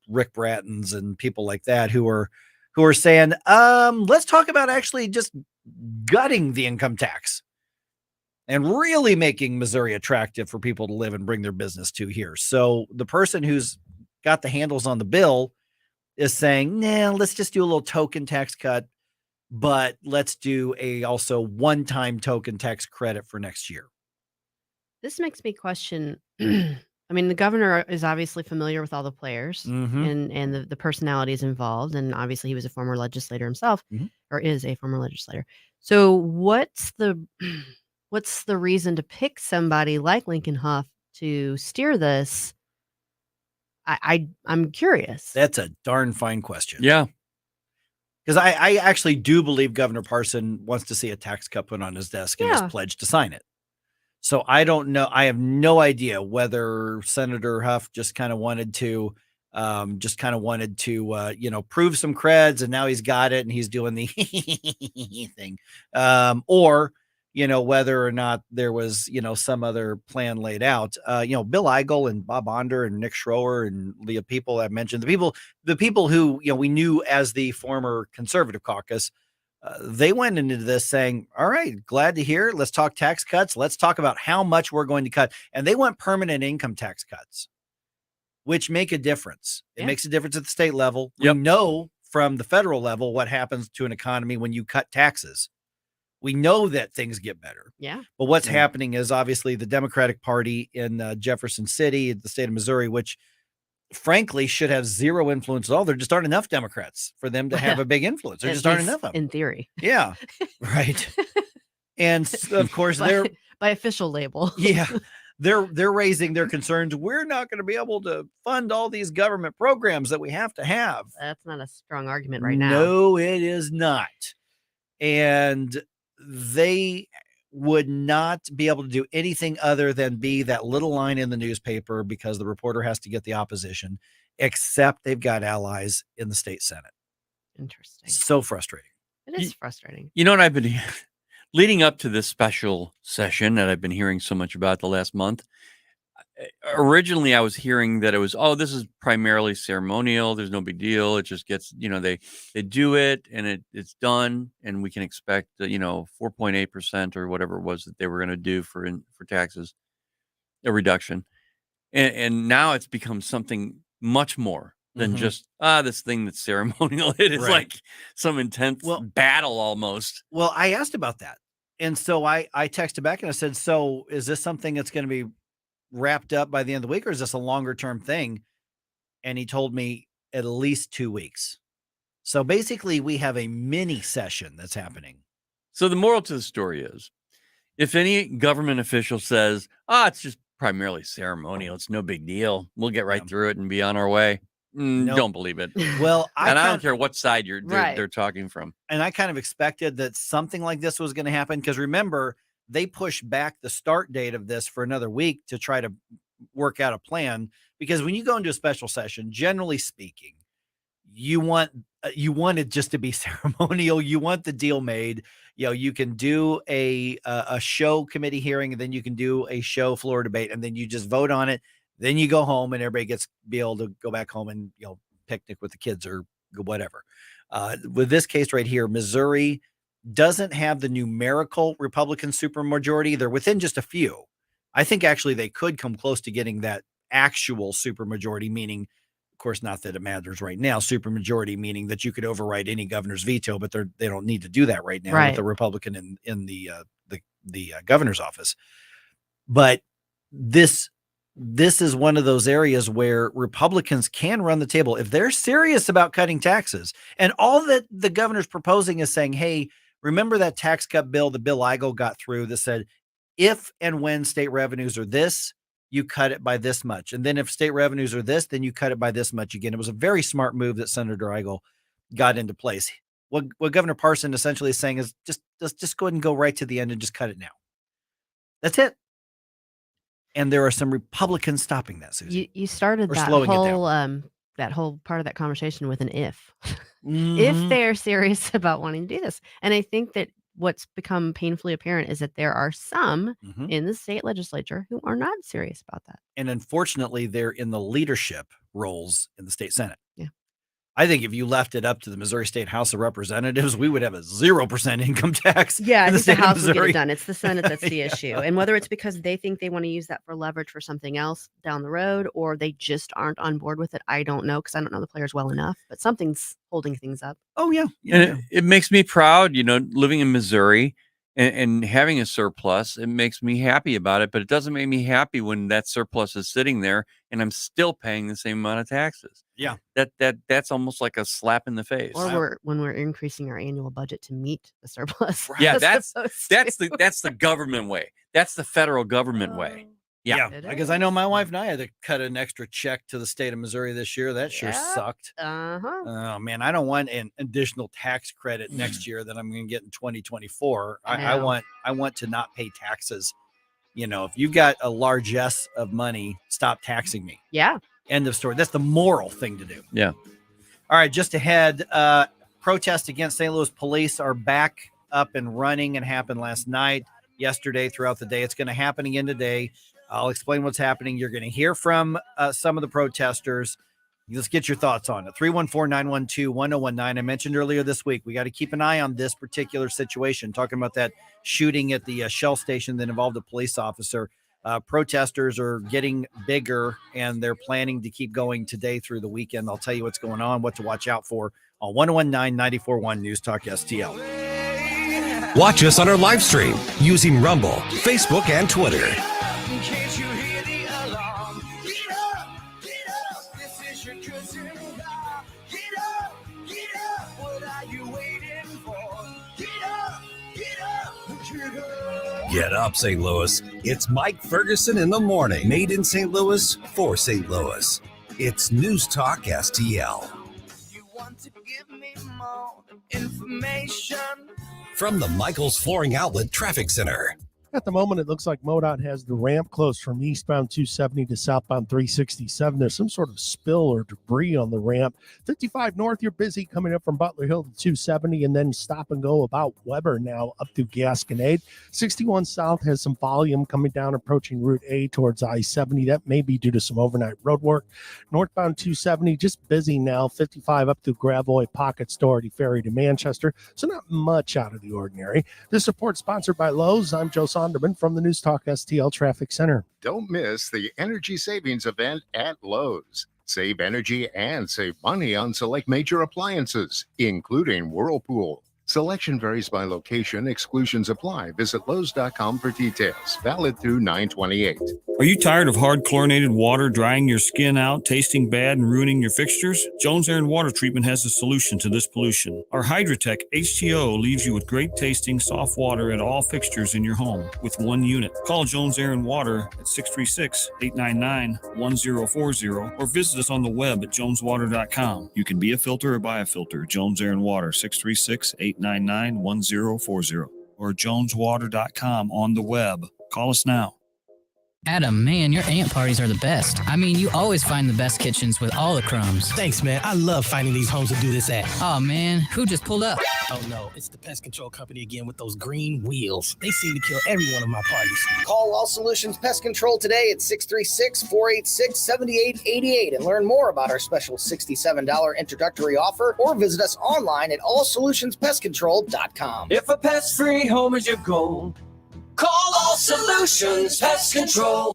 Rick Brattons and people like that who are saying, let's talk about actually just gutting the income tax and really making Missouri attractive for people to live and bring their business to here. So the person who's got the handles on the bill is saying, nah, let's just do a little token tax cut, but let's do a also one-time token tax credit for next year. This makes me question I mean, the governor is obviously familiar with all the players Mhm. and the personalities involved, and obviously he was a former legislator himself, Mhm. or is a former legislator. So what's the what's the reason to pick somebody like Lincoln Huff to steer this? I'm curious. That's a darn fine question. Yeah. Because I actually do believe Governor Parson wants to see a tax cut put on his desk and has Yeah. pledged to sign it. So I don't know. I have no idea whether Senator Huff just kind of wanted to, prove some creds, and now he's got it and he's doing the thing, or whether or not there was some other plan laid out. Bill Eigel and Bob Onder and Nick Schroer and the people I mentioned, the people who we knew as the former conservative caucus. They went into this saying, all right, glad to hear. Let's talk tax cuts. Let's talk about how much we're going to cut. And they want permanent income tax cuts, which make a difference. It makes a difference at the state level. We know from the federal level what happens to an economy when you cut taxes. We know that things get better. Yeah. But what's happening is obviously the Democratic Party in Jefferson City, the state of Missouri, which frankly should have zero influence at all. There just aren't enough Democrats for them to have a big influence. There At just aren't least enough of them. in theory. Yeah, right. And of course, they're by official label. yeah, they're raising their concerns. We're not going to be able to fund all these government programs that we have to have. That's not a strong argument right now. No, it is not. And they would not be able to do anything other than be that little line in the newspaper because the reporter has to get the opposition, except they've got allies in the state Senate. Interesting. So frustrating. It is frustrating. You know what I've been leading up to this special session that I've been hearing so much about the last month. Originally, I was hearing that it was, this is primarily ceremonial. There's no big deal. It just gets, they do it and it's done. And we can expect, 4.8% or whatever it was that they were going to do for taxes, a reduction. And now it's become something much more than just, this thing that's ceremonial. It is like some intense battle almost. Well, I asked about that. And so I texted back and I said, so is this something that's going to be wrapped up by the end of the week, or is this a longer term thing? And he told me at least 2 weeks. So basically we have a mini session that's happening. So the moral to the story is, if any government official says, it's just primarily ceremonial, it's no big deal, we'll get right through it and be on our way, don't believe it. Well, I don't care what side they're talking from. And I kind of expected that something like this was going to happen, because remember, they pushed back the start date of this for another week to try to work out a plan. Because when you go into a special session, generally speaking, you want it just to be ceremonial. You want the deal made. You can do a show committee hearing, and then you can do a show floor debate, and then you just vote on it. Then you go home, and everybody be able to go back home and picnic with the kids or whatever. With this case right here, Missouri doesn't have the numerical Republican supermajority. They're within just a few. I think actually they could come close to getting that actual supermajority, meaning, of course, not that it matters right now, supermajority meaning that you could override any governor's veto, but they don't need to do that right now with the Republican in the governor's office. But this is one of those areas where Republicans can run the table if they're serious about cutting taxes. And all that the governor's proposing is saying, hey, remember that tax cut bill that Bill Eigel got through that said, if and when state revenues are this, you cut it by this much. And then if state revenues are this, then you cut it by this much again. It was a very smart move that Senator Eigel got into place. What Governor Parson essentially is saying is just go ahead and go right to the end and just cut it now. That's it. And there are some Republicans stopping that, Susie. You started that whole part of that conversation with an if. If they're serious about wanting to do this. And I think that what's become painfully apparent is that there are some in the state legislature who are not serious about that. And unfortunately, they're in the leadership roles in the state Senate. Yeah. I think if you left it up to the Missouri State House of Representatives, we would have a 0% income tax. Yeah, I think the House will get Missouri. it done. It's the Senate that's the issue. And whether it's because they think they want to use that for leverage for something else down the road, or they just aren't on board with it, I don't know, because I don't know the players well enough. But something's holding things up. Oh, yeah. And it makes me proud, living in Missouri. and having a surplus, it makes me happy about it, but it doesn't make me happy when that surplus is sitting there and I'm still paying the same amount of taxes. Yeah. That's almost like a slap in the face. Or when we're increasing our annual budget to meet the surplus. Yeah, as that's the government way. That's the federal government way. Yeah. Because I know my wife and I had to cut an extra check to the state of Missouri this year. That sure sucked. Uh-huh. Oh man, I don't want an additional tax credit next year that I'm going to get in 2024. I want to not pay taxes. You know, if you've got a largesse of money, stop taxing me. Yeah. End of story. That's the moral thing to do. Yeah. All right, just ahead, protests against St. Louis police are back up and running and happened last night, yesterday, throughout the day. It's going to happen again today. I'll explain what's happening. You're going to hear from some of the protesters. Let's get your thoughts on it. 314-912-1019. I mentioned earlier this week, we got to keep an eye on this particular situation, talking about that shooting at the Shell station that involved a police officer. Protesters are getting bigger, and they're planning to keep going today through the weekend. I'll tell you what's going on, what to watch out for on 1019 94.1 News Talk STL. Watch us on our live stream using Rumble, Facebook, and Twitter. Can't you hear the alarm? Get up, this is your cousin. Get up, what are you waiting for? Get up, Get up, St. Louis. It's Mike Ferguson in the morning. Made in St. Louis for St. Louis. It's News Talk STL. You want to give me more information? From the Michaels Flooring Outlet Traffic Center. At the moment, it looks like MoDOT has the ramp closed from eastbound 270 to southbound 367. There's some sort of spill or debris on the ramp. 55 north, you're busy coming up from Butler Hill to 270 and then stop and go about Weber now up through Gasconade. 61 south has some volume coming down approaching Route A towards I-70. That may be due to some overnight road work. Northbound 270, just busy now. 55 up through Gravois, Pockets, Doherty Ferry to Manchester. So not much out of the ordinary. This report sponsored by Lowe's. I'm Joe Sonderman from the News Talk STL Traffic Center. Don't miss the energy savings event at Lowe's. Save energy and save money on select major appliances, including Whirlpool. Selection varies by location. Exclusions apply. Visit Lowe's.com for details. Valid through 9/28. Are you tired of hard chlorinated water drying your skin out, tasting bad, and ruining your fixtures? Jones Air and Water Treatment has a solution to this pollution. Our Hydratech H2O leaves you with great tasting, soft water at all fixtures in your home with one unit. Call Jones Air and Water at 636-899-1040 or visit us on the web at joneswater.com. You can be a filter or buy a filter. Jones Air and Water, 636-899-1040 or joneswater.com on the web. Call us now. Adam, man, your aunt parties are the best. I mean, you always find the best kitchens with all the crumbs. Thanks, man. I love finding these homes to do this at. Oh, man, who just pulled up? Oh, no, it's the pest control company again with those green wheels. They seem to kill every one of my parties. Call All Solutions Pest Control today at 636-486-7888 and learn more about our special $67 introductory offer, or visit us online at allsolutionspestcontrol.com. If a pest-free home is your goal, call All Solutions Pest Control.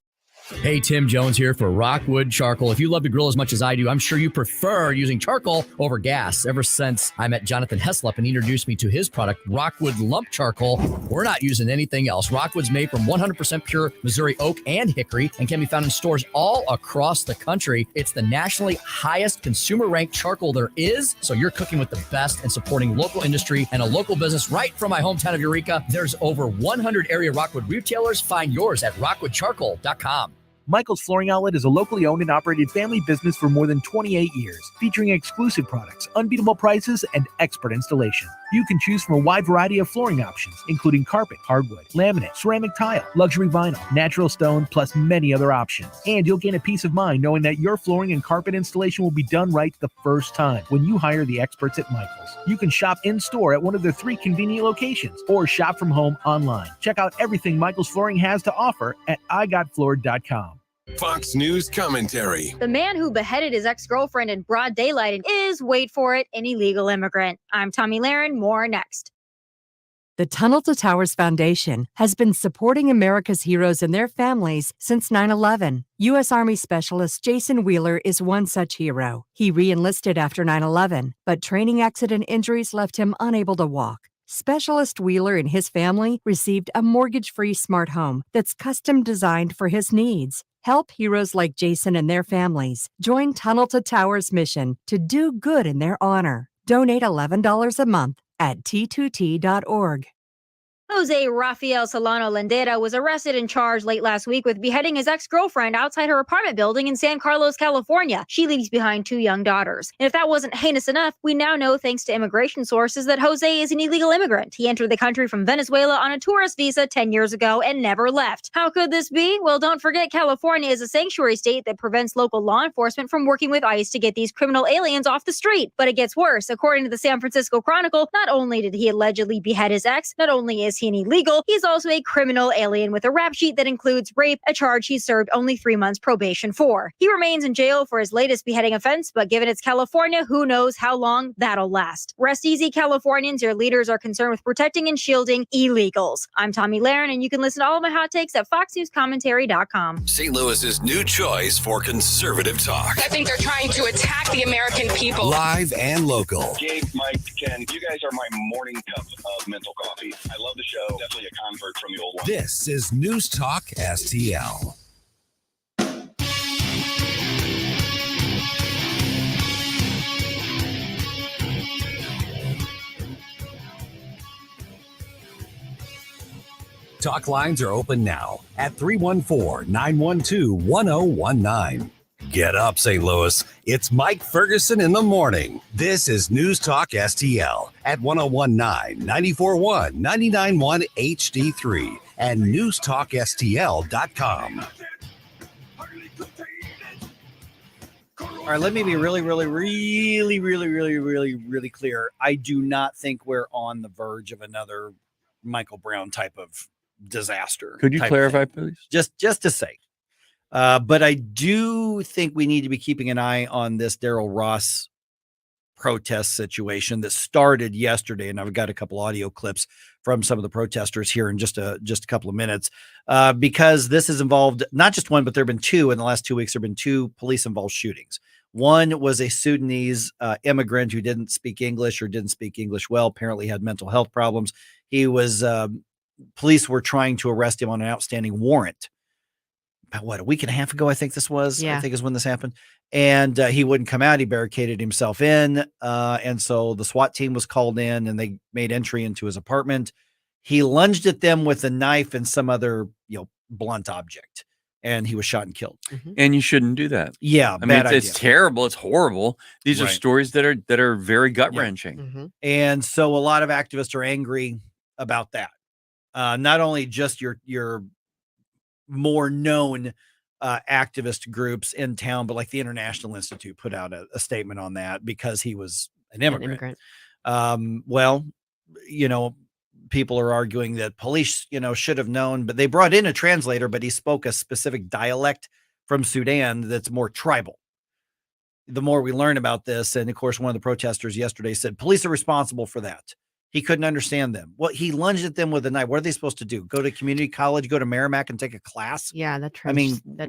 Hey, Tim Jones here for Rockwood Charcoal. If you love to grill as much as I do, I'm sure you prefer using charcoal over gas. Ever since I met Jonathan Heslop and he introduced me to his product, Rockwood Lump Charcoal, we're not using anything else. Rockwood's made from 100% pure Missouri oak and hickory and can be found in stores all across the country. It's the nationally highest consumer-ranked charcoal there is, so you're cooking with the best and supporting local industry and a local business right from my hometown of Eureka. There's over 100 area Rockwood retailers. Find yours at rockwoodcharcoal.com. Michael's Flooring Outlet is a locally owned and operated family business for more than 28 years, featuring exclusive products, unbeatable prices, and expert installation. You can choose from a wide variety of flooring options, including carpet, hardwood, laminate, ceramic tile, luxury vinyl, natural stone, plus many other options. And you'll gain a peace of mind knowing that your flooring and carpet installation will be done right the first time when you hire the experts at Michael's. You can shop in-store at one of their 3 convenient locations or shop from home online. Check out everything Michael's Flooring has to offer at igotfloored.com. Fox News commentary. The man who beheaded his ex-girlfriend in broad daylight is, wait for it, an illegal immigrant. I'm Tommy Laren. More next. The Tunnel to Towers Foundation has been supporting America's heroes and their families since 9/11. U.S. Army Specialist Jason Wheeler is one such hero. He re-enlisted after 9/11, but training accident injuries left him unable to walk. Specialist Wheeler and his family received a mortgage-free smart home that's custom designed for his needs. Help heroes like Jason and their families. Join Tunnel to Towers mission to do good in their honor. Donate $11 a month at t2t.org. Jose Rafael Solano Landera was arrested and charged late last week with beheading his ex-girlfriend outside her apartment building in San Carlos, California. She leaves behind 2 young daughters. And if that wasn't heinous enough, we now know, thanks to immigration sources, that Jose is an illegal immigrant. He entered the country from Venezuela on a tourist visa 10 years ago and never left. How could this be? Well, don't forget, California is a sanctuary state that prevents local law enforcement from working with ICE to get these criminal aliens off the street. But it gets worse. According to the San Francisco Chronicle, not only did he allegedly behead his ex, not only is he an illegal, he's also a criminal alien with a rap sheet that includes rape, a charge he served only 3 months probation for. He remains in jail for his latest beheading offense, but given it's California, who knows how long that'll last. Rest easy, Californians. Your leaders are concerned with protecting and shielding illegals. I'm Tommy Lahren, and you can listen to all of my hot takes at foxnewscommentary.com. St. Louis's new choice for conservative talk. I think they're trying to attack the American people. Live and local. Gabe, Mike, Ken, you guys are my morning cup of mental coffee. I love the show. Definitely a convert from the old one. This is News Talk STL. Talk lines are open now at 314-912-1019. Get up, St. Louis. It's Mike Ferguson in the morning. This is News Talk STL at 1019, 94.1, 99.1 HD3 and newstalkstl.com. All right, let me be really clear. I do not think we're on the verge of another Michael Brown type of disaster. Could you clarify, please? Just to say. But I do think we need to be keeping an eye on this Darryl Ross protest situation that started yesterday. And I've got a couple audio clips from some of the protesters here in just a couple of minutes, because this has involved not just one, but there have been 2 in the last 2 weeks. There have been 2 police involved shootings. One was a Sudanese immigrant who didn't speak English or didn't speak English well, apparently had mental health problems. He was, police were trying to arrest him on an outstanding warrant. About a week and a half ago, I think this was, I think is when this happened. And he wouldn't come out. He barricaded himself in. And so the SWAT team was called in and they made entry into his apartment. He lunged at them with a knife and some other, blunt object. And he was shot and killed. And you shouldn't do that. Yeah. I mean, it's terrible. It's horrible. These are stories that are very gut wrenching. And so a lot of activists are angry about that. Not only just your more known activist groups in town, but like the International Institute put out a statement on that because he was an immigrant. Well, people are arguing that police, should have known, but they brought in a translator, but he spoke a specific dialect from Sudan that's more tribal. The more we learn about this, and of course, one of the protesters yesterday said police are responsible for that. He couldn't understand them. Well, he lunged at them with a knife. What are they supposed to do? Go to community college, go to Merrimack and take a class? Yeah, that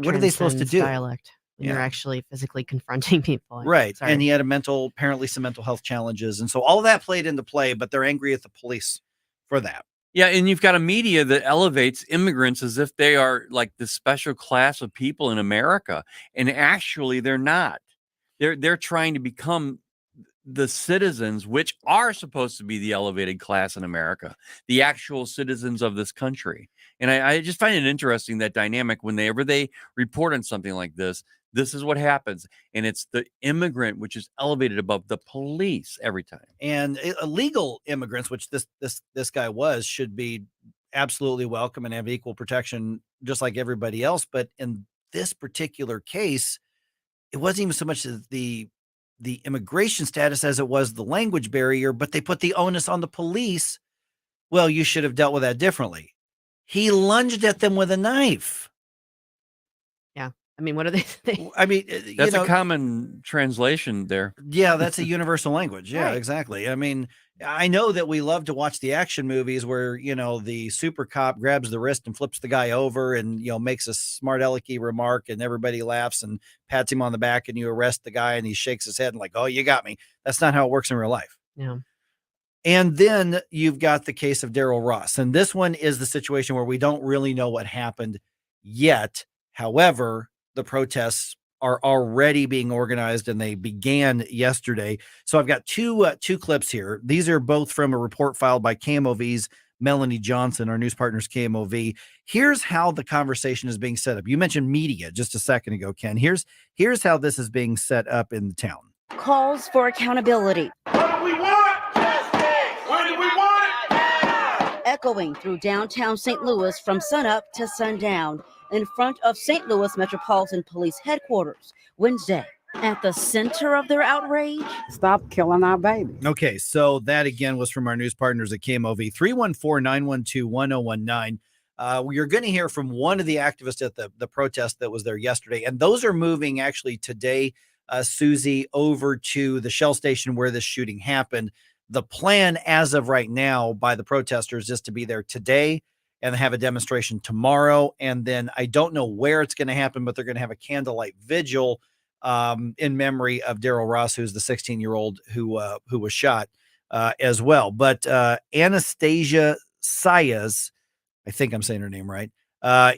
what are they supposed to do? Dialect. When you're actually physically confronting people. Right. Sorry. And he had apparently some mental health challenges. And so all of that played into play, but they're angry at the police for that. Yeah, and you've got a media that elevates immigrants as if they are like the special class of people in America. And actually they're not. They're trying to become the citizens, which are supposed to be the elevated class in America, the actual citizens of this country. And I just find it interesting, that dynamic, whenever they report on something like this is what happens. And it's the immigrant, which is elevated above the police every time. And illegal immigrants, which this guy was, should be absolutely welcome and have equal protection, just like everybody else. But in this particular case, it wasn't even so much the immigration status as it was the language barrier, but they put the onus on the police. Well, you should have dealt with that differently. He lunged at them with a knife. Yeah. I mean, what are they? I mean, that's a common translation there. Yeah, that's a universal language. Yeah, Right. exactly. I mean, I know that we love to watch the action movies where, the super cop grabs the wrist and flips the guy over and, makes a smart alecky remark and everybody laughs and pats him on the back and you arrest the guy and he shakes his head and like, oh, you got me. That's not how it works in real life. Yeah. And then you've got the case of Daryl Ross. And this one is the situation where we don't really know what happened yet. However, the protests are already being organized and they began yesterday. So I've got two clips here. These are both from a report filed by KMOV's Melanie Johnson, our news partners KMOV. Here's how the conversation is being set up. You mentioned media just a second ago, Ken. Here's how this is being set up in the town. Calls for accountability. What do we want? Justice! What do we want? Now! Echoing through downtown St. Louis from sunup to sundown in front of St. Louis Metropolitan Police Headquarters Wednesday. At the center of their outrage, stop killing our babies. Okay, so that again was from our news partners at KMOV. 314-912-1019. You're going to hear from one of the activists at the protest that was there yesterday, and those are moving actually today, Susie, over to the Shell station where this shooting happened. The plan as of right now by the protesters is to be there today and have a demonstration tomorrow, and then I don't know where it's going to happen, but they're going to have a candlelight vigil in memory of Daryl Ross, who's the 16-year-old who was shot as well. But Anastasia Sayas, I think I'm saying her name right,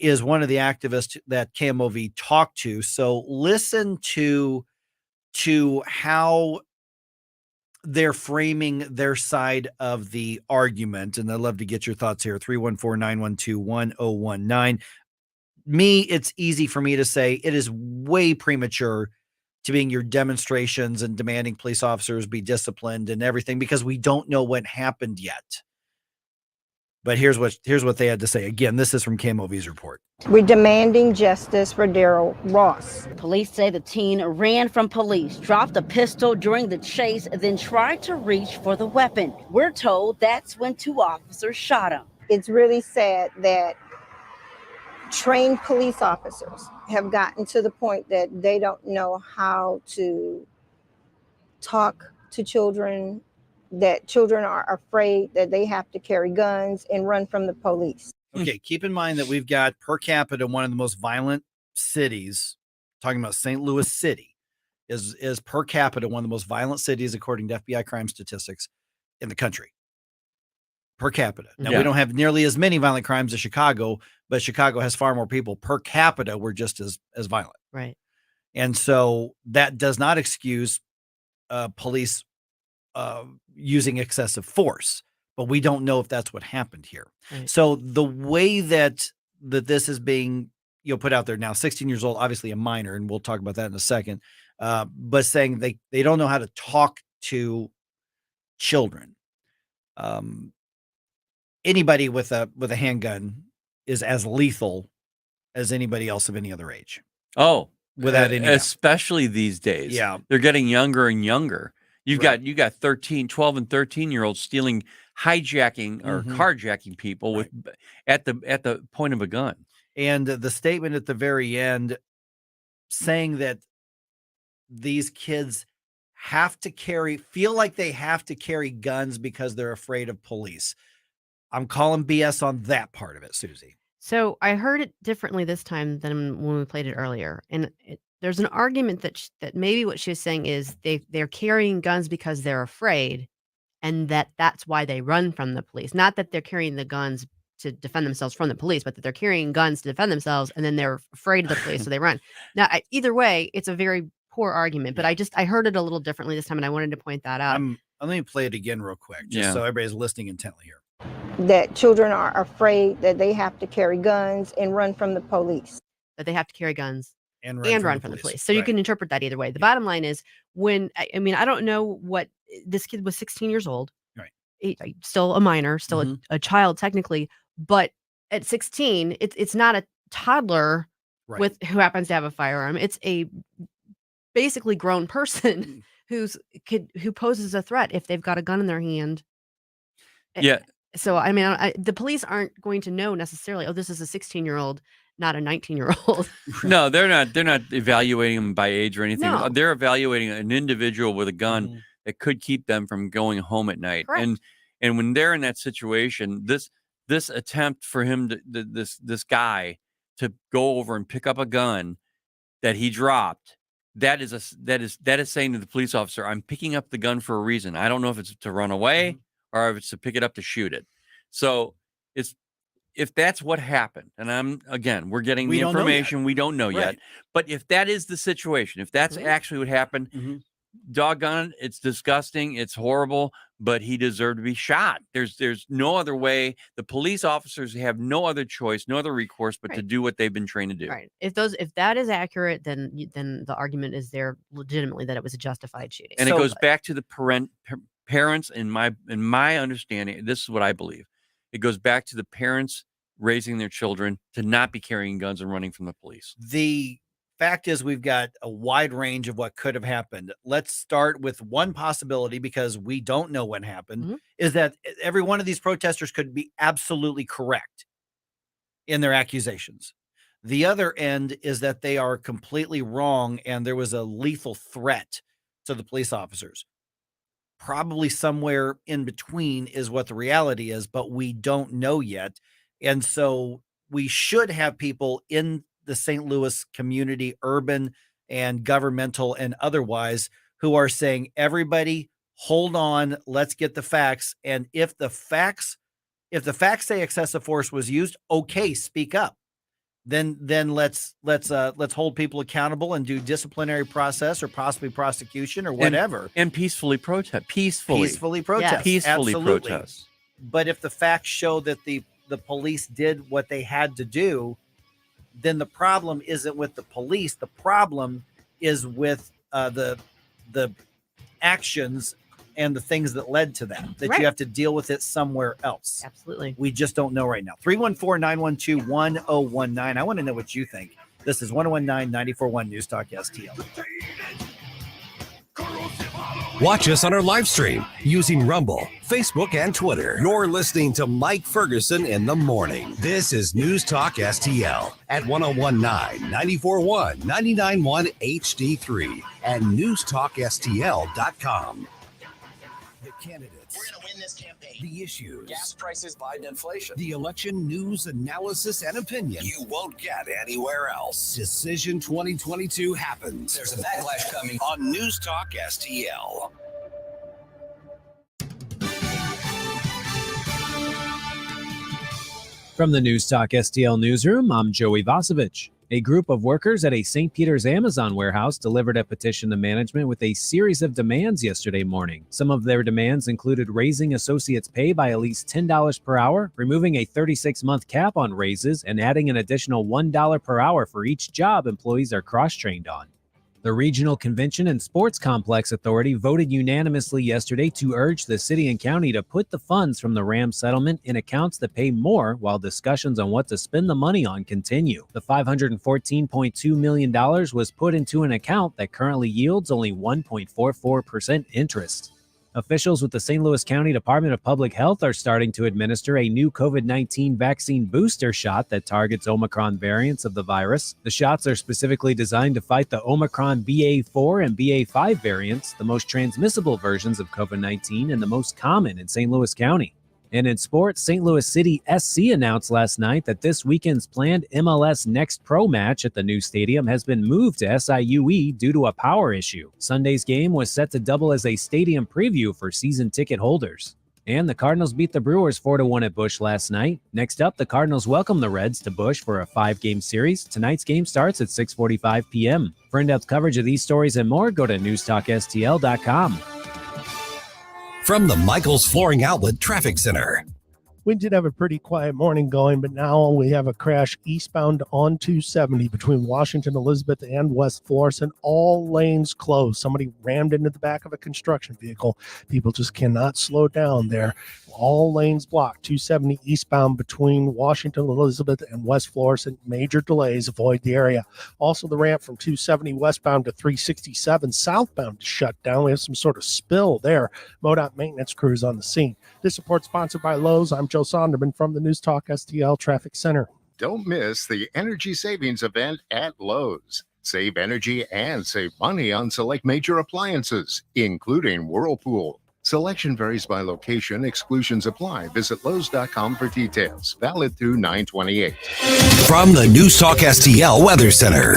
is one of the activists that KMOV talked to. So listen to how they're framing their side of the argument. And I'd love to get your thoughts here. 314-912-1019. Me, it's easy for me to say it is way premature to being your demonstrations and demanding police officers be disciplined and everything because we don't know what happened yet. But here's what they had to say. Again, this is from KMOV's report. we're demanding justice for Daryl Ross. Police say the teen ran from police, dropped a pistol during the chase, then tried to reach for the weapon. We're told that's when two officers shot him. It's really sad that trained police officers have gotten to the point that they don't know how to talk to children, that children are afraid that they have to carry guns and run from the police. Okay, keep in mind that we've got per capita one of the most violent cities, talking about St. Louis City, is per capita one of the most violent cities according to FBI crime statistics in the country. Per capita. Now, we don't have nearly as many violent crimes as Chicago, but Chicago has far more people. Per capita, we're just as violent. Right. And so that does not excuse police using excessive force, but we don't know if that's what happened here. Right. So the way that this is being put out there now, 16 years old, obviously a minor, and we'll talk about that in a second, but saying they don't know how to talk to children. Anybody with a handgun is as lethal as anybody else of any other age. Oh, without any doubt. especially these days. Yeah. They're getting younger and younger. You got 12 and 13-year-olds hijacking or carjacking people with at the point of a gun. And the statement at the very end saying that these kids feel like they have to carry guns because they're afraid of police. I'm calling BS on that part of it, Susie. So I heard it differently this time than when we played it earlier. And there's an argument that maybe what she was saying is they're carrying guns because they're afraid, and that's why they run from the police. Not that they're carrying the guns to defend themselves from the police, but that they're carrying guns to defend themselves, and then they're afraid of the police, so they run. Now, either way, it's a very poor argument, but I heard it a little differently this time, and I wanted to point that out. Let me play it again real quick, just so everybody's listening intently here. That children are afraid that they have to carry guns and run from the police. That they have to carry guns and run from the police. So you can interpret that either way. The bottom line is I don't know what this kid was 16 years old, right? Still a minor, still a child technically, but at 16, it's not a toddler who happens to have a firearm. It's a basically grown person who poses a threat if they've got a gun in their hand. Yeah. So, the police aren't going to know necessarily, this is a 16-year-old, not a 19-year-old. No, they're not evaluating them by age or anything. No. They're evaluating an individual with a gun that could keep them from going home at night. Correct. And when they're in that situation, this attempt for him this guy to go over and pick up a gun that he dropped, that is saying to the police officer, I'm picking up the gun for a reason. I don't know if it's to run away or if it's to pick it up to shoot it. So if that's what happened, and we're getting the information, we don't know yet. But if that is the situation, if that's actually what happened, doggone it, it's disgusting, it's horrible, but he deserved to be shot. There's no other way. The police officers have no other choice, no other recourse but to do what they've been trained to do. Right. If that is accurate, then the argument is there legitimately that it was a justified shooting. And it goes back to the parents. In my understanding, this is what I believe. It goes back to the parents raising their children to not be carrying guns and running from the police. The fact is, we've got a wide range of what could have happened. Let's start with one possibility, because we don't know what happened, is that every one of these protesters could be absolutely correct in their accusations. The other end is that they are completely wrong and there was a lethal threat to the police officers. Probably somewhere in between is what the reality is, but we don't know yet. And so we should have people in the St. Louis community, urban and governmental and otherwise, who are saying, everybody hold on, let's get the facts. And if the facts say excessive force was used, okay, speak up. Then let's hold people accountable and do disciplinary process or possibly prosecution or whatever. And peacefully protest. Peacefully protest. Peacefully Absolutely. protest. But if the facts show that the police did what they had to do, then the problem isn't with the police. The problem is with the actions and the things that led to that you have to deal with it somewhere else. Absolutely. We just don't know right now. 314-912-1019. I want to know what you think. This is 1019-941 News Talk STL. Watch us on our live stream using Rumble, Facebook, and Twitter. You're listening to Mike Ferguson in the morning. This is News Talk STL at 1019, 94.1, 99.1 HD3 and NewstalkSTL.com. The candidates. We're going to win this campaign. The issues. Gas prices, Biden inflation. The election news, analysis, and opinion you won't get anywhere else. Decision 2022 happens. There's a backlash coming on News Talk STL. From the News Talk STL newsroom, I'm Joey Vasevich. A group of workers at a St. Peter's Amazon warehouse delivered a petition to management with a series of demands yesterday morning. Some of their demands included raising associates' pay by at least $10 per hour, removing a 36-month cap on raises, and adding an additional $1 per hour for each job employees are cross-trained on. The Regional Convention and Sports Complex Authority voted unanimously yesterday to urge the city and county to put the funds from the Rams settlement in accounts that pay more, while discussions on what to spend the money on continue. The $514.2 million was put into an account that currently yields only 1.44% interest. Officials with the St. Louis County Department of Public Health are starting to administer a new COVID-19 vaccine booster shot that targets Omicron variants of the virus. The shots are specifically designed to fight the Omicron BA4 and BA5 variants, the most transmissible versions of COVID-19 and the most common in St. Louis County. And in sports, St. Louis City SC announced last night that this weekend's planned MLS Next Pro match at the new stadium has been moved to SIUE due to a power issue. Sunday's game was set to double as a stadium preview for season ticket holders. And the Cardinals beat the Brewers 4-1 at Busch last night. Next up, the Cardinals welcome the Reds to Busch for a 5-game series. Tonight's game starts at 6:45 p.m. For in-depth coverage of these stories and more, go to NewstalkSTL.com. From the Michaels Flooring Outlet Traffic Center. We did have a pretty quiet morning going, but now we have a crash eastbound on 270 between Washington, Elizabeth, and West Florissant. All lanes closed. Somebody rammed into the back of a construction vehicle. People just cannot slow down there. All lanes blocked. 270 eastbound between Washington, Elizabeth, and West Florissant. Major delays. Avoid the area. Also, the ramp from 270 westbound to 367 southbound is shut down. We have some sort of spill there. MoDOT maintenance crews on the scene. This report sponsored by Lowe's. I'm Joe Sonderman from the News Talk STL Traffic Center. Don't miss the energy savings event at Lowe's. Save energy and save money on select major appliances, including Whirlpool. Selection varies by location. Exclusions apply. Visit Lowe's.com for details. Valid through 9/28. From the News Talk STL Weather Center.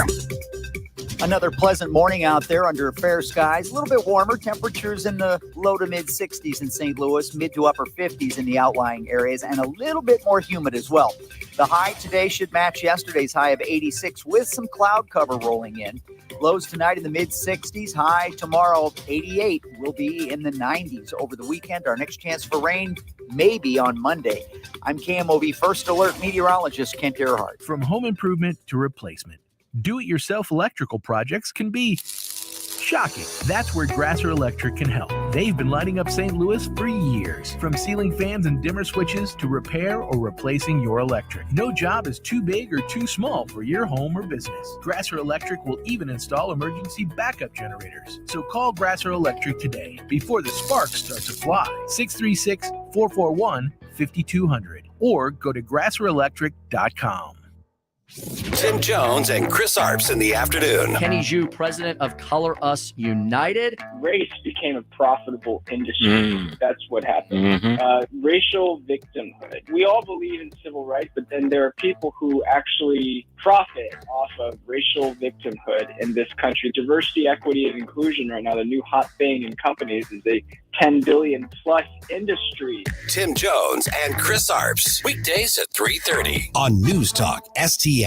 Another pleasant morning out there under fair skies. A little bit warmer. Temperatures in the low to mid 60s in St. Louis, mid to upper 50s in the outlying areas, and a little bit more humid as well. The high today should match yesterday's high of 86 with some cloud cover rolling in. Lows tonight in the mid 60s. High tomorrow 88 will be in the 90s over the weekend. Our next chance for rain maybe on Monday. I'm KMOV First Alert meteorologist Kent Earhart. From home improvement to replacement, do-it-yourself electrical projects can be shocking. That's where Grasser Electric can help. They've been lighting up St. Louis for years. From ceiling fans and dimmer switches to repair or replacing your electric. No job is too big or too small for your home or business. Grasser Electric will even install emergency backup generators. So call Grasser Electric today before the sparks start to fly. 636-441-5200 or go to grasserelectric.com. Tim Jones and Chris Arps in the afternoon. Kenny Zhu, president of Color Us United. Race became a profitable industry. That's what happened. Racial victimhood. We all believe in civil rights, but then there are people who actually profit off of racial victimhood in this country. Diversity, equity, and inclusion right now, the new hot thing in companies is a 10 billion plus industry. Tim Jones and Chris Arps. Weekdays at 3:30 on News Talk STL.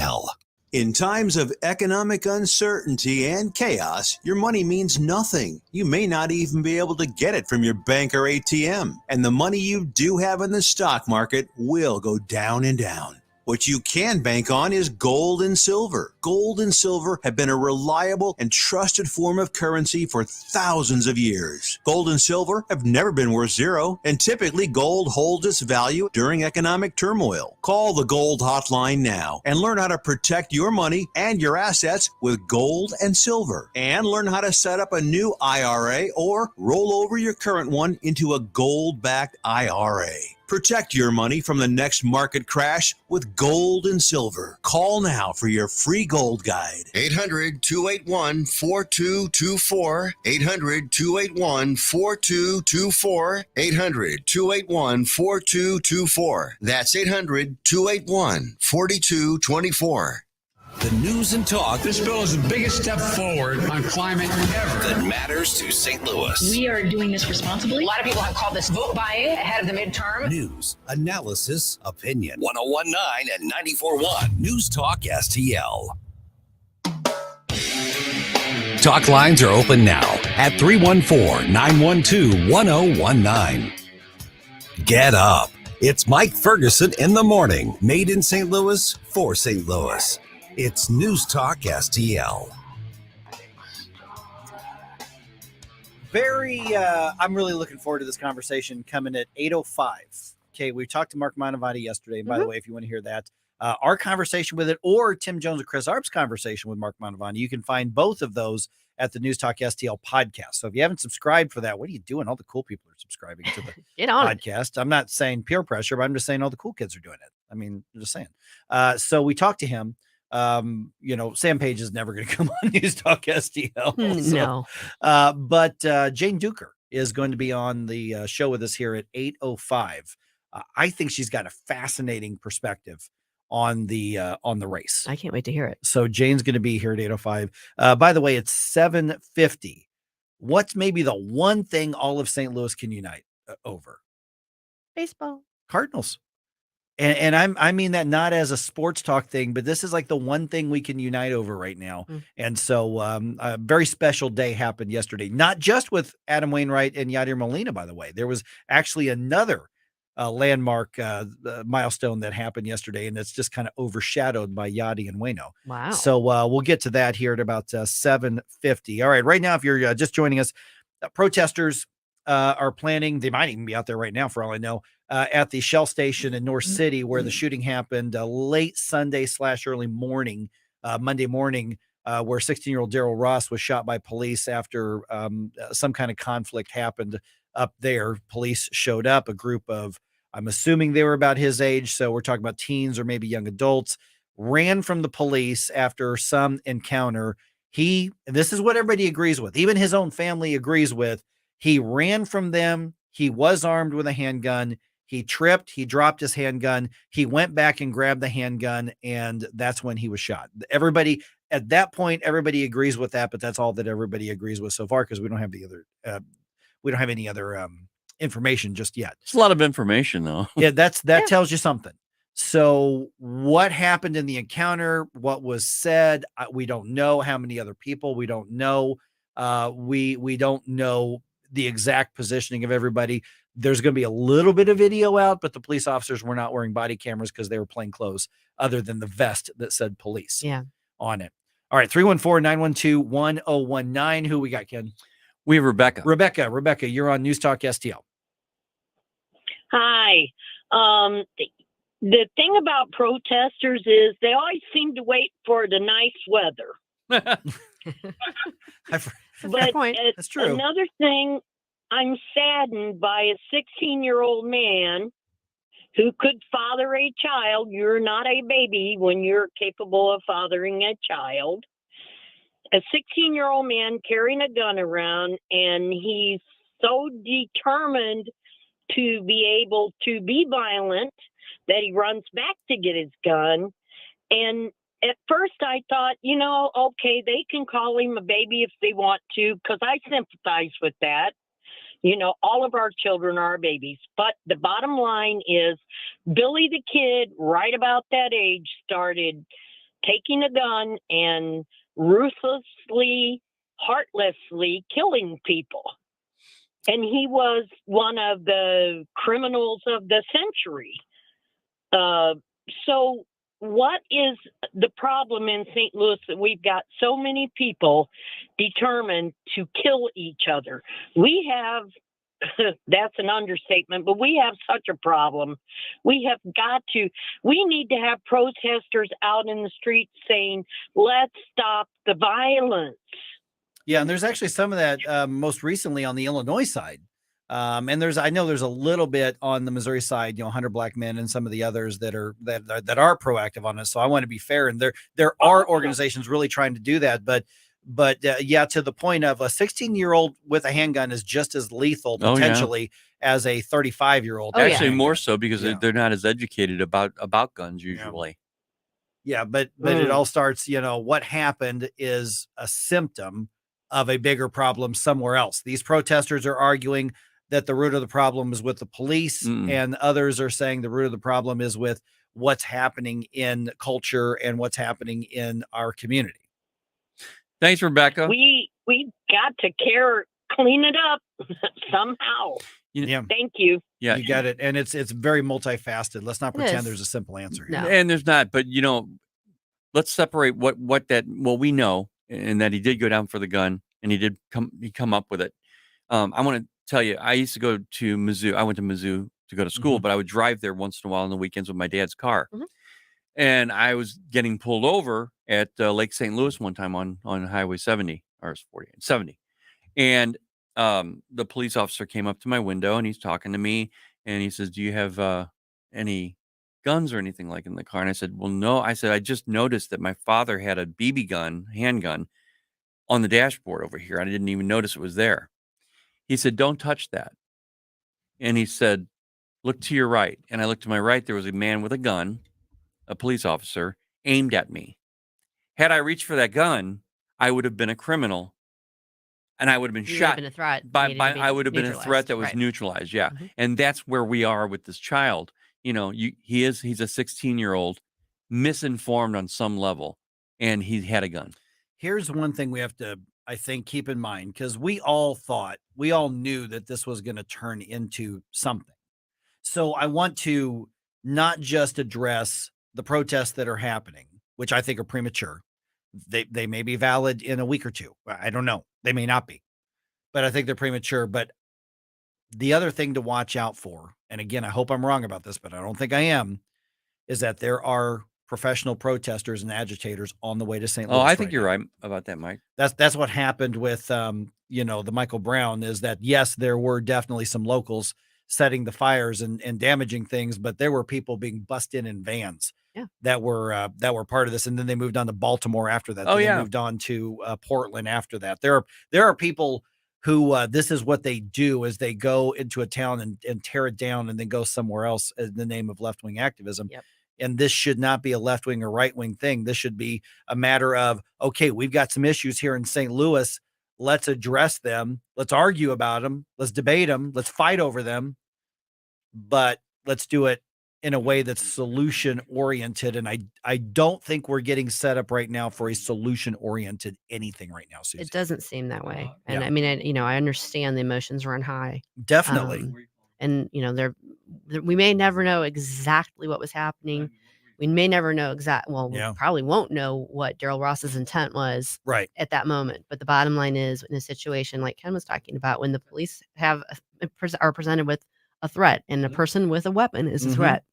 In times of economic uncertainty and chaos, your money means nothing. You may not even be able to get it from your bank or ATM. And the money you do have in the stock market will go down and down. What you can bank on is gold and silver. Gold and silver have been a reliable and trusted form of currency for thousands of years. Gold and silver have never been worth zero, and typically gold holds its value during economic turmoil. Call the Gold Hotline now and learn how to protect your money and your assets with gold and silver. And learn how to set up a new IRA or roll over your current one into a gold-backed IRA. Protect your money from the next market crash with gold and silver. Call now for your free gold guide. 800-281-4224. 800-281-4224. 800-281-4224. That's 800-281-4224. The news and talk. This bill is the biggest step forward on climate ever. That matters to St. Louis. We are doing this responsibly. A lot of people have called this vote buying ahead of the midterm. News, analysis, opinion. 101.9 and 94.1. News Talk STL. Talk lines are open now at 314-912-1019. Get up. It's Mike Ferguson in the morning. Made in St. Louis for St. Louis. It's News Talk STL. I'm really looking forward to this conversation coming at 8:05. Okay, we talked to Mark Manavati yesterday. And by the way, if you want to hear that, our conversation with it or Tim Jones and Chris Arps' conversation with Mark Manavati, you can find both of those at the News Talk STL podcast. So if you haven't subscribed for that, what are you doing? All the cool people are subscribing to the Get on podcast. I'm not saying peer pressure, but I'm just saying all the cool kids are doing it. I mean, I'm just saying. So we talked to him. Sam Page is never going to come on News Talk STL. No. But Jane Duker is going to be on the show with us here at 8:05. I think she's got a fascinating perspective on the race. I can't wait to hear it. So Jane's going to be here at 8:05. By the way, it's 7:50. What's maybe the one thing all of St. Louis can unite over? Baseball. Cardinals. And I mean that not as a sports talk thing, but this is like the one thing we can unite over right now. And so a very special day happened yesterday, not just with Adam Wainwright and Yadier Molina, by the way. There was actually another landmark milestone that happened yesterday, and it's just kind of overshadowed by Yadi and Waino. Wow. So we'll get to that here at about 7:50. All right, right now, if you're just joining us, protesters are planning, they might even be out there right now for all I know, at the Shell station in North City where the shooting happened late Sunday / early morning, Monday morning, where 16-year-old Darrell Ross was shot by police after some kind of conflict happened up there. Police showed up, a group of, I'm assuming they were about his age, so we're talking about teens or maybe young adults, ran from the police after some encounter. This is what everybody agrees with, even his own family agrees with, he ran from them. He was armed with a handgun. He tripped, he dropped his handgun, he went back and grabbed the handgun, and that's when he was shot. Everybody at that point, everybody agrees with that, but that's all that everybody agrees with so far because we don't have any other information just yet. It's a lot of information, though. Yeah, that tells you something. So what happened in the encounter? What was said? We don't know. How many other people? We don't know. We don't know the exact positioning of everybody. There's going to be a little bit of video out, but the police officers were not wearing body cameras because they were plain clothes, other than the vest that said police on it. All right, 314-912-1019. Who we got, Ken? We have Rebecca. Rebecca, you're on News Talk STL. Hi. The thing about protesters is they always seem to wait for the nice weather. Fair point. That's true. Another thing, I'm saddened by a 16-year-old man who could father a child. You're not a baby when you're capable of fathering a child. A 16-year-old man carrying a gun around, and he's so determined to be able to be violent that he runs back to get his gun. And at first I thought, okay, they can call him a baby if they want to, because I sympathize with that. All of our children are babies. But the bottom line is Billy the Kid, right about that age, started taking a gun and ruthlessly, heartlessly killing people. And he was one of the criminals of the century. So what is the problem in St. Louis that we've got so many people determined to kill each other? We have, that's an understatement, but we have such a problem. We need to have protesters out in the streets saying, let's stop the violence. Yeah, and there's actually some of that most recently on the Illinois side. And I know there's a little bit on the Missouri side, 100 Black Men and some of the others that are proactive on it. So I want to be fair. And there are organizations really trying to do that. But to the point of a 16-year-old with a handgun is just as lethal potentially as a 35-year-old. Actually, more so because they're not as educated about guns usually. Yeah, but it all starts, what happened is a symptom of a bigger problem somewhere else. These protesters are arguing that the root of the problem is with the police, and others are saying the root of the problem is with what's happening in culture and what's happening in our community. Thanks, Rebecca. We got to clean it up somehow. Thank you. Yeah, you got it. And it's very multifaceted. Let's not pretend there's a simple answer here. No. And there's not, but let's separate what we know, and that he did go down for the gun and he come up with it. I want to tell you, I used to go to Mizzou. I went to Mizzou to go to school, but I would drive there once in a while on the weekends with my dad's car. And I was getting pulled over at Lake St. Louis one time on Highway 70 or 70. And the police officer came up to my window and he's talking to me and he says, "Do you have any guns or anything like in the car?" And I said, "Well, no." I said, "I just noticed that my father had a BB gun, handgun, on the dashboard over here. I didn't even notice it was there." He said, "Don't touch that." And he said, "Look to your right." And I looked to my right. There was a man with a gun, a police officer, aimed at me. Had I reached for that gun, I would have been a criminal. And I would have been shot. Been a threat. I would have been a threat that was neutralized. Yeah. And that's where we are with this child. He's a 16-year-old, misinformed on some level, and he had a gun. Here's one thing we have to, I think, keep in mind, because we all knew that this was going to turn into something. So I want to not just address the protests that are happening, which I think are premature. They may be valid in a week or two. I don't know. They may not be, but I think they're premature. But the other thing to watch out for, and again, I hope I'm wrong about this, but I don't think I am, is that there are professional protesters and agitators on the way to St. Louis. Oh, I think you're right about that, Mike. That's what happened with, the Michael Brown, is that, yes, there were definitely some locals setting the fires and damaging things, but there were people being bussed in vans that were part of this. And then they moved on to Baltimore after that. They moved on to Portland after that. There are people who this is what they do is they go into a town and tear it down and then go somewhere else in the name of left-wing activism. Yep. And this should not be a left-wing or right-wing thing. This should be a matter of, okay, we've got some issues here in St. Louis. Let's address them. Let's argue about them. Let's debate them. Let's fight over them. But let's do it in a way that's solution oriented. And I don't think we're getting set up right now for a solution oriented anything right now, Susie. It doesn't seem that way. And Yeah. I mean, I understand the emotions run high. Definitely. And we may never know exactly what was happening. We may never know we probably won't know what Daryl Ross's intent was right at that moment. But the bottom line is, in a situation like Ken was talking about, when the police are presented with a threat and a person with a weapon is a threat,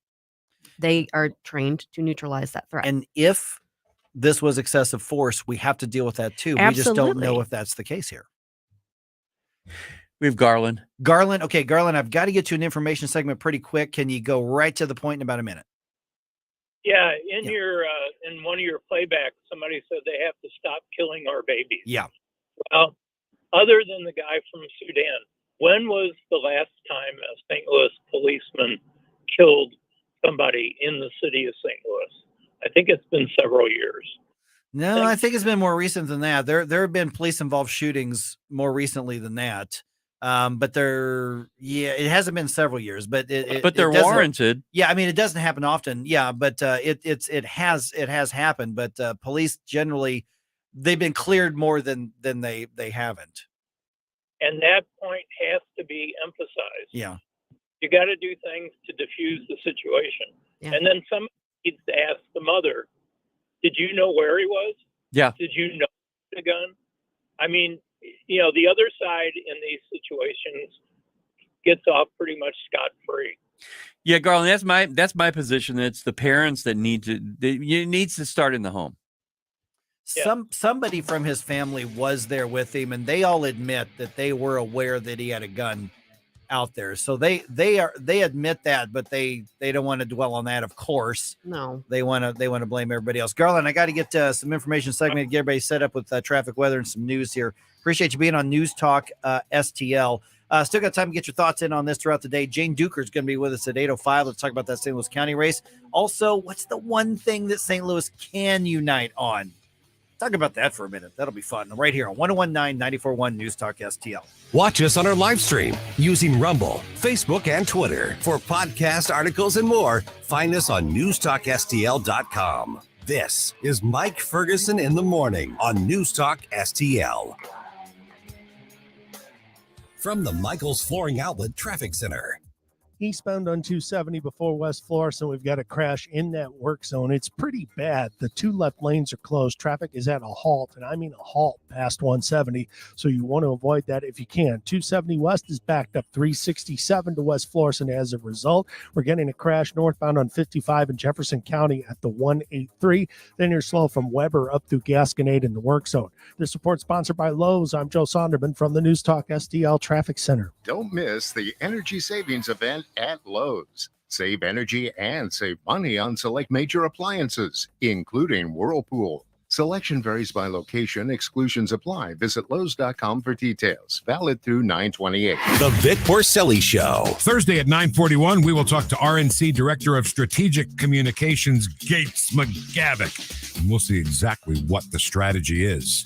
they are trained to neutralize that threat. And if this was excessive force, we have to deal with that too. Absolutely. We just don't know if that's the case here. We have Garland. Okay, Garland, I've got to get to an information segment pretty quick. Can you go right to the point in about a minute? Yeah, your in one of your playbacks, somebody said they have to stop killing our babies. Yeah. Well, other than the guy from Sudan, when was the last time a St. Louis policeman killed somebody in the city of St. Louis? I think it's been several years. No, I think it's been more recent than that. There have been police involved shootings more recently than that. But it hasn't been several years, but they're warranted. Yeah. I mean, it doesn't happen often. Yeah. But, it has happened, but, police generally, they've been cleared more than they haven't. And that point has to be emphasized. Yeah. You got to do things to diffuse the situation. Yeah. And then somebody needs to ask the mother, did you know where he was? Yeah. Did you know the gun? I mean, the other side in these situations gets off pretty much scot-free. Yeah, Garland, that's my position. It's the parents that needs to start in the home. Somebody from his family was there with him, and they all admit that they were aware that he had a gun out there. So they admit that, but they don't want to dwell on that. Of course, no, they want to blame everybody else. Garland, I got to get some information segment to get everybody set up with traffic, weather, and some news here. Appreciate you being on News Talk STL. Still got time to get your thoughts in on this throughout the day. Jane Duker is going to be with us at 8:05. Let's talk about that St. Louis County race. Also, what's the one thing that St. Louis can unite on? Talk about that for a minute. That'll be fun. Right here on 101.9 94.1 News Talk STL. Watch us on our live stream using Rumble, Facebook, and Twitter. For podcast articles and more, find us on NewstalkSTL.com. This is Mike Ferguson in the morning on News Talk STL. From the Michaels Flooring Outlet Traffic Center. Eastbound on 270 before West Florissant, we've got a crash in that work zone. It's pretty bad. The two left lanes are closed. Traffic is at a halt, and I mean a halt past 170, so you want to avoid that if you can. 270 West is backed up 367 to West Florissant as a result. We're getting a crash northbound on 55 in Jefferson County at the 183. Then you're slow from Weber up through Gasconade in the work zone. This report sponsored by Lowe's. I'm Joe Sonderman from the News Talk STL Traffic Center. Don't miss the energy savings event at Lowe's. Save energy and save money on select major appliances, including Whirlpool. Selection varies by location. Exclusions apply. Visit Lowe's.com for details. Valid through 9/28. The Vic Porcelli Show. Thursday at 9:41, we will talk to RNC Director of Strategic Communications, Gates McGavick, and we'll see exactly what the strategy is.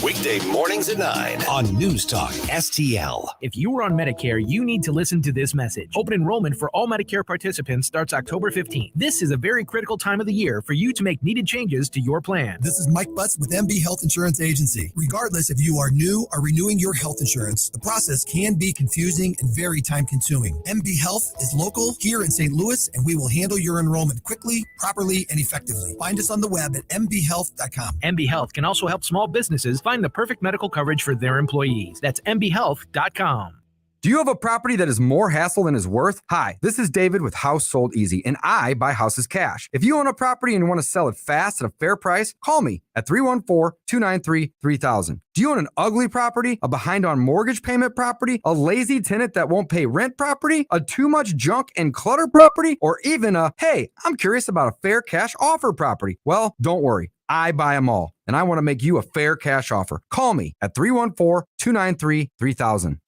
Weekday mornings at 9 on News Talk STL. If you are on Medicare, you need to listen to this message. Open enrollment for all Medicare participants starts October 15th. This is a very critical time of the year for you to make needed changes to your plan. This is Mike Butts with MB Health Insurance Agency. Regardless if you are new or renewing your health insurance, the process can be confusing and very time-consuming. MB Health is local here in St. Louis, and we will handle your enrollment quickly, properly, and effectively. Find us on the web at mbhealth.com. MB Health can also help small businesses find the perfect medical coverage for their employees. That's mbhealth.com. Do you have a property that is more hassle than is worth? Hi, this is David with House Sold Easy, and I buy houses cash. If you own a property and want to sell it fast at a fair price, call me at 314-293-3000. Do you own an ugly property, a behind on mortgage payment property, a lazy tenant that won't pay rent property, a too much junk and clutter property, or even a, hey, I'm curious about a fair cash offer property? Well, don't worry. I buy them all, and I want to make you a fair cash offer. Call me at 314-293-3000.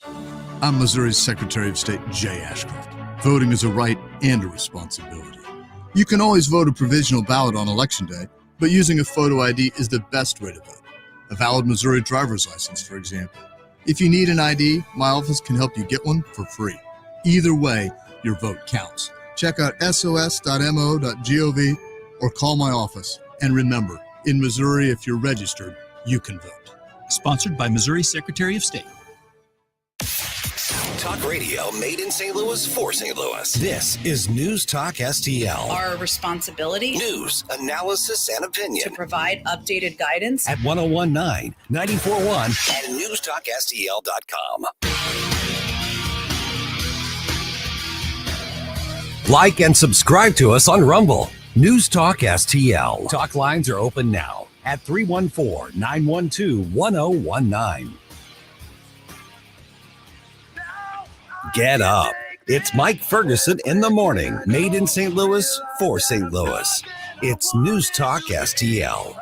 I'm Missouri's Secretary of State Jay Ashcroft. Voting is a right and a responsibility. You can always vote a provisional ballot on Election Day, but using a photo ID is the best way to vote. A valid Missouri driver's license, for example. If you need an ID, my office can help you get one for free. Either way, your vote counts. Check out sos.mo.gov or call my office. And remember, in Missouri, if you're registered, you can vote. Sponsored by Missouri Secretary of State. Talk radio made in St. Louis for St. Louis. This is News Talk STL. Our responsibility. News, analysis, and opinion. To provide updated guidance. At 1019, 941, and NewstalkSTL.com. Like and subscribe to us on Rumble. News Talk STL. Talk lines are open now at 314-912-1019. Get up. It's Mike Ferguson in the morning, made in St. Louis for St. Louis. It's News Talk STL.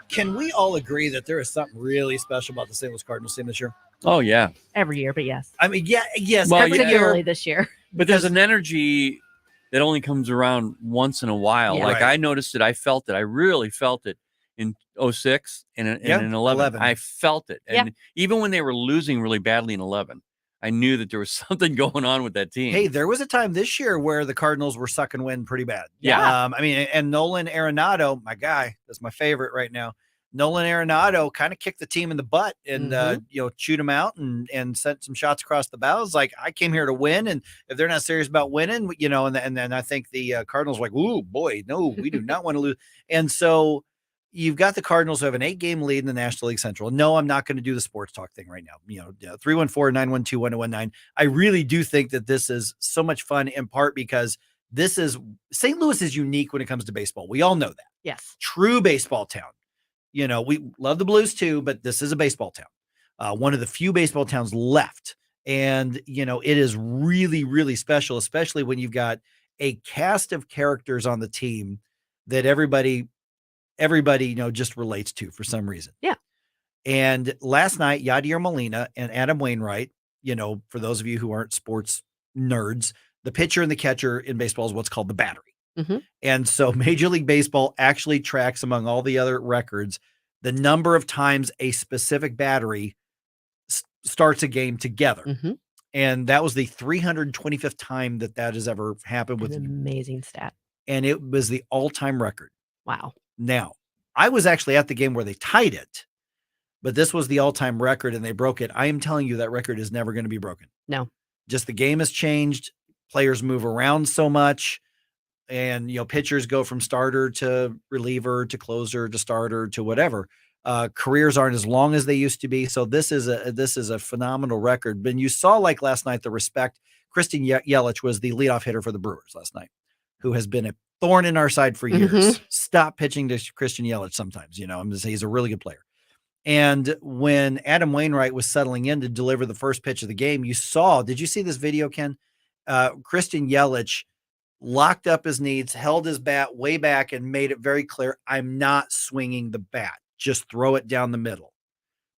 Can we all agree that there is something really special about the St. Louis Cardinals team this year? Oh, yeah. Every year, but yes. I mean, yes. Well, particularly this year. But there's an energy that only comes around once in a while. Yeah. Like Right. I noticed it. I felt it. I really felt it in 06 and in 11. I felt it. And even when they were losing really badly in 11, I knew that there was something going on with that team. Hey, there was a time this year where the Cardinals were sucking wind pretty bad. Yeah. I mean, and Nolan Arenado, my guy, that's my favorite right now. Nolan Arenado kind of kicked the team in the butt and, chewed them out and sent some shots across the bows. Like, I came here to win. And if they're not serious about winning, and then I think the Cardinals were like, ooh, boy, no, we do not want to lose. And so you've got the Cardinals who have an 8-game lead in the National League Central. No, I'm not going to do the sports talk thing right now. 314-912-1019. I really do think that this is so much fun, in part because St. Louis is unique when it comes to baseball. We all know that. Yes. True baseball town. We love the Blues too, but this is a baseball town. One of the few baseball towns left. And, it is really, really special, especially when you've got a cast of characters on the team that everybody, just relates to for some reason. Yeah. And last night, Yadier Molina and Adam Wainwright, for those of you who aren't sports nerds, the pitcher and the catcher in baseball is what's called the battery. Mm-hmm. And so Major League Baseball actually tracks, among all the other records, the number of times a specific battery starts a game together. Mm-hmm. And that was the 325th time that has ever happened with an amazing stat. And it was the all-time record. Wow. Now, I was actually at the game where they tied it, but this was the all-time record and they broke it. I am telling you that record is never going to be broken. No. Just the game has changed. Players move around so much. And, pitchers go from starter to reliever to closer to starter to whatever. Careers aren't as long as they used to be. So this is a phenomenal record. But you saw, like last night, the respect. Christian Yelich was the leadoff hitter for the Brewers last night, who has been a thorn in our side for years. Mm-hmm. Stop pitching to Christian Yelich sometimes. I'm going to say he's a really good player. And when Adam Wainwright was settling in to deliver the first pitch of the game, did you see this video, Ken? Christian Yelich locked up his knees, held his bat way back, and made it very clear, I'm not swinging the bat. Just throw it down the middle.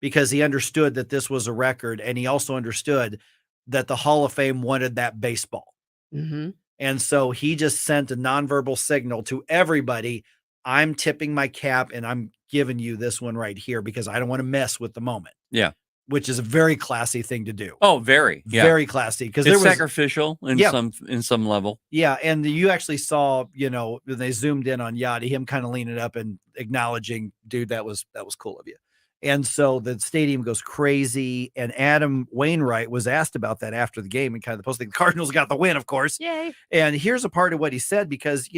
Because he understood that this was a record, and he also understood that the Hall of Fame wanted that baseball. Mm-hmm. And so he just sent a nonverbal signal to everybody, I'm tipping my cap, and I'm giving you this one right here because I don't want to mess with the moment. Yeah. Which is a very classy thing to do. Oh, very. Yeah. Very classy. Because it's sacrificial in some level. Yeah. And you actually saw, when they zoomed in on Yachty, him kind of leaning up and acknowledging, dude, that was cool of you. And so the stadium goes crazy. And Adam Wainwright was asked about that after the game and kind of the posting. The Cardinals got the win, of course. Yay. And here's a part of what he said, because,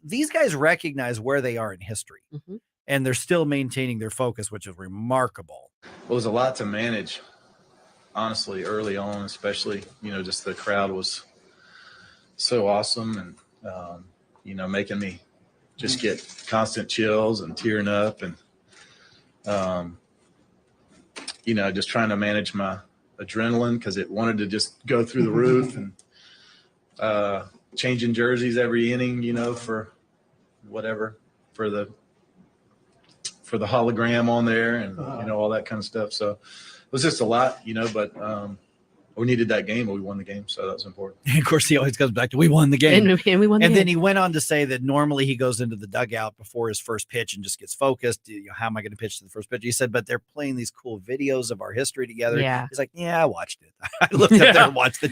these guys recognize where they are in history. Mm-hmm. And they're still maintaining their focus, which is remarkable. It was a lot to manage, honestly, early on, especially, just the crowd was so awesome and, making me just get constant chills and tearing up and, just trying to manage my adrenaline because it wanted to just go through the roof and changing jerseys every inning, for whatever for the hologram on there and, all that kind of stuff. So it was just a lot, but we needed that game, and we won the game. So that was important. And of course, he always goes back to, we won the game. And we won the And game. then he went on to say that normally he goes into the dugout before his first pitch and just gets focused. How am I going to pitch to the first pitch? He said, but they're playing these cool videos of our history together. Yeah. He's like, yeah, I watched it. I looked up there and watched the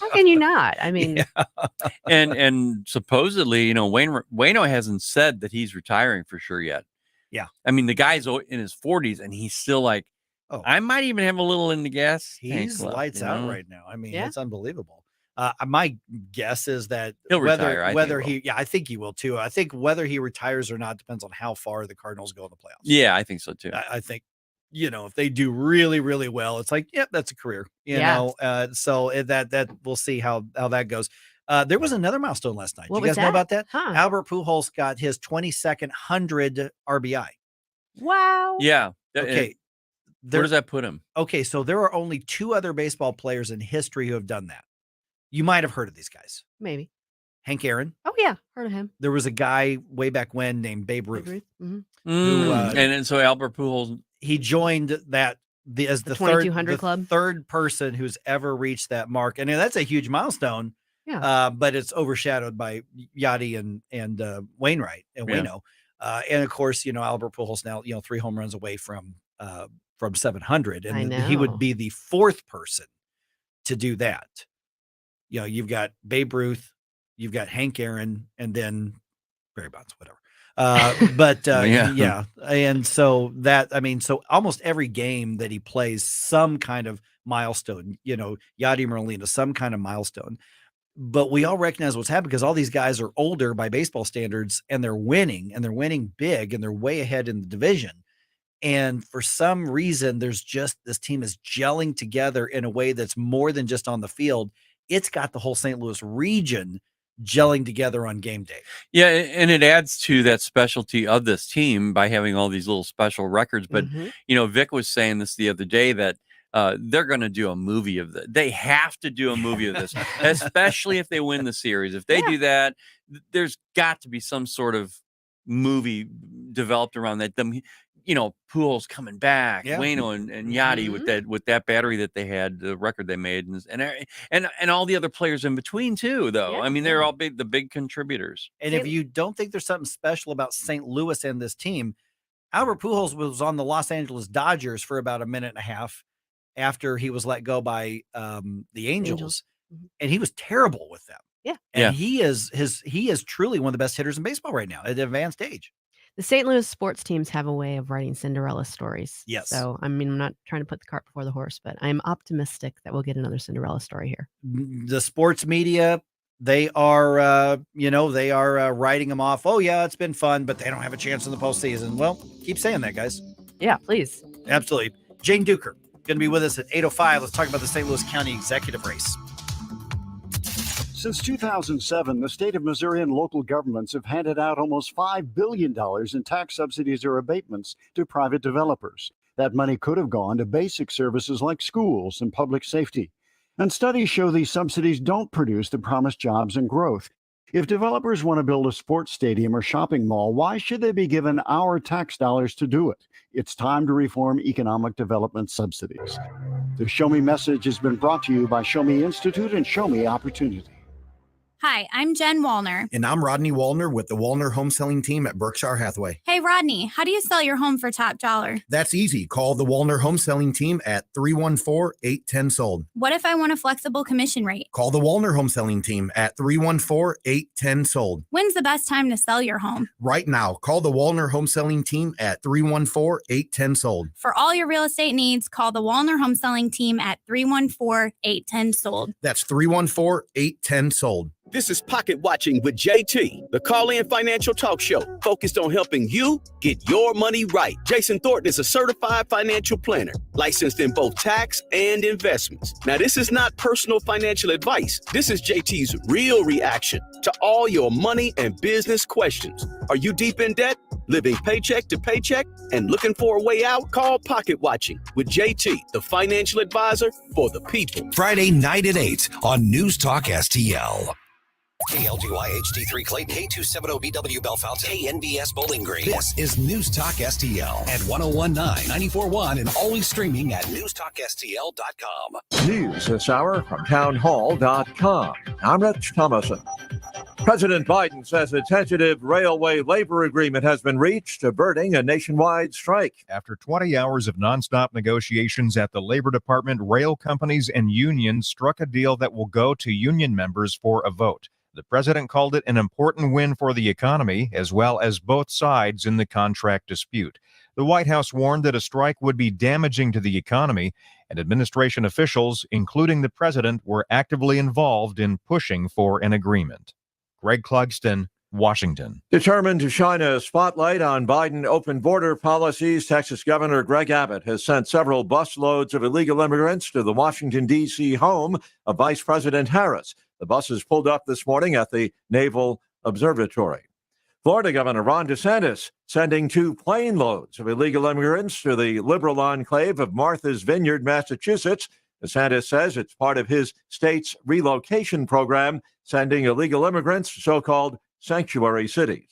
How can you not? I mean, And supposedly, Waino hasn't said that he's retiring for sure yet. Yeah. I mean, the guy's in his 40s and he's still like, I might even have a little in the gas. He's tank left, lights out right now. I mean, Yeah. it's unbelievable. My guess is that He'll retire, I think he will too. I think whether he retires or not depends on how far the Cardinals go in the playoffs. Yeah, I think so too. I think, if they do really, really well, it's like, yep, that's a career, so that we'll see how that goes. There was another milestone last night. What You was guys know that? about that? Huh. Albert Pujols got his 22nd 100 RBI. wow. Yeah. Okay. Where does that put him? Okay, so there are only 2 other baseball players in history who have done that. You might have heard of these guys. Maybe. Hank Aaron. Oh, yeah. Heard of him. There was a guy way back when named Babe Ruth. Mhm. And so Albert Pujols, He joined that as the 2200 club. third person who's ever reached that mark. And that's a huge milestone. Yeah. But it's overshadowed by Yachty and Wainwright and Yeah. Waino. And of course, Albert Pujols now, 3 home runs away from 700. I And he would know. be the 4th person to do that. You've got Babe Ruth, you've got Hank Aaron, and then Barry Bonds, whatever. Yeah. And so so almost every game that he plays, some kind of milestone, Yadi Merlina, some kind of milestone. But we all recognize what's happened because all these guys are older by baseball standards and they're winning big and they're way ahead in the division. And for some reason, this team is gelling together in a way that's more than just on the field. It's got the whole St. Louis region gelling together on game day. yeah, and it adds to that specialty of this team by having all these little special records. But Vic was saying this the other day that they're going to do a movie of this. They have to do a movie of this, especially if they win the series. If they do that, there's got to be some sort of movie developed around that. Them, Pujols coming back, Waino and Yachty with that battery that they had, the record they made, and all the other players in between too. Though I mean, they're all the big contributors. And if you don't think there's something special about St. Louis and this team, Albert Pujols was on the Los Angeles Dodgers for about a minute and a half after he was let go by the Angels. And he was terrible with them. Yeah. And he is truly one of the best hitters in baseball right now at an advanced age. The St. Louis sports teams have a way of writing Cinderella stories. Yes. So, I'm not trying to put the cart before the horse, but I'm optimistic that we'll get another Cinderella story here. The sports media, they are, writing them off. Oh, yeah, it's been fun, but they don't have a chance in the postseason. Well, keep saying that, guys. Yeah, please. Absolutely. Jane Duker going to be with us at 8:05. Let's talk about the St. Louis County executive race. Since 2007, the state of Missouri and local governments have handed out almost $5 billion in tax subsidies or abatements to private developers. That money could have gone to basic services like schools and public safety. And studies show these subsidies don't produce the promised jobs and growth. If developers want to build a sports stadium or shopping mall, why should they be given our tax dollars to do it? It's time to reform economic development subsidies. The Show Me message has been brought to you by Show Me Institute and Show Me Opportunity. Hi, I'm Jen Wallner. And I'm Rodney Wallner with the Wallner Home Selling Team at Berkshire Hathaway. Hey, Rodney, how do you sell your home for top dollar? That's easy. Call the Wallner Home Selling Team at 314-810-SOLD. What if I want a flexible commission rate? Call the Wallner Home Selling Team at 314-810-SOLD. When's the best time to sell your home? Right now. Call the Wallner Home Selling Team at 314-810-SOLD. For all your real estate needs, call the Wallner Home Selling Team at 314-810-SOLD. That's 314-810-SOLD. This is Pocket Watching with JT, the call-in financial talk show focused on helping you get your money right. Jason Thornton is a certified financial planner, licensed in both tax and investments. Now, this is not personal financial advice. This is JT's real reaction to all your money and business questions. Are you deep in debt, living paycheck to paycheck, and looking for a way out? Call Pocket Watching with JT, the financial advisor for the people. Friday night at 8 on News Talk STL. KLGY HD3 Clayton, K270BW Bellefonte, KNBS Bowling Green. This is News Talk STL at 1019, 94.1, and always streaming at NewstalkSTL.com. News this hour from townhall.com. I'm Rich Thomason. President Biden says a tentative railway labor agreement has been reached, averting a nationwide strike. After 20 hours of nonstop negotiations at the Labor Department, rail companies and unions struck a deal that will go to union members for a vote. The president called it an important win for the economy, as well as both sides in the contract dispute. The White House warned that a strike would be damaging to the economy, and administration officials, including the president, were actively involved in pushing for an agreement. Greg Clugston, Washington. Determined to shine a spotlight on Biden open border policies, Texas Governor Greg Abbott has sent several busloads of illegal immigrants to the Washington, D.C. home of Vice President Harris. The buses pulled up this morning at the Naval Observatory. Florida Governor Ron DeSantis sending 2 plane loads of illegal immigrants to the liberal enclave of Martha's Vineyard, Massachusetts. DeSantis says it's part of his state's relocation program, sending illegal immigrants to so-called sanctuary cities.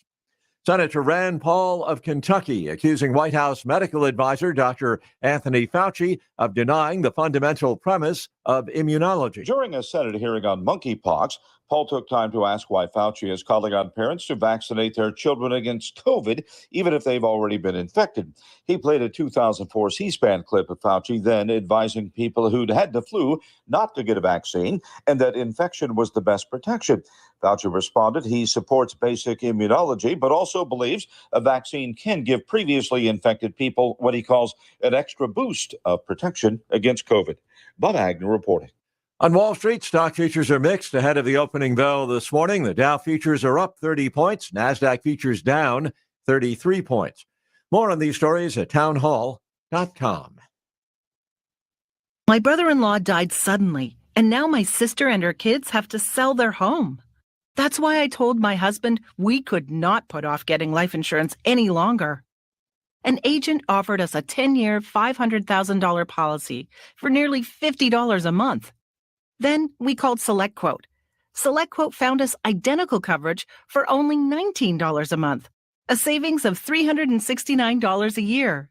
Senator Rand Paul of Kentucky accusing White House medical advisor Dr. Anthony Fauci of denying the fundamental premise of immunology. During a Senate hearing on monkeypox, Paul took time to ask why Fauci is calling on parents to vaccinate their children against COVID, even if they've already been infected. He played a 2004 C-SPAN clip of Fauci then advising people who'd had the flu not to get a vaccine and that infection was the best protection. Fauci responded he supports basic immunology, but also believes a vaccine can give previously infected people what he calls an extra boost of protection against COVID. Bob Agnew reporting. On Wall Street, stock futures are mixed ahead of the opening bell this morning. The Dow futures are up 30 points. NASDAQ futures down 33 points. More on these stories at townhall.com. My brother-in-law died suddenly, and now my sister and her kids have to sell their home. That's why I told my husband we could not put off getting life insurance any longer. An agent offered us a 10-year, $500,000 policy for nearly $50 a month. Then we called SelectQuote. SelectQuote found us identical coverage for only $19 a month, a savings of $369 a year.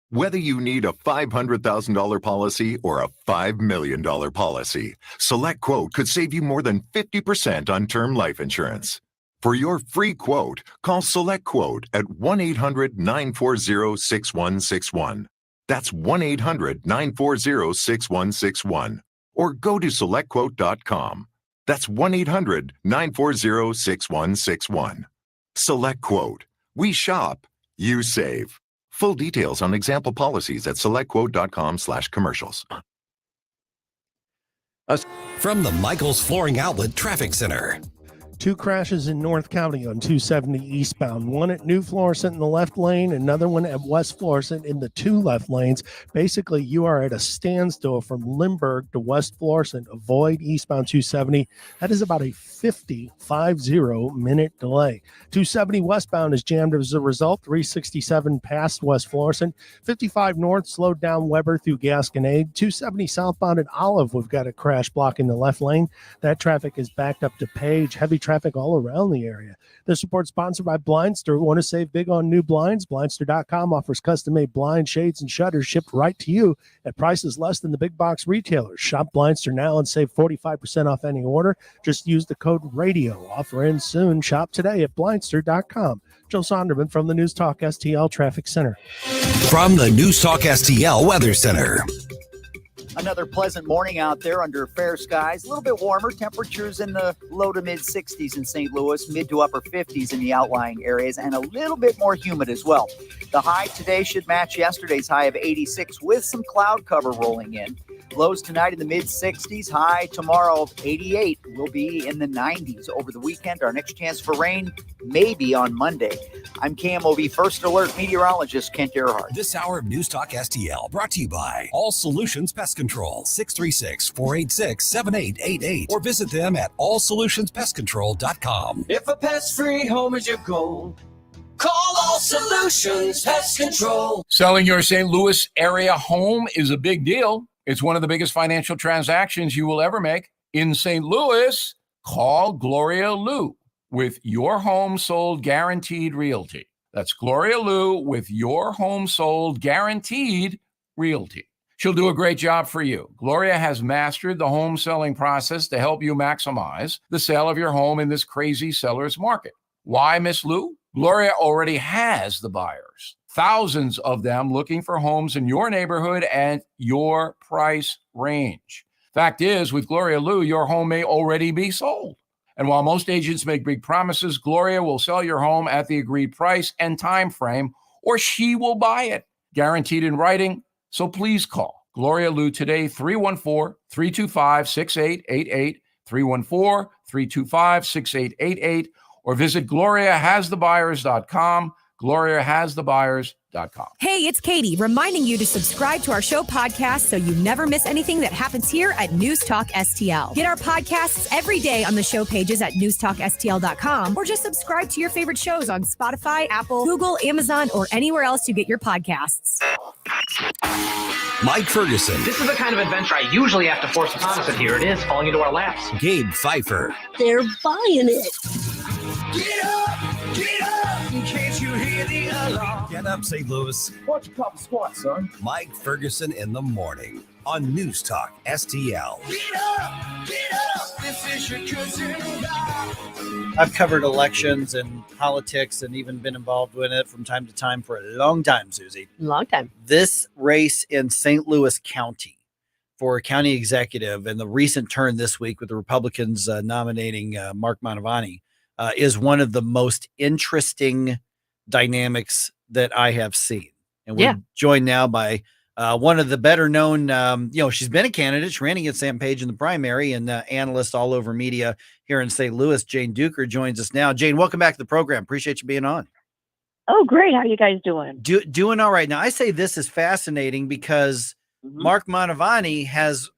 Whether you need a $500,000 policy or a $5 million policy, SelectQuote could save you more than 50% on term life insurance. For your free quote, call SelectQuote at 1-800-940-6161. That's 1-800-940-6161. Or go to SelectQuote.com. That's 1-800-940-6161. SelectQuote. We shop, you save. Full details on example policies at SelectQuote.com/commercials. From the Michaels Flooring Outlet Traffic Center. 2 crashes in North County on 270 eastbound. One at New Florissant in the left lane, another one at West Florissant in the 2 left lanes. Basically, you are at a standstill from Lindbergh to West Florissant. Avoid eastbound 270. That is about a 50-minute delay. 270 westbound is jammed as a result. 367 past West Florissant. 55 north slowed down Weber through Gasconade. 270 southbound at Olive, we've got a crash blocking the left lane. That traffic is backed up to Page. Heavy traffic all around the area. This report sponsored by Blindster. Want to save big on new blinds? Blindster.com offers custom-made blinds, shades, and shutters shipped right to you at prices less than the big box retailers. Shop Blindster now and save 45% off any order. Just use the code RADIO. Offer ends soon. Shop today at Blindster.com. Joe Sonderman from the News Talk STL Traffic Center. From the News Talk STL Weather Center. Another pleasant morning out there under fair skies. A little bit warmer. Temperatures in the low to mid 60s in St. Louis, mid to upper 50s in the outlying areas, and a little bit more humid as well. The high today should match yesterday's high of 86 with some cloud cover rolling in. Lows tonight in the mid 60s. High tomorrow of 88 will be in the 90s. Over the weekend, our next chance for rain may be on Monday. I'm KMOV First Alert meteorologist Kent Earhart. This hour of News Talk STL brought to you by All Solutions Pest Control, 636-486-7888, or visit them at allsolutionspestcontrol.com. If a pest-free home is your goal, call All Solutions Pest Control. Selling your St. Louis area home is a big deal. It's one of the biggest financial transactions you will ever make. In St. Louis, Call Gloria Lou with Your Home Sold Guaranteed Realty. That's Gloria Lou with Your Home Sold Guaranteed Realty. She'll do a great job for you. Gloria has mastered the home selling process to help you maximize the sale of your home in this crazy seller's market. Why, Miss Lou? Gloria already has the buyers, thousands of them looking for homes in your neighborhood and your price range. Fact is, with Gloria Lou, your home may already be sold. And while most agents make big promises, Gloria will sell your home at the agreed price and time frame, or she will buy it, guaranteed in writing. So please call Gloria Lou today, 314-325-6888, 314-325-6888, or visit GloriaHasTheBuyers.com, GloriaHasTheBuyers.com. Hey, it's Katie, reminding you to subscribe to our show podcast so you never miss anything that happens here at News Talk STL. Get our podcasts every day on the show pages at NewstalkSTL.com, or just subscribe to your favorite shows on Spotify, Apple, Google, Amazon, or anywhere else you get your podcasts. Mike Ferguson. This is the kind of adventure I usually have to force upon us, and here it is, falling into our laps. Gabe Pfeiffer. They're buying it. Get up! Get up! In case you hear the alarm. Get up, St. Louis. Watch a couple squats, son. Mike Ferguson in the morning on News Talk STL. Get up! Get up! This is your cousin God. I've covered elections and politics and even been involved with it from time to time for a long time, Susie. Long time. This race in St. Louis County for county executive and the recent turn this week with the Republicans nominating Mark Mantovani is one of the most interesting dynamics that I have seen. And we're joined now by one of the better known, she's been a candidate. She ran against Sam Page in the primary, and analyst all over media here in St. Louis. Jane Duker joins us now. Jane, welcome back to the program. Appreciate you being on. Oh, great. How are you guys doing? Doing all right. Now, I say this is fascinating because Mark Mantovani has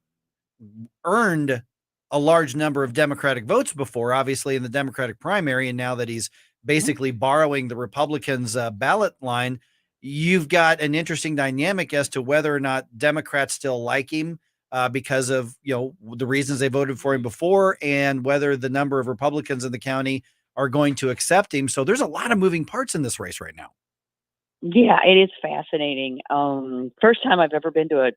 earned a large number of Democratic votes before, obviously in the Democratic primary. And now that he's basically borrowing the Republicans' ballot line, you've got an interesting dynamic as to whether or not Democrats still like him because of, the reasons they voted for him before, and whether the number of Republicans in the county are going to accept him. So there's a lot of moving parts in this race right now. Yeah, it is fascinating. First time I've ever been to a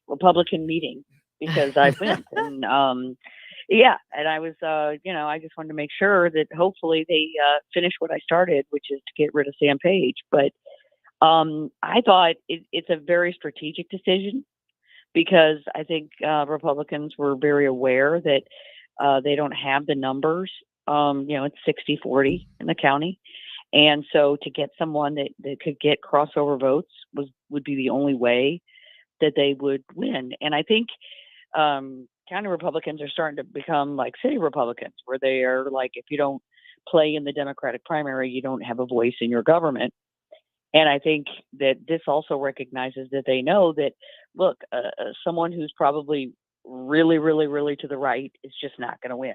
Republican meeting because I went and, and I was, I just wanted to make sure that hopefully they finish what I started, which is to get rid of Sam Page. But I thought it's a very strategic decision because I think Republicans were very aware that they don't have the numbers. It's 60-40 in the county. And so to get someone that could get crossover votes would be the only way that they would win. And I think county Republicans are starting to become like city Republicans, where they are like, if you don't play in the Democratic primary, you don't have a voice in your government. And I think that this also recognizes that they know that, look, someone who's probably really, really, really to the right is just not going to win.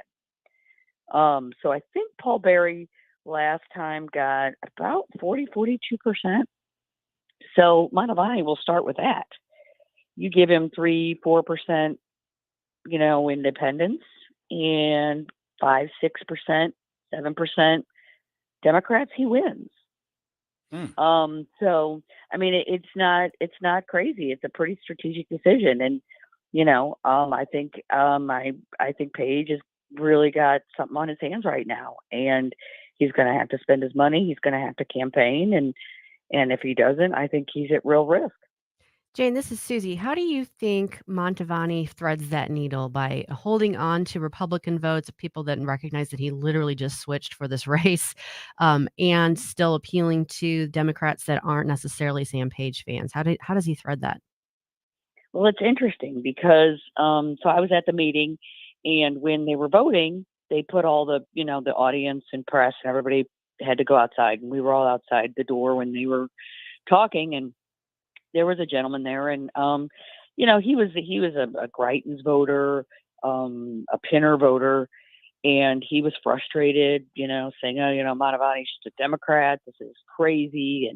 So I think Paul Berry last time got about 42%. So Mantovani will start with that. You give him 3-4%, independents, and 5-6%, 7% Democrats, he wins. So I mean, it's not crazy. It's a pretty strategic decision, and I think Page has really got something on his hands right now, and he's going to have to spend his money. He's going to have to campaign, and if he doesn't, I think he's at real risk. Jane, this is Susie. How do you think Mantovani threads that needle by holding on to Republican votes of people that recognize that he literally just switched for this race, and still appealing to Democrats that aren't necessarily Sam Page fans? How does he thread that? Well, it's interesting because so I was at the meeting, and when they were voting, they put all the the audience and press and everybody had to go outside, and we were all outside the door when they were talking, and there was a gentleman there, and he was a Greitens voter, a Pinner voter, and he was frustrated, saying, Mantovani's just a Democrat. This is crazy,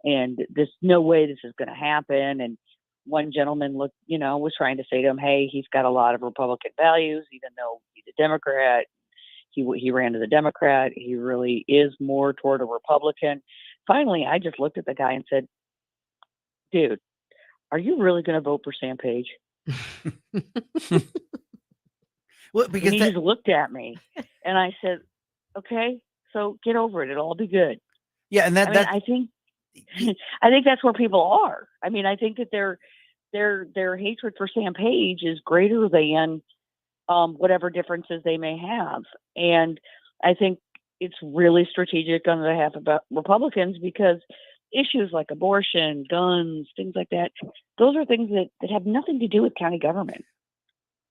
and there's no way this is going to happen. And one gentleman was trying to say to him, hey, he's got a lot of Republican values, even though he's a Democrat. He ran as a Democrat. He really is more toward a Republican. Finally, I just looked at the guy and said, "Dude, are you really going to vote for Sam Page?" Well, And because he just looked at me, and I said, "Okay, so get over it. It'll all be good." yeah, and I mean, I think I think that's where people are. I mean, I think that their hatred for Sam Page is greater than whatever differences they may have, and I think it's really strategic on behalf of Republicans because issues like abortion, guns, things like that, those are things that have nothing to do with county government.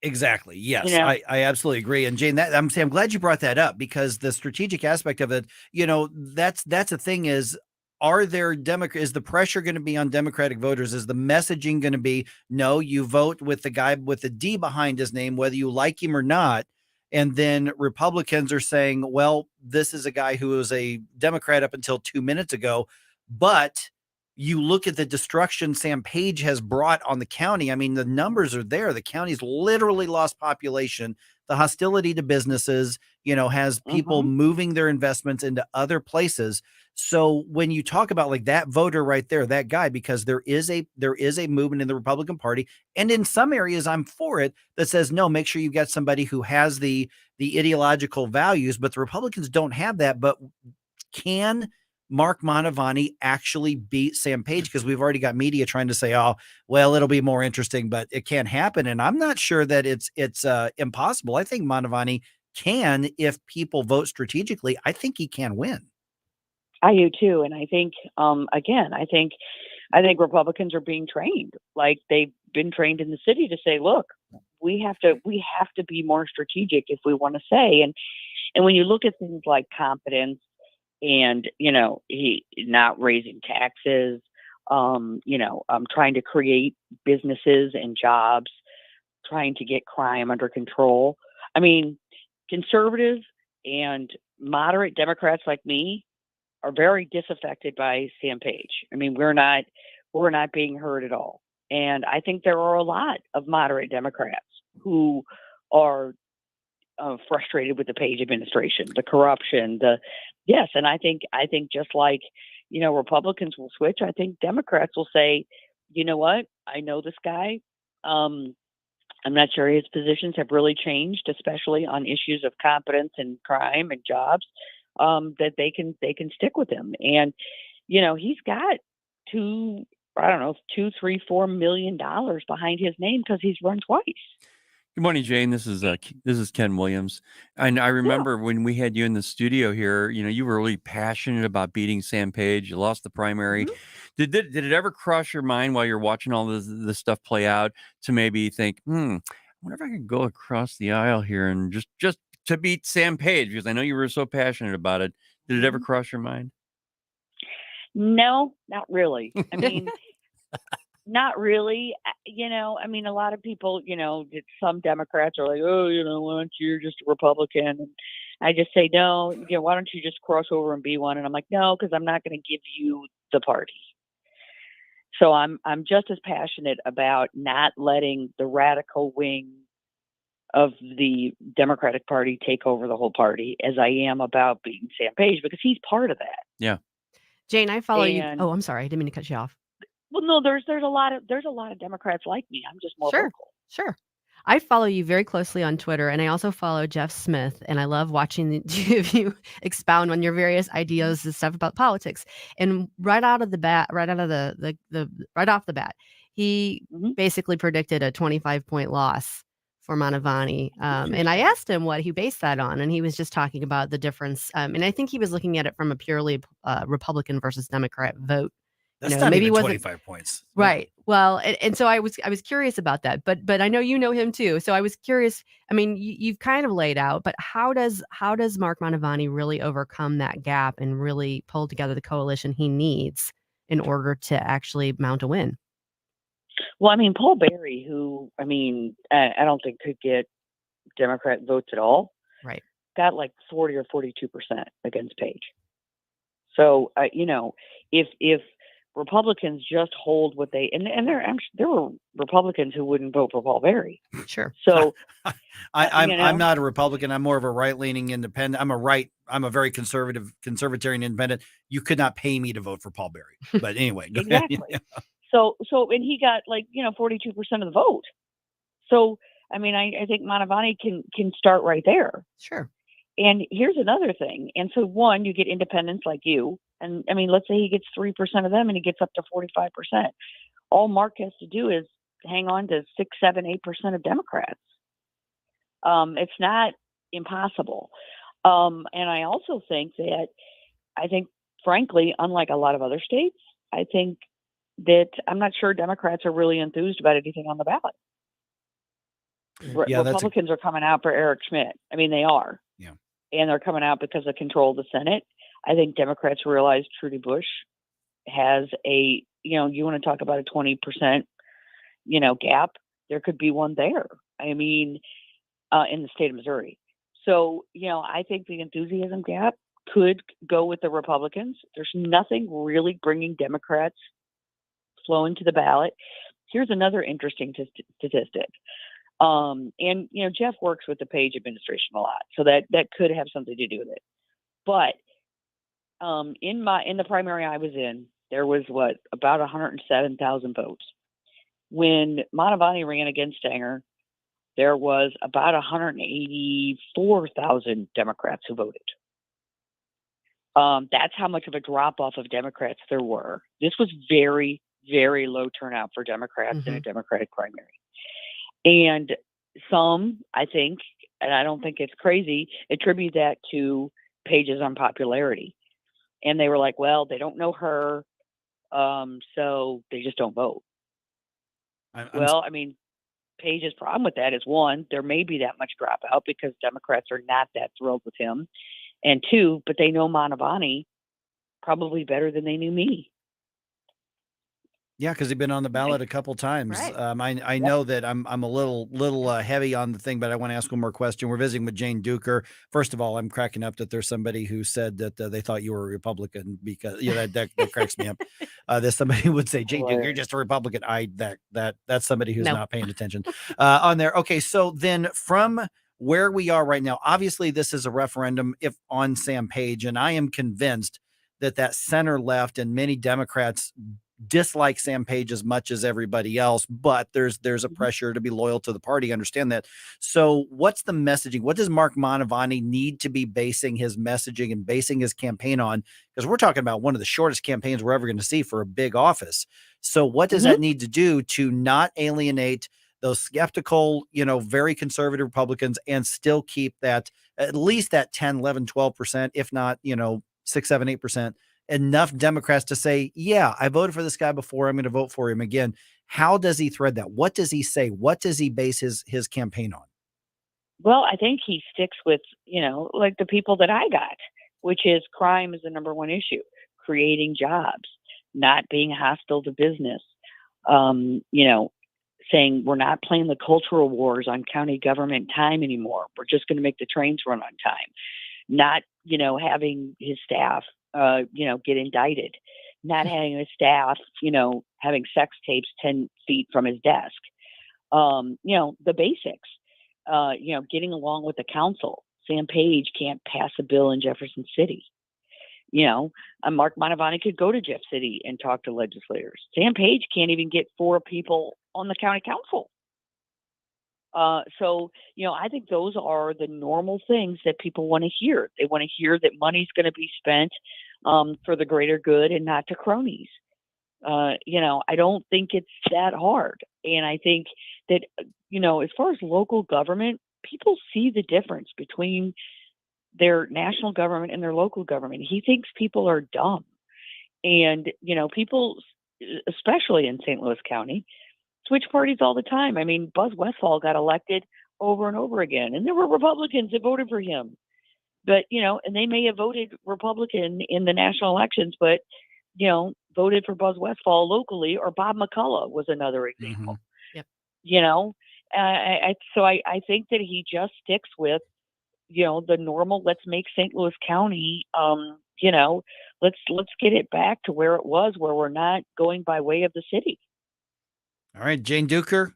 Exactly. Yes, You know? I absolutely agree. And Jane, I'm glad you brought that up because the strategic aspect of it, that's the thing is, are there is the pressure going to be on Democratic voters? Is the messaging going to be, no, you vote with the guy with the D behind his name, whether you like him or not? And then Republicans are saying, well, this is a guy who was a Democrat up until 2 minutes ago, but you look at the destruction Sam Page has brought on the county. I mean, the numbers are there. The county's literally lost population. The hostility to businesses, has people moving their investments into other places. So when you talk about like that voter right there, that guy, because there is a movement in the Republican Party, and in some areas I'm for it, that says, no, make sure you get somebody who has the ideological values, but the Republicans don't have that. But can Mark Mantovani actually beat Sam Page? Because we've already got media trying to say, oh, well, it'll be more interesting, but it can't happen. And I'm not sure that it's impossible. I think Mantovani can, if people vote strategically. I think he can win. I do too. And I think, again, I think Republicans are being trained. Like they've been trained in the city to say, look, we have to be more strategic if we want to say. And when you look at things like competence, and he not raising taxes, trying to create businesses and jobs, trying to get crime under control. I mean, conservatives and moderate Democrats like me are very disaffected by Sam Page. I mean, we're not being heard at all. And I think there are a lot of moderate Democrats who are frustrated with the Page administration, the corruption, yes. And I think just like, Republicans will switch, I think Democrats will say, you know what? I know this guy. I'm not sure his positions have really changed, especially on issues of competence and crime and jobs, that they can stick with him. And, he's got $2, $3, $4 million behind his name because he's run twice. Good morning, Jane. This is Ken Williams, and I remember when we had you in the studio here. You were really passionate about beating Sam Page. You lost the primary. Did it ever cross your mind while you're watching all this stuff play out to maybe think, I wonder if I could go across the aisle here and just to beat Sam Page, because I know you were so passionate about it. Did it ever cross your mind? No, not really. I mean. Not really. I mean, a lot of people, some Democrats are like, oh, why don't you're just a Republican? And I just say, no, why don't you just cross over and be one? And I'm like, no, because I'm not going to give you the party. So I'm just as passionate about not letting the radical wing of the Democratic Party take over the whole party as I am about beating Sam Page, because he's part of that. Yeah. Jane, I follow you. Oh, I'm sorry. I didn't mean to cut you off. Well, no, there's a lot of Democrats like me. I'm just more vocal. Sure. I follow you very closely on Twitter, and I also follow Jeff Smith, and I love watching the two of you expound on your various ideas and stuff about politics. And right off the bat, he basically predicted a 25-point loss for Mantovani. And I asked him what he based that on, and he was just talking about the difference. And I think he was looking at it from a purely Republican versus Democrat vote. That's not maybe even 25 points. Right. Well, and so I was curious about that, but I know you know him too. So I was curious. I mean, you've kind of laid out, but how does Mark Mantovani really overcome that gap and really pull together the coalition he needs in order to actually mount a win? Well, I mean, Paul Berry, who, I don't think could get Democrat votes at all. Right. Got like 40 or 42% against Page. So, if Republicans just hold what they and there were Republicans who wouldn't vote for Paul Berry. Sure. So I'm not a Republican. I'm more of a right-leaning independent. I'm a very conservatarian independent. You could not pay me to vote for Paul Berry. But anyway, go ahead. exactly. So and he got 42% of the vote. So I mean, I think Mantovani can start right there. Sure. And here's another thing. And so one, you get independents like you. And I mean, let's say he gets 3% of them and he gets up to 45%. All Mark has to do is hang on to 6, 7, 8% of Democrats. It's not impossible. And I also think that frankly, unlike a lot of other states, I think that I'm not sure Democrats are really enthused about anything on the ballot. Yeah, Republicans are coming out for Eric Schmidt. I mean, they are. Yeah. And they're coming out because of control of the Senate. I think Democrats realize Trudy Bush has you want to talk about a 20%, gap. There could be one there. I mean, in the state of Missouri. So, I think the enthusiasm gap could go with the Republicans. There's nothing really bringing Democrats flowing to the ballot. Here's another interesting statistic. And Jeff works with the Page administration a lot, so that could have something to do with it. But in the primary I was in, there was about 107,000 votes. When Mantovani ran against Stenger, there was about 184,000 Democrats who voted. That's how much of a drop off of Democrats there were. This was very, very low turnout for Democrats in a Democratic primary. And some, I think, and I don't think it's crazy, attribute that to Page's unpopularity. And they were like, well, they don't know her, so they just don't vote. I mean, Page's problem with that is, one, there may be that much dropout because Democrats are not that thrilled with him. And two, but they know Mantovani probably better than they knew me. Yeah, because he's been on the ballot a couple times. Right. I know that I'm a little heavy on the thing, but I want to ask one more question. We're visiting with Jane Duker. First of all, I'm cracking up that there's somebody who said that they thought you were a Republican because that cracks me up. There's somebody who would say, Jane Duker, you're just a Republican. That's somebody who's not paying attention on there. Okay, so then from where we are right now, obviously this is a referendum on Sam Page, and I am convinced that center left and many Democrats dislike Sam Page as much as everybody else, but there's a pressure to be loyal to the party. I understand that. So what's the messaging? What does Mark Mantovani need to be basing his messaging and basing his campaign on? Because we're talking about one of the shortest campaigns we're ever going to see for a big office. So what does that need to do to not alienate those skeptical, very conservative Republicans and still keep that, at least that 10, 11, 12%, if not, 6, 7, 8%, enough Democrats to say, yeah, I voted for this guy before, I'm going to vote for him again. How does he thread that? What does he say? What does he base his campaign on? Well, I think he sticks with, like the people that I got, which is crime is the number one issue, creating jobs, not being hostile to business, saying we're not playing the cultural wars on county government time anymore. We're just going to make the trains run on time. Not, having his staff, get indicted, not having his staff, having sex tapes 10 feet from his desk. The basics, getting along with the council. Sam Page can't pass a bill in Jefferson City. Mark Mantovani could go to Jeff City and talk to legislators. Sam Page can't even get 4 people on the county council. So, I think those are the normal things that people want to hear. They want to hear that money's going to be spent for the greater good and not to cronies. I don't think it's that hard. And I think that, as far as local government, people see the difference between their national government and their local government. He thinks people are dumb. And, people, especially in St. Louis County, switch parties all the time. I mean, Buzz Westfall got elected over and over again, and there were Republicans that voted for him. But, and they may have voted Republican in the national elections, but, voted for Buzz Westfall locally, or Bob McCullough was another example. Yep. I think that he just sticks with, the normal, let's make St. Louis County, let's get it back to where it was, where we're not going by way of the city. All right, Jane Duker,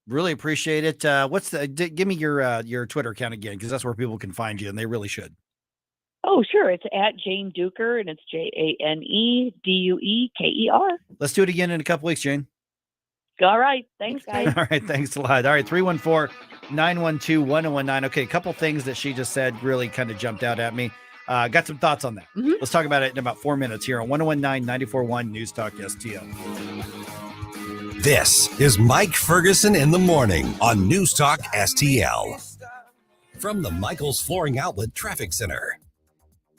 really appreciate it. Give me your Twitter account again, because that's where people can find you, and they really should. Oh, sure. It's at Jane Duker, and it's JaneDueker. Let's do it again in a couple weeks, Jane. All right. Thanks, guys. All right. Thanks a lot. All right. 314-912-1019. Okay. A couple things that she just said really kind of jumped out at me. Got some thoughts on that. Mm-hmm. Let's talk about it in about 4 minutes here on 1019-94.1 News Talk STL. This is Mike Ferguson in the morning on News Talk STL. From the Michaels Flooring Outlet Traffic Center.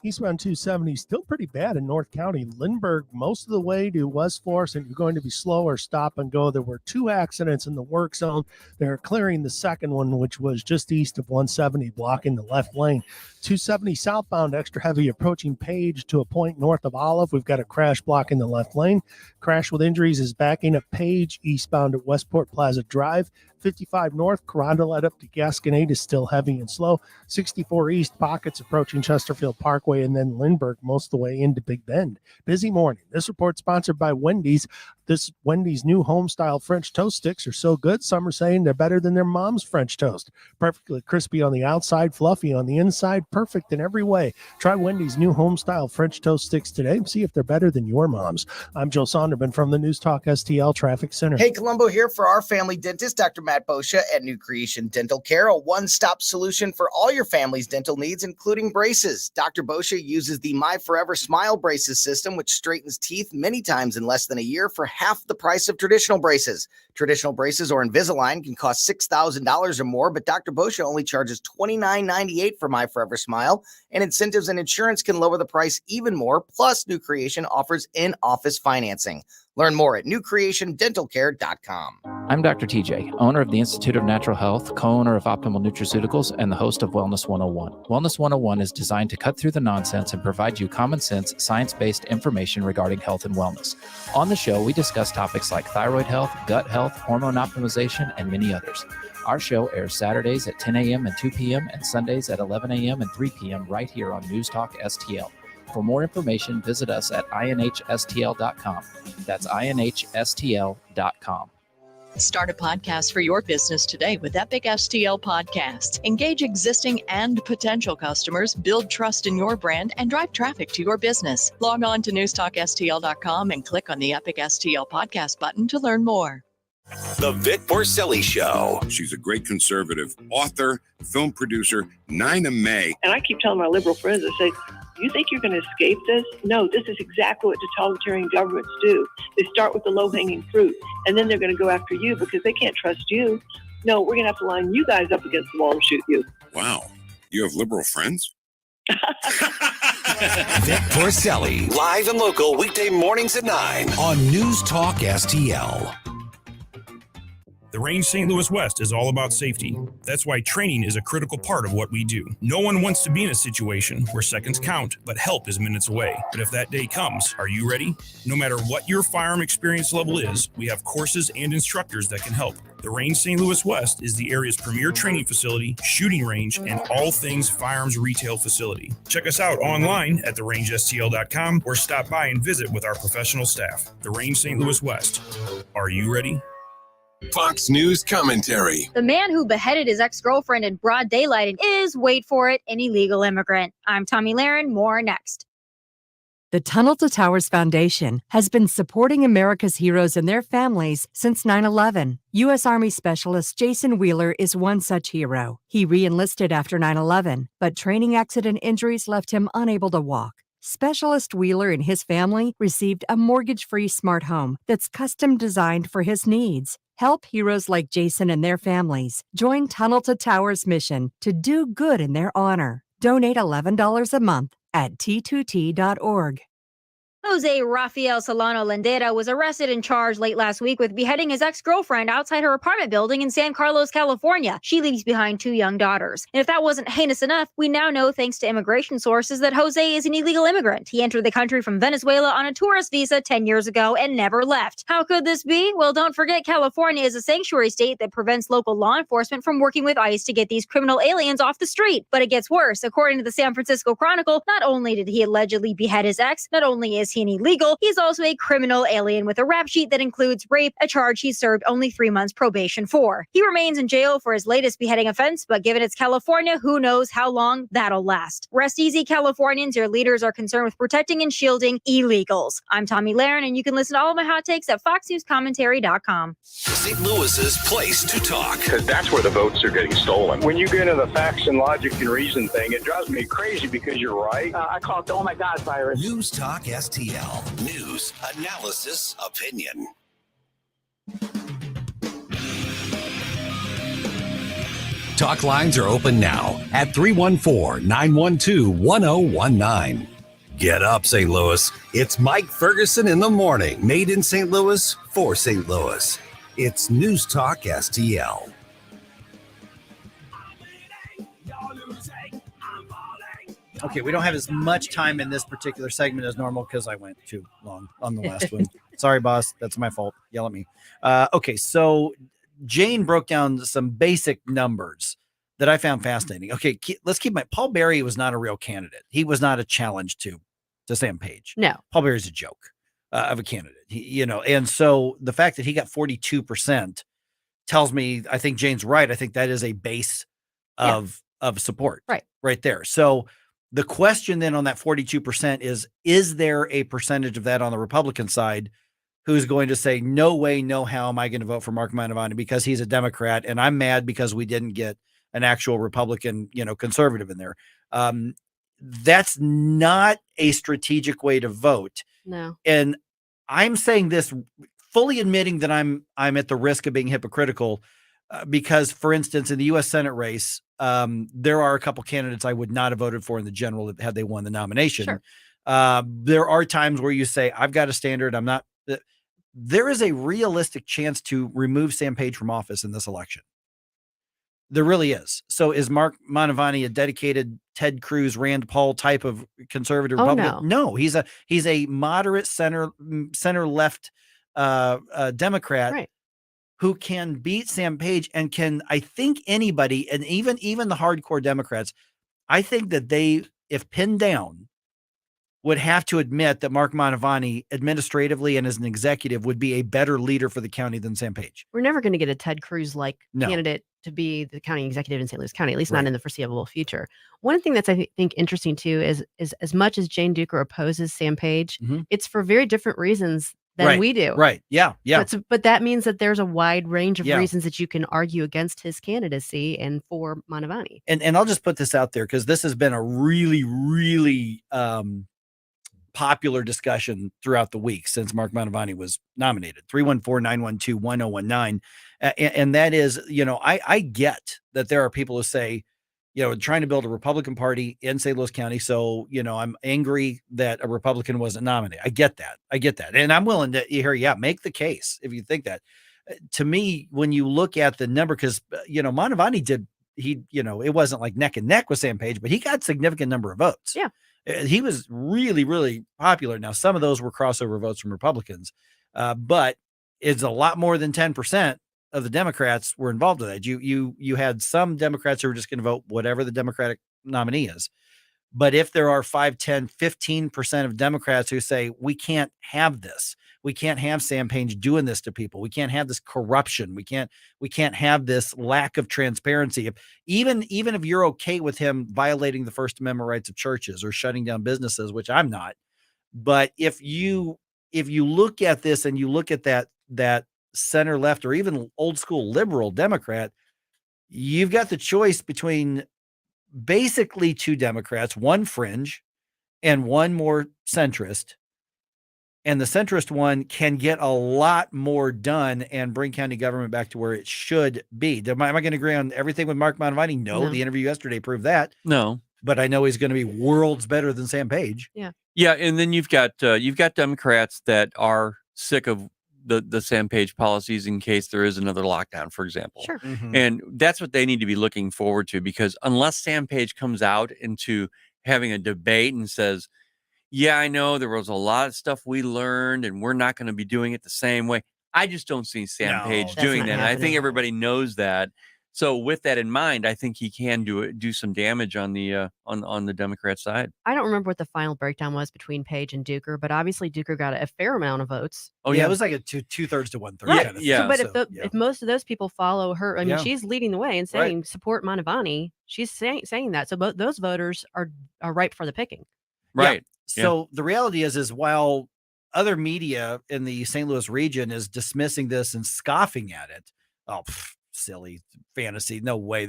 Eastbound 270 still pretty bad in North County. Lindbergh, most of the way to West Florissant, you're going to be slow or stop and go. There were 2 accidents in the work zone. They're clearing the second one, which was just east of 170, blocking the left lane. 270 southbound, extra heavy approaching Page to a point north of Olive. We've got a crash blocking the left lane. Crash with injuries is backing up Page eastbound at Westport Plaza Drive. 55 north, Carondelet up to Gasconade is still heavy and slow. 64 east, pockets approaching Chesterfield Parkway, and then Lindbergh most of the way into Big Bend. Busy morning. This report sponsored by Wendy's. This Wendy's new home-style French toast sticks are so good, some are saying they're better than their mom's French toast. Perfectly crispy on the outside, fluffy on the inside, perfect in every way. Try Wendy's new home-style French toast sticks today and see if they're better than your mom's. I'm Joe Sonderman from the News Talk STL Traffic Center. Hey, Columbo here for our family dentist, Dr. Matt Boscia at New Creation Dental Care, a one-stop solution for all your family's dental needs, including braces. Dr. Boscia uses the My Forever Smile Braces system, which straightens teeth many times in less than a year for half the price of traditional braces. Traditional braces or Invisalign can cost $6,000 or more, but Dr. Boscia only charges $29.98 for My Forever Smile, and incentives and insurance can lower the price even more. Plus, New Creation offers in-office financing. Learn more at newcreationdentalcare.com. I'm Dr. TJ, owner of the Institute of Natural Health, co-owner of Optimal Nutraceuticals, and the host of Wellness 101. Wellness 101 is designed to cut through the nonsense and provide you common sense, science-based information regarding health and wellness. On the show, we discuss topics like thyroid health, gut health, hormone optimization, and many others. Our show airs Saturdays at 10 a.m. and 2 p.m. and Sundays at 11 a.m. and 3 p.m. right here on News Talk STL. For more information, visit us at inhstl.com. That's inhstl.com. Start a podcast for your business today with Epic STL Podcasts. Engage existing and potential customers, build trust in your brand, and drive traffic to your business. Log on to newstalkstl.com and click on the Epic STL Podcast button to learn more. The Vic Porcelli Show. She's a great conservative author, film producer, Nina May. And I keep telling my liberal friends, I say, you think you're going to escape this? No, this is exactly what totalitarian governments do. They start with the low-hanging fruit, and then they're going to go after you because they can't trust you. No, we're going to have to line you guys up against the wall and shoot you. Wow. You have liberal friends? Vic Porcelli. Live and local weekday mornings at 9 on News Talk STL. The Range St. Louis West is all about safety. That's why training is a critical part of what we do. No one wants to be in a situation where seconds count, but help is minutes away. But if that day comes, are you ready? No matter what your firearm experience level is, we have courses and instructors that can help. The Range St. Louis West is the area's premier training facility, shooting range, and all things firearms retail facility. Check us out online at therangestl.com or stop by and visit with our professional staff. The Range St. Louis West. Are you ready? Fox News commentary. The man who beheaded his ex-girlfriend in broad daylight is, wait for it, an illegal immigrant. I'm Tommy Lahren. More next. The Tunnel to Towers Foundation has been supporting America's heroes and their families since 9/11. U.S. Army Specialist Jason Wheeler is one such hero. He re-enlisted after 9/11, but training accident injuries left him unable to walk. Specialist Wheeler and his family received a mortgage-free smart home that's custom designed for his needs. Help heroes like Jason and their families. Join Tunnel to Towers mission to do good in their honor. Donate $11 a month at t2t.org. Jose Rafael Solano Landera was arrested and charged late last week with beheading his ex-girlfriend outside her apartment building in San Carlos, California. She leaves behind 2 young daughters. And if that wasn't heinous enough, we now know, thanks to immigration sources, that Jose is an illegal immigrant. He entered the country from Venezuela on a tourist visa 10 years ago and never left. How could this be? Well, don't forget, California is a sanctuary state that prevents local law enforcement from working with ICE to get these criminal aliens off the street. But it gets worse. According to the San Francisco Chronicle, not only did he allegedly behead his ex, not only is he an illegal, he's also a criminal alien with a rap sheet that includes rape, a charge he served only 3 months probation for. He remains in jail for his latest beheading offense, but given it's California, who knows how long that'll last. Rest easy, Californians. Your leaders are concerned with protecting and shielding illegals. I'm Tommy Lahren, and you can listen to all of my hot takes at foxnewscommentary.com. St. Louis's place to talk. Because that's where the votes are getting stolen. When you get into the facts and logic and reason thing, it drives me crazy because you're right. I call it the oh my God virus. News Talk STL. News, analysis, opinion. Talk lines are open now at 314-912-1019. Get up, St. Louis. It's Mike Ferguson in the morning. Made in St. Louis for St. Louis. It's News Talk STL. Okay, we don't have as much time in this particular segment as normal because I went too long on the last one. Sorry, boss. That's my fault. Yell at me. Okay, so Jane broke down some basic numbers that I found fascinating. Okay, let's keep Paul Berry was not a real candidate. He was not a challenge to Sam Page. No. Paul Berry's a joke of a candidate. And so the fact that he got 42% tells me, I think Jane's right. I think that is a base of support. Right there. So the question then on that 42% is there a percentage of that on the Republican side who's going to say, no way, no how am I going to vote for Mark Mantovani because he's a Democrat and I'm mad because we didn't get an actual Republican, conservative in there. That's not a strategic way to vote. No. And I'm saying this fully admitting that I'm at the risk of being hypocritical because, for instance, in the U.S. Senate race, there are a couple candidates I would not have voted for in the general had they won the nomination. Sure. There are times where you say, I've got a standard. I'm not. There is a realistic chance to remove Sam Page from office in this election. There really is. So is Mark Mantovani a dedicated Ted Cruz, Rand Paul type of conservative Republican? No, he's a moderate center left Democrat who can beat Sam Page and can, I think anybody, and even the hardcore Democrats, I think that they, if pinned down, would have to admit that Mark Mantovani administratively and as an executive would be a better leader for the county than Sam Page. We're never going to get a Ted Cruz-like candidate to be the county executive in St. Louis County, at least not in the foreseeable future. One thing that's, I think, interesting too is as much as Jane Duker opposes Sam Page, it's for very different reasons than we do. Right. Yeah. Yeah. But that means that there's a wide range of reasons that you can argue against his candidacy and for Mantovani. And I'll just put this out there because this has been a really, really popular discussion throughout the week since Mark Mantovani was nominated. 314-912-1019. And that is, I get that there are people who say, trying to build a Republican Party in St. Louis County. So, I'm angry that a Republican wasn't nominated. I get that. And I'm willing to hear, make the case if you think that. To me, when you look at the number, because, Mantovani it wasn't like neck and neck with Sam Page, but he got a significant number of votes. Yeah. He was really, really popular. Now, some of those were crossover votes from Republicans, but it's a lot more than 10% of the Democrats were involved in that. You had some Democrats who were just going to vote whatever the Democratic nominee is. But if there are 5, 10, 15% of Democrats who say, we can't have this, we can't have Sam Page doing this to people, we can't have this corruption, we can't have this lack of transparency. Even if you're okay with him violating the First Amendment rights of churches or shutting down businesses, which I'm not, but if you look at this and you look at that center left or even old school liberal Democrat, you've got the choice between basically 2 Democrats, one fringe and one more centrist. And the centrist one can get a lot more done and bring county government back to where it should be. Am I going to agree on everything with Mark Mantovani? No. The interview yesterday proved that. No. but I know he's going to be worlds better than Sam Page. Yeah. Yeah, and then you've got Democrats that are sick of the Sam Page policies in case there is another lockdown, for example. Sure. And that's what they need to be looking forward to, because unless Sam Page comes out into having a debate and says, yeah, I know there was a lot of stuff we learned and we're not going to be doing it the same way. I just don't see Sam Page doing that. And I think everybody knows that. So with that in mind, I think he can do some damage on the on the Democrat side. I don't remember what the final breakdown was between Page and Duker, but obviously Duker got a fair amount of votes. Oh yeah, it was like a two-thirds to 1/3 Right. kind of Yeah. thing. But if most of those people follow her, I mean, Yeah. she's leading the way and saying support Mantovani. She's saying that, so those voters are ripe for the picking. Right. So the reality is while other media in the St. Louis region is dismissing this and scoffing at it, silly fantasy, no way.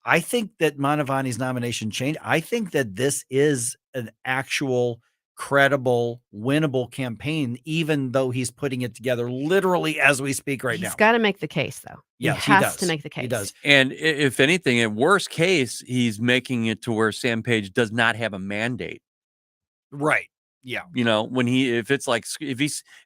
I think that Mantovani's nomination changed. I think that this is an actual, credible, winnable campaign, even though he's putting it together literally as we speak right now. He's got to make the case, though. Yes, he has does. to make the case. He does. And if anything, at worst case, he's making it to where Sam Page does not have a mandate. Right. Yeah. You know, if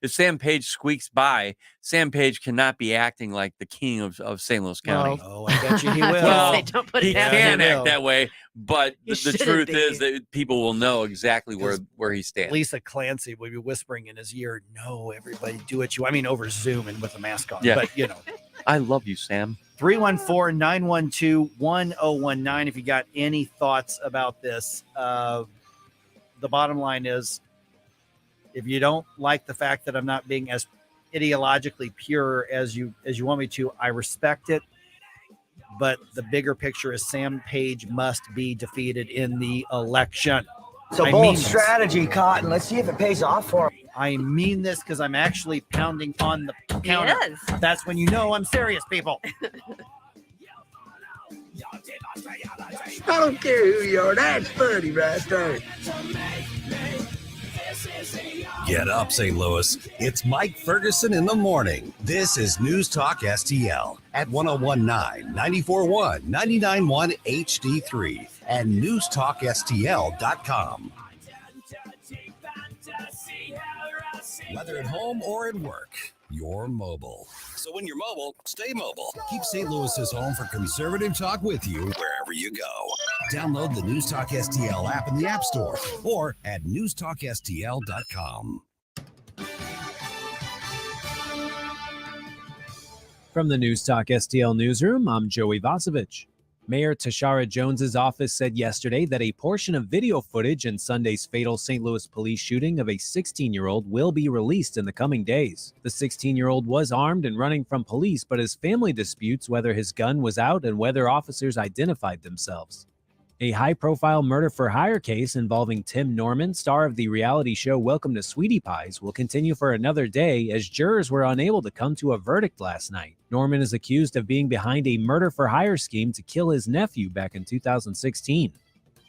Sam Page squeaks by, Sam Page cannot be acting like the king of St. Louis County. Oh, I bet you he will. Well, don't put he it down. can He act will. that way, but He the shouldn't truth be. is that people will know exactly where he stands. Lisa Clancy would be whispering in his ear, no, everybody do what you, I mean, over Zoom and with a mask on. Yeah. But, you know, I love you, Sam. 314-912-1019. If you got any thoughts about this, the bottom line is, if you don't like the fact that I'm not being as ideologically pure as you want me to, I respect it. But the bigger picture is Sam Page must be defeated in the election. So I bold mean this. strategy, Cotton. Let's see if it pays off for him. I mean this because I'm actually pounding on the counter. Yes. That's when you know I'm serious, people. I don't care who you are. That's funny right there. Get up, St. Louis. It's Mike Ferguson in the morning. This is News Talk STL at 1019, 94.1, 99.1 HD3 and NewstalkSTL.com. Whether at home or at work, you're mobile. So when you're mobile, stay mobile. Keep St. Louis's home for conservative talk with you wherever you go. Download the News Talk STL app in the App Store or at NewstalkSTL.com. From the News Talk STL newsroom, I'm Joey Vasevich. Mayor Tashara Jones's office said yesterday that a portion of video footage in Sunday's fatal St. Louis police shooting of a 16-year-old will be released in the coming days. The 16-year-old was armed and running from police, but his family disputes whether his gun was out and whether officers identified themselves. A high-profile murder-for-hire case involving Tim Norman, star of the reality show Welcome to Sweetie Pies, will continue for another day as jurors were unable to come to a verdict last night. Norman is accused of being behind a murder-for-hire scheme to kill his nephew back in 2016.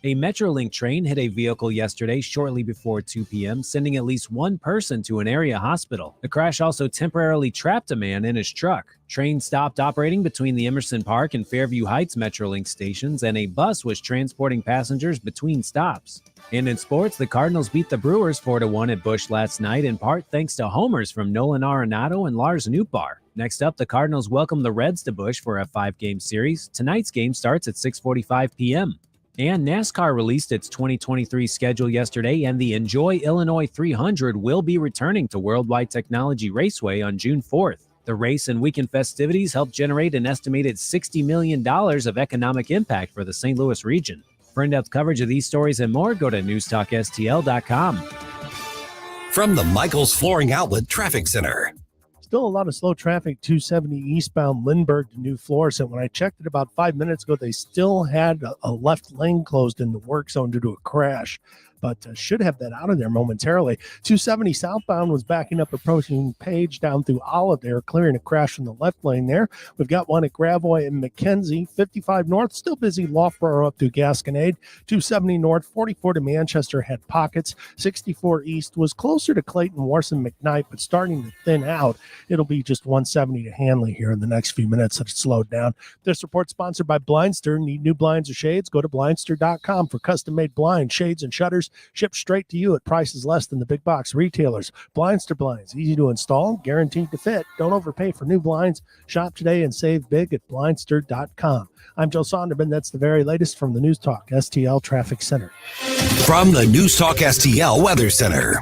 A Metrolink train hit a vehicle yesterday shortly before 2 p.m., sending at least one person to an area hospital. The crash also temporarily trapped a man in his truck. Trains stopped operating between the Emerson Park and Fairview Heights Metrolink stations, and a bus was transporting passengers between stops. And in sports, the Cardinals beat the Brewers 4-1 at Busch last night, in part thanks to homers from Nolan Arenado and Lars Nootbaar. Next up, the Cardinals welcome the Reds to Busch for a 5-game series. Tonight's game starts at 6:45 p.m. And NASCAR released its 2023 schedule yesterday, and the Enjoy Illinois 300 will be returning to Worldwide Technology Raceway on June 4th. The race and weekend festivities helped generate an estimated $60 million of economic impact for the St. Louis region. For in-depth coverage of these stories and more, go to NewstalkSTL.com. From the Michaels Flooring Outlet Traffic Center. Still a lot of slow traffic, 270 eastbound Lindbergh to New Florissant. When I checked it about 5 minutes ago, they still had a left lane closed in the work zone due to a crash. but should have that out of there momentarily. 270 southbound was backing up approaching Page down through Olive there, clearing a crash in the left lane there. We've got one at Gravois and McKenzie. 55 north, still busy. Loughborough up through Gasconade. 270 north, 44 to Manchester had pockets. 64 east was closer to Clayton, Warson, McKnight, but starting to thin out. It'll be just 170 to Hanley here in the next few minutes. It's slowed down. This report sponsored by Blindster. Need new blinds or shades? Go to blindster.com for custom-made blinds, shades, and shutters shipped straight to you at prices less than the big box retailers. Blindster blinds, easy to install, guaranteed to fit. Don't overpay for new blinds. Shop today and save big at blindster.com. I'm Joe Sonderman. That's the very latest from the News Talk STL Traffic Center. From the News Talk STL Weather Center.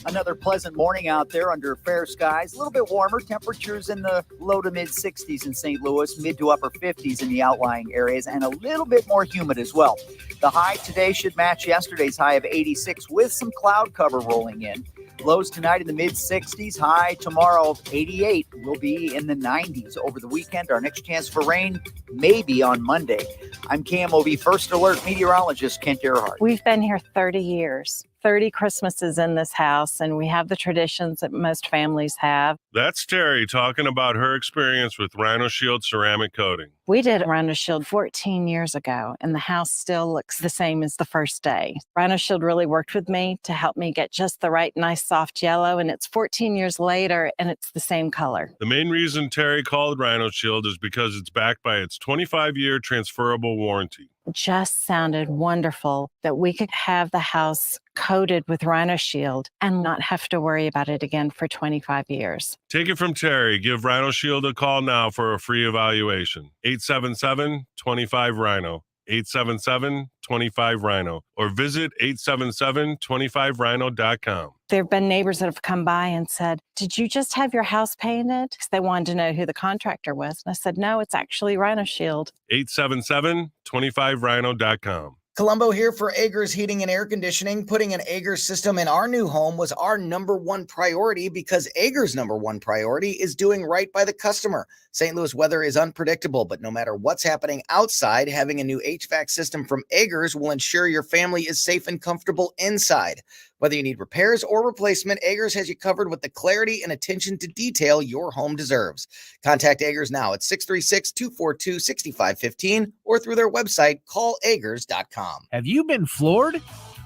Another pleasant morning out there under fair skies. A little bit warmer. Temperatures in the low to mid 60s in St. Louis, mid to upper 50s in the outlying areas, and a little bit more humid as well. The high today should match yesterday's high of 86 with some cloud cover rolling in. Lows tonight in the mid 60s. High tomorrow of 88 will be in the 90s. Over the weekend, our next chance for rain may be on Monday. I'm KMOV First Alert meteorologist Kent Earhart. We've been here 30 years. 30 Christmases in this house, and we have the traditions that most families have. That's Terry talking about her experience with Rhino Shield ceramic coating. We did Rhino Shield 14 years ago, and the house still looks the same as the first day. Rhino Shield really worked with me to help me get just the right nice soft yellow, and it's 14 years later, and it's the same color. The main reason Terry called Rhino Shield is because it's backed by its 25-year transferable warranty. Just sounded wonderful that we could have the house coated with Rhino Shield and not have to worry about it again for 25 years. Take it from Terry. Give Rhino Shield a call now for a free evaluation. 877-25-RHINO. 877-25-RHINO. Or visit 877-25rhino.com. There have been neighbors that have come by and said, "Did you just have your house painted?" Because they wanted to know who the contractor was. And I said, "No, it's actually Rhino Shield." 877-25rhino.com. Colombo here for Agers Heating and Air Conditioning. Putting an Agers system in our new home was our number one priority because Agers' number one priority is doing right by the customer. St. Louis weather is unpredictable, but no matter what's happening outside, having a new HVAC system from Agers will ensure your family is safe and comfortable inside. Whether you need repairs or replacement, Agers has you covered with the clarity and attention to detail your home deserves. Contact Agers now at 636-242-6515 or through their website, callagers.com. Have you been floored?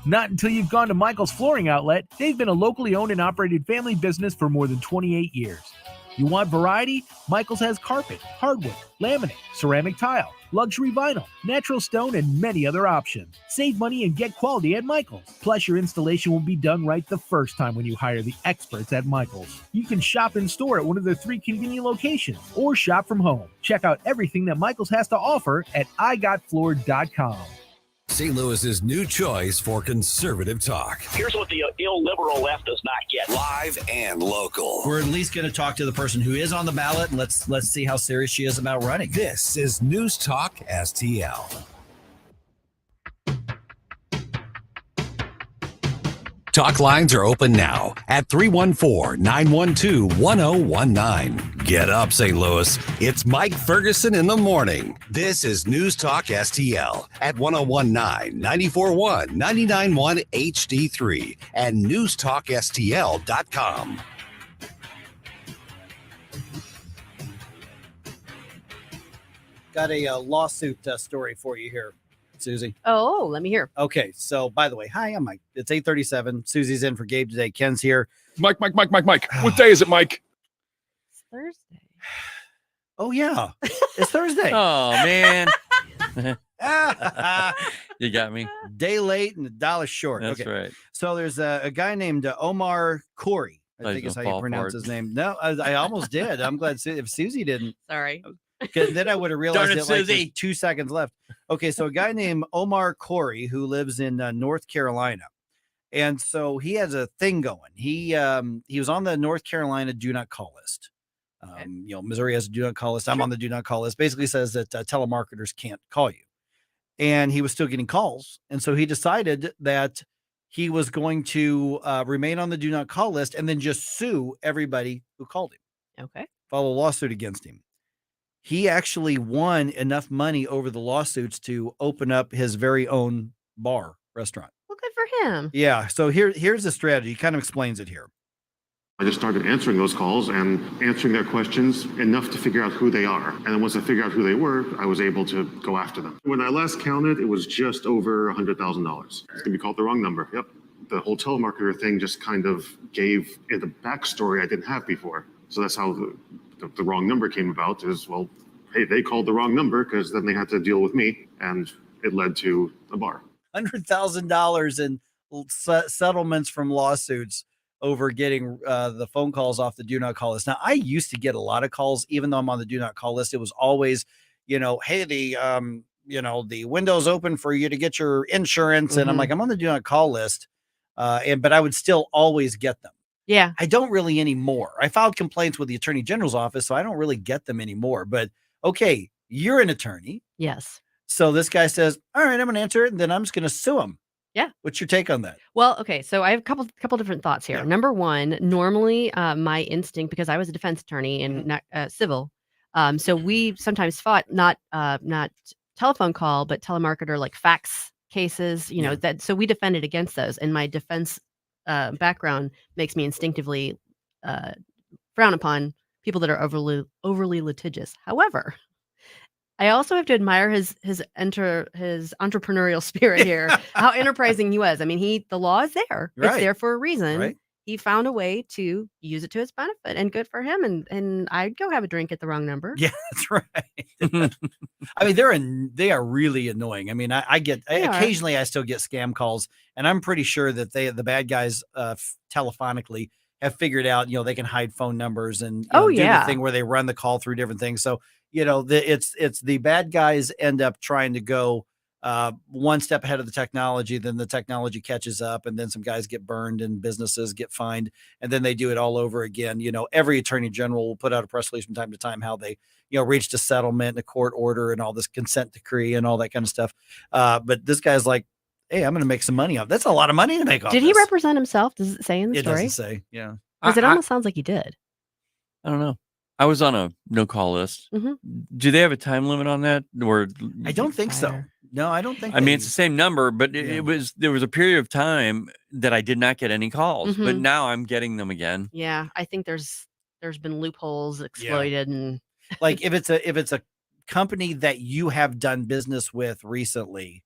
Not until you've gone to Michael's Flooring Outlet. They've been a locally owned and operated family business for more than 28 years. You want variety? Michael's has carpet, hardwood, laminate, ceramic tile, luxury vinyl, natural stone, and many other options. Save money and get quality at Michael's. Plus, your installation will be done right the first time when you hire the experts at Michael's. You can shop in store at one of their 3 convenient locations or shop from home. Check out everything that Michael's has to offer at igotfloored.com. St. Louis's new choice for conservative talk. Here's what the illiberal left does not get. Live and local. We're at least going to talk to the person who is on the ballot, and let's see how serious she is about running. This is News Talk STL. Talk lines are open now at 314-912-1019. Get up, St. Louis. It's Mike Ferguson in the morning. This is News Talk STL at 1019, 94.1, 99.1 HD3 and NewstalkSTL.com. Got a lawsuit story for you here, Susie. Oh, let me hear. Okay, so by the way, hi, I'm Mike. It's 8:37. Susie's in for Gabe today. Ken's here. Mike. What day is it, Mike? It's Thursday. Oh, yeah. It's Thursday. Oh, man. You got me. Day late and $1 short. That's okay. right. So there's a guy named Omar Corey. I think is how you pronounce his name. No, I almost did. I'm glad if Susie didn't. Sorry. Then I would have realized Darn it, it like Susie. with 2 seconds left. Okay, so a guy named Omar Corey who lives in North Carolina. And so he has a thing going. He was on the North Carolina do not call list. Missouri has a do not call list. I'm on the do not call list. Basically says that telemarketers can't call you. And he was still getting calls. And so he decided that he was going to remain on the do not call list and then just sue everybody who called him. Okay. File a lawsuit against him. He actually won enough money over the lawsuits to open up his very own bar restaurant. Well, good for him. Yeah. So here's the strategy. He kind of explains it here. I just started answering those calls and answering their questions enough to figure out who they are. And then once I figured out who they were, I was able to go after them. When I last counted, it was just over $100,000. It's going to be called the wrong number. Yep. The whole telemarketer thing just kind of gave it the backstory I didn't have before. So that's how the wrong number came about is, well, hey, they called the wrong number because then they had to deal with me. And it led to a bar. $100,000 in settlements from lawsuits over getting the phone calls off the do not call list. Now, I used to get a lot of calls, even though I'm on the do not call list. It was always, hey, the window's open for you to get your insurance. And I'm like, I'm on the do not call list. But I would still always get them. Yeah. I don't really anymore. I filed complaints with the Attorney General's office, so I don't really get them anymore. But okay, you're an attorney. Yes. So this guy says, all right, I'm going to answer it, and then I'm just going to sue him. Yeah. What's your take on that? Well, okay. So I have a couple different thoughts here. Yeah. Number one, normally my instinct, because I was a defense attorney in civil, so we sometimes fought not telephone call, but telemarketer, like fax cases, that. So we defended against those, and my defense background makes me instinctively frown upon people that are overly litigious. However, I also have to admire his entrepreneurial spirit here, how enterprising he was. I mean, the law is there. Right. It's there for a reason. Right. He found a way to use it to his benefit, and good for him. And I'd go have a drink at the wrong number. Yeah, that's right. I mean, they are really annoying. I mean, occasionally I still get scam calls, and I'm pretty sure that the bad guys telephonically have figured out, they can hide phone numbers and do the thing where they run the call through different things. So, it's the bad guys end up trying to go one step ahead of the technology, then the technology catches up, and then some guys get burned and businesses get fined, and then they do it all over again. Every attorney general will put out a press release from time to time how they, reached a settlement and a court order and all this consent decree and all that kind of stuff. But this guy's like, hey, I'm going to make some money off. That's a lot of money to make off. Did he represent himself? Does it say in the It story? doesn't say. Yeah. Because it almost sounds like he did. I don't know. I was on a no call list. Mm-hmm. Do they have a time limit on that? Or I don't think so. No, I don't think. I mean, it's the same number, but there was a period of time that I did not get any calls, but now I'm getting them again. Yeah, I think there's been loopholes exploited, and like if it's a company that you have done business with recently,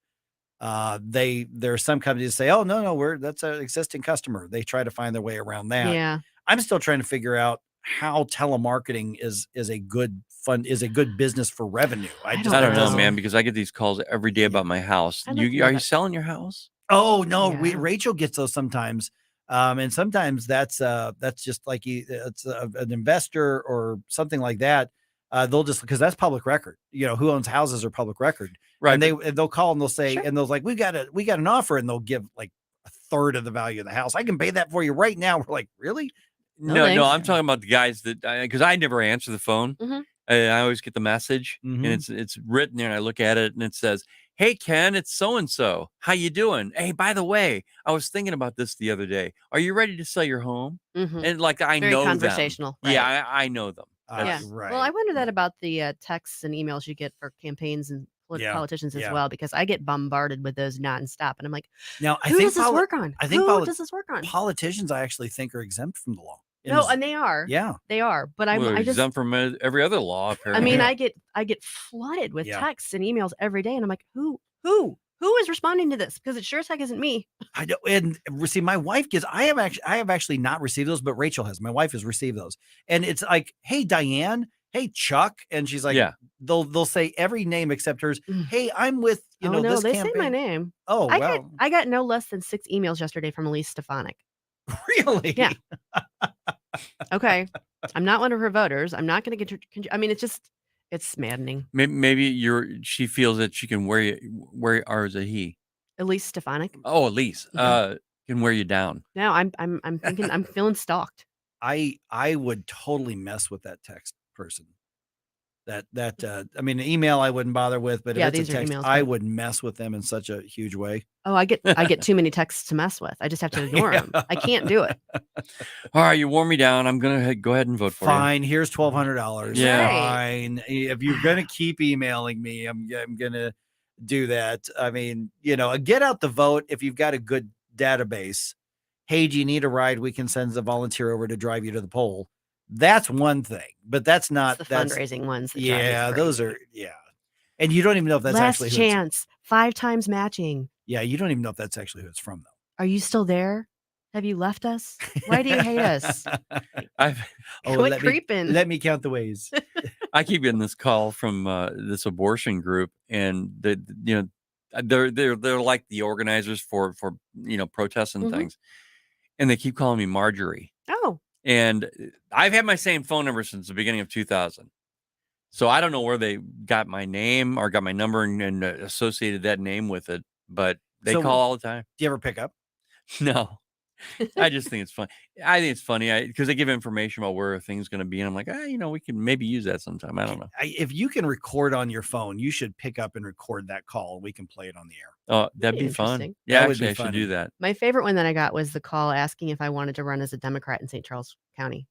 there are some companies that say, oh no, that's an existing customer. They try to find their way around that. Yeah, I'm still trying to figure out how telemarketing is a good business for revenue. I don't know, man, because I get these calls every day about my house. Are you selling your house? Oh no, Rachel gets those sometimes. And sometimes that's just like it's an investor or something like that. They'll just, because that's public record, who owns houses are public record. Right. And they'll call and they'll say, and they'll like, we got an offer, and they'll give like a third of the value of the house. I can pay that for you right now. We're like, really? No, I'm talking about the guys that, because I never answer the phone. I always get the message, and it's written there, and I look at it, and it says, "Hey Ken, it's so and so. How you doing? Hey, by the way, I was thinking about this the other day. Are you ready to sell your home?" And like I very know conversational. them. Right? Yeah, I know them. Yeah. Right. Well, I wonder that about the texts and emails you get for campaigns and politicians as well, because I get bombarded with those nonstop, and I'm like, now who does this work on? Who does this work on? Politicians, I actually think, are exempt from the law. No, and they are. Yeah, they are. But I just exempt from every other law. Apparently. I mean, I get flooded with texts and emails every day, and I'm like, who is responding to this? Because it sure as heck isn't me. I know. And see, my wife gets. I have actually not received those, but Rachel has. My wife has received those, and it's like, hey Diane, hey Chuck, and she's like, they'll say every name except hers. Hey, I'm with this they campaign. say my name. Oh, wow. I got no less than 6 emails yesterday from Elise Stefanik. Really? Yeah. Okay. I'm not one of her voters. I'm not going to get her. I mean, it's maddening. Maybe she feels that she can wear you, or is it he? Elise Stefanik. Oh, Elise. Can wear you down. No, I'm thinking I'm feeling stalked. I would totally mess with that text person. I mean, an email I wouldn't bother with, but if it's a text, I would mess with them in such a huge way. Oh, I get too many texts to mess with. I just have to ignore them. I can't do it. All right, you wore me down. I'm gonna go ahead and vote for you. Fine. Here's $1,200. Yeah. Fine. If you're gonna keep emailing me, I'm gonna do that. I mean, get out the vote if you've got a good database, hey, do you need a ride? We can send a volunteer over to drive you to the poll. That's one thing, but that's not the fundraising ones. That drive me yeah, crazy. those are and you don't even know if that's Last actually chance, 5 times matching. Yeah, you don't even know if that's actually who it's from, though. Are you still there? Have you left us? Why do you hate us? Quit creeping. Let me count the ways. I keep getting this call from this abortion group, and they're like the organizers for protests and things, and they keep calling me Marjorie. Oh, and I've had my same phone number since the beginning of 2000. So I don't know where they got my name or got my number and associated that name with it, but they call all the time. Do you ever pick up? No. I just think it's fun. I think it's funny because they give information about where a thing's going to be, and I'm like, we can maybe use that sometime. I don't know. If you can record on your phone, you should pick up and record that call. We can play it on the air. Oh, that'd be fun. Yeah, actually, I should do that. My favorite one that I got was the call asking if I wanted to run as a Democrat in St. Charles County.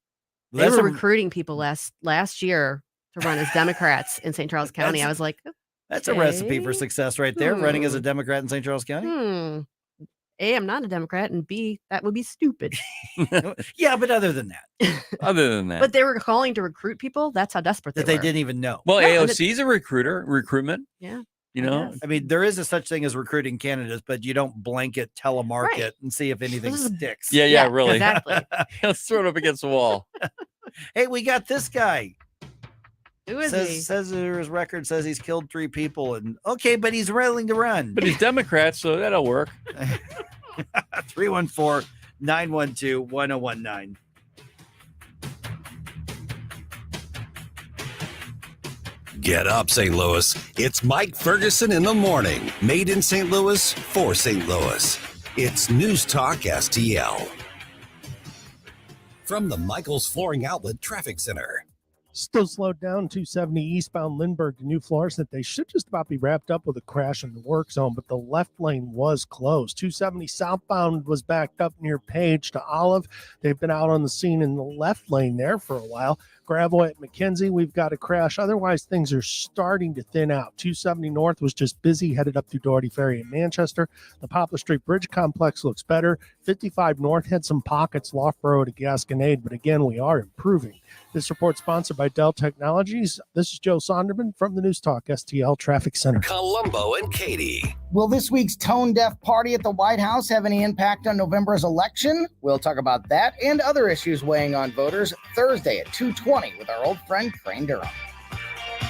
Well, They were recruiting people last year to run as Democrats in St. Charles County. I was like, that's a recipe for success right there, running as a Democrat in St. Charles County. A, I'm not a Democrat, and B, that would be stupid. Yeah, but other than that. But they were calling to recruit people. That's how desperate they That they were. didn't even know. Well, No, AOC is a recruitment. Yeah. I mean, there is a such thing as recruiting candidates, but you don't blanket telemarket and see if anything sticks. Yeah, really. Exactly. Let's throw it up against the wall. Hey, we got this guy. Who is he? Says his record says he's killed 3 people, and okay, but he's willing to run. But he's Democrat, so that'll work. 314-912-1019. Get up, St. Louis. It's Mike Ferguson in the morning. Made in St. Louis for St. Louis. It's News Talk STL. From the Michaels Flooring Outlet Traffic Center. Still slowed down 270 eastbound Lindbergh to New Florissant. They should just about be wrapped up with a crash in the work zone, but the left lane was closed. 270 southbound was backed up near Page to Olive. They've been out on the scene in the left lane there for a while. Gravois at McKenzie, we've got a crash. Otherwise, things are starting to thin out. 270 north was just busy, headed up through Doherty Ferry in Manchester. The Poplar Street Bridge Complex looks better. 55 north had some pockets, Loughborough to Gasconade, but again, we are improving. This report sponsored by Dell Technologies. This is Joe Sonderman from the News Talk STL Traffic Center. Columbo and Katie. Will this week's tone-deaf party at the White House have any impact on November's election? We'll talk about that and other issues weighing on voters Thursday at 2:20 with our old friend Crane Durham.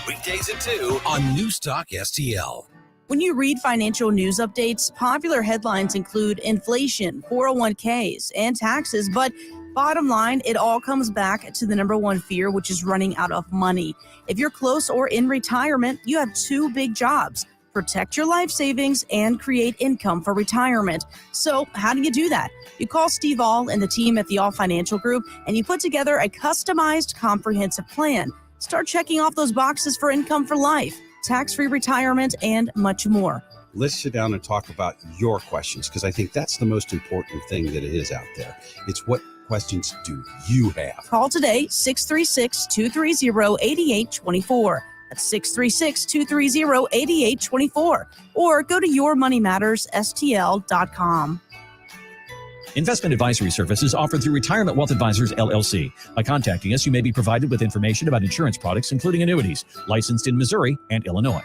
Weekdays at 2 on News Talk STL. When you read financial news updates, popular headlines include inflation, 401ks, and taxes, but bottom line, it all comes back to the number one fear, which is running out of money. If you're close or in retirement, you have 2 big jobs: protect your life savings and create income for retirement. So how do you do that? You call Steve All and the team at the All Financial Group, and you put together a customized, comprehensive plan. Start checking off those boxes for income for life, tax-free retirement, and much more. Let's sit down and talk about your questions, because I think that's the most important thing that it is out there. It's what questions do you have? Call today, 636-230-8824. That's 636-230-8824. Or go to yourmoneymattersstl.com. Investment advisory services offered through Retirement Wealth Advisors, LLC. By contacting us, you may be provided with information about insurance products, including annuities, licensed in Missouri and Illinois.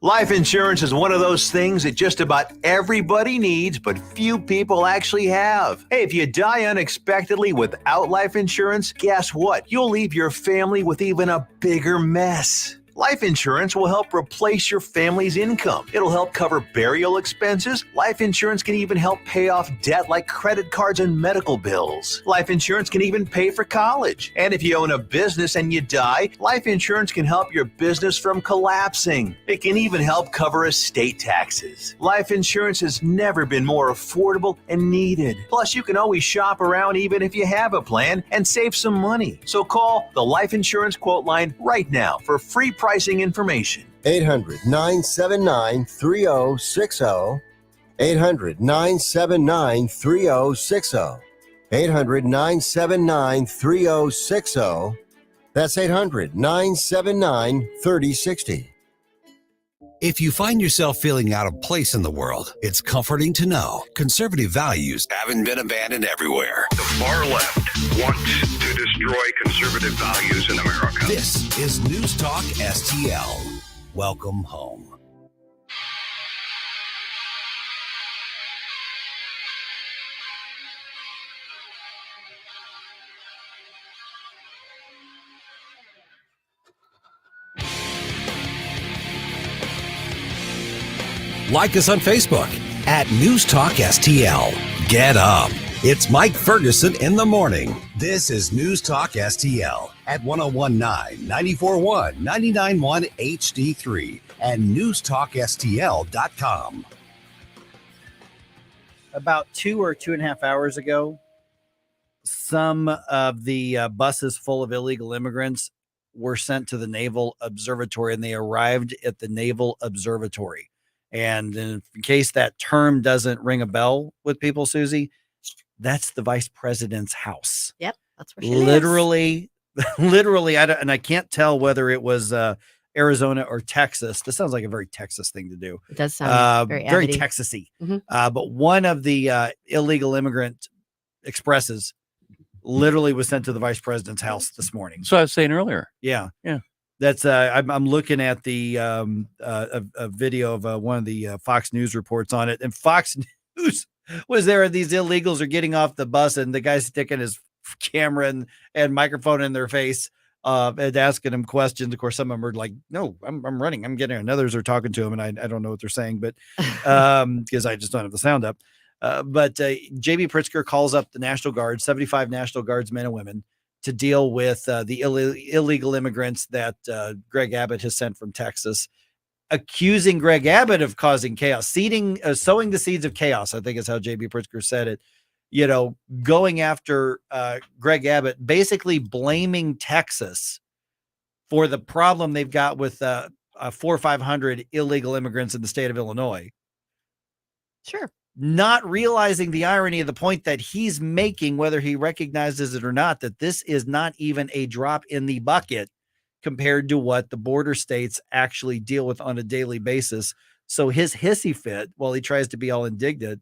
Life insurance is one of those things that just about everybody needs, but few people actually have. Hey, if you die unexpectedly without life insurance, guess what? You'll leave your family with even a bigger mess. Life insurance will help replace your family's income. It'll help cover burial expenses. Life insurance can even help pay off debt like credit cards and medical bills. Life insurance can even pay for college. And if you own a business and you die, life insurance can help your business from collapsing. It can even help cover estate taxes. Life insurance has never been more affordable and needed. Plus, you can always shop around even if you have a plan and save some money. So call the Life Insurance Quote Line right now for free pricing information. 800-979-3060. 800-979-3060. 800-979-3060. That's 800-979-3060. If you find yourself feeling out of place in the world, it's comforting to know conservative values haven't been abandoned everywhere. The far left wants to destroy conservative values in America. This is News Talk STL. Welcome home. Like us on Facebook at News Talk STL. Get up. It's Mike Ferguson in the morning. This is News Talk STL at 1019, 94.1, 99.1 HD3 and newstalkstl.com. About 2 or 2.5 hours ago, some of the buses full of illegal immigrants were sent to the Naval Observatory, and they arrived at the Naval Observatory. And in case that term doesn't ring a bell with people, Susie, that's the vice president's house. Yep, that's where she Literally, I can't tell whether it was Arizona or Texas. This sounds like a very Texas thing to do. It does sound very very Texasy. Mhm. But one of the illegal immigrant expresses literally was sent to the vice president's house this morning. So I was saying earlier. Yeah. Yeah. That's I'm looking at the a video of one of the Fox News reports on it, and Fox News was there. And these illegals are getting off the bus, and the guy's sticking his camera and microphone in their face, and asking them questions. Of course, some of them are like, "No, I'm running, I'm getting," and others are talking to him, and I don't know what they're saying, but because I just don't have the sound up. But JB Pritzker calls up the National Guard, 75 National Guards men and women, to deal with the illegal immigrants that Greg Abbott has sent from Texas, accusing Greg Abbott of causing chaos, sowing the seeds of chaos, I think is how JB Pritzker said it, going after Greg Abbott, basically blaming Texas for the problem they've got with 400 or 500 illegal immigrants in the state of Illinois. Sure. Not realizing the irony of the point that he's making, whether he recognizes it or not, that this is not even a drop in the bucket compared to what the border states actually deal with on a daily basis. So his hissy fit, while he tries to be all indignant,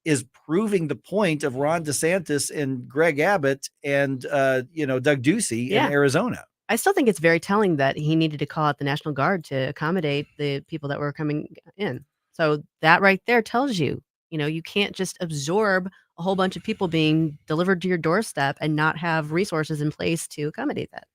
is proving the point of Ron DeSantis and Greg Abbott and, Doug Ducey in Arizona. I still think it's very telling that he needed to call out the National Guard to accommodate the people that were coming in. So that right there tells you, you can't just absorb a whole bunch of people being delivered to your doorstep and not have resources in place to accommodate that.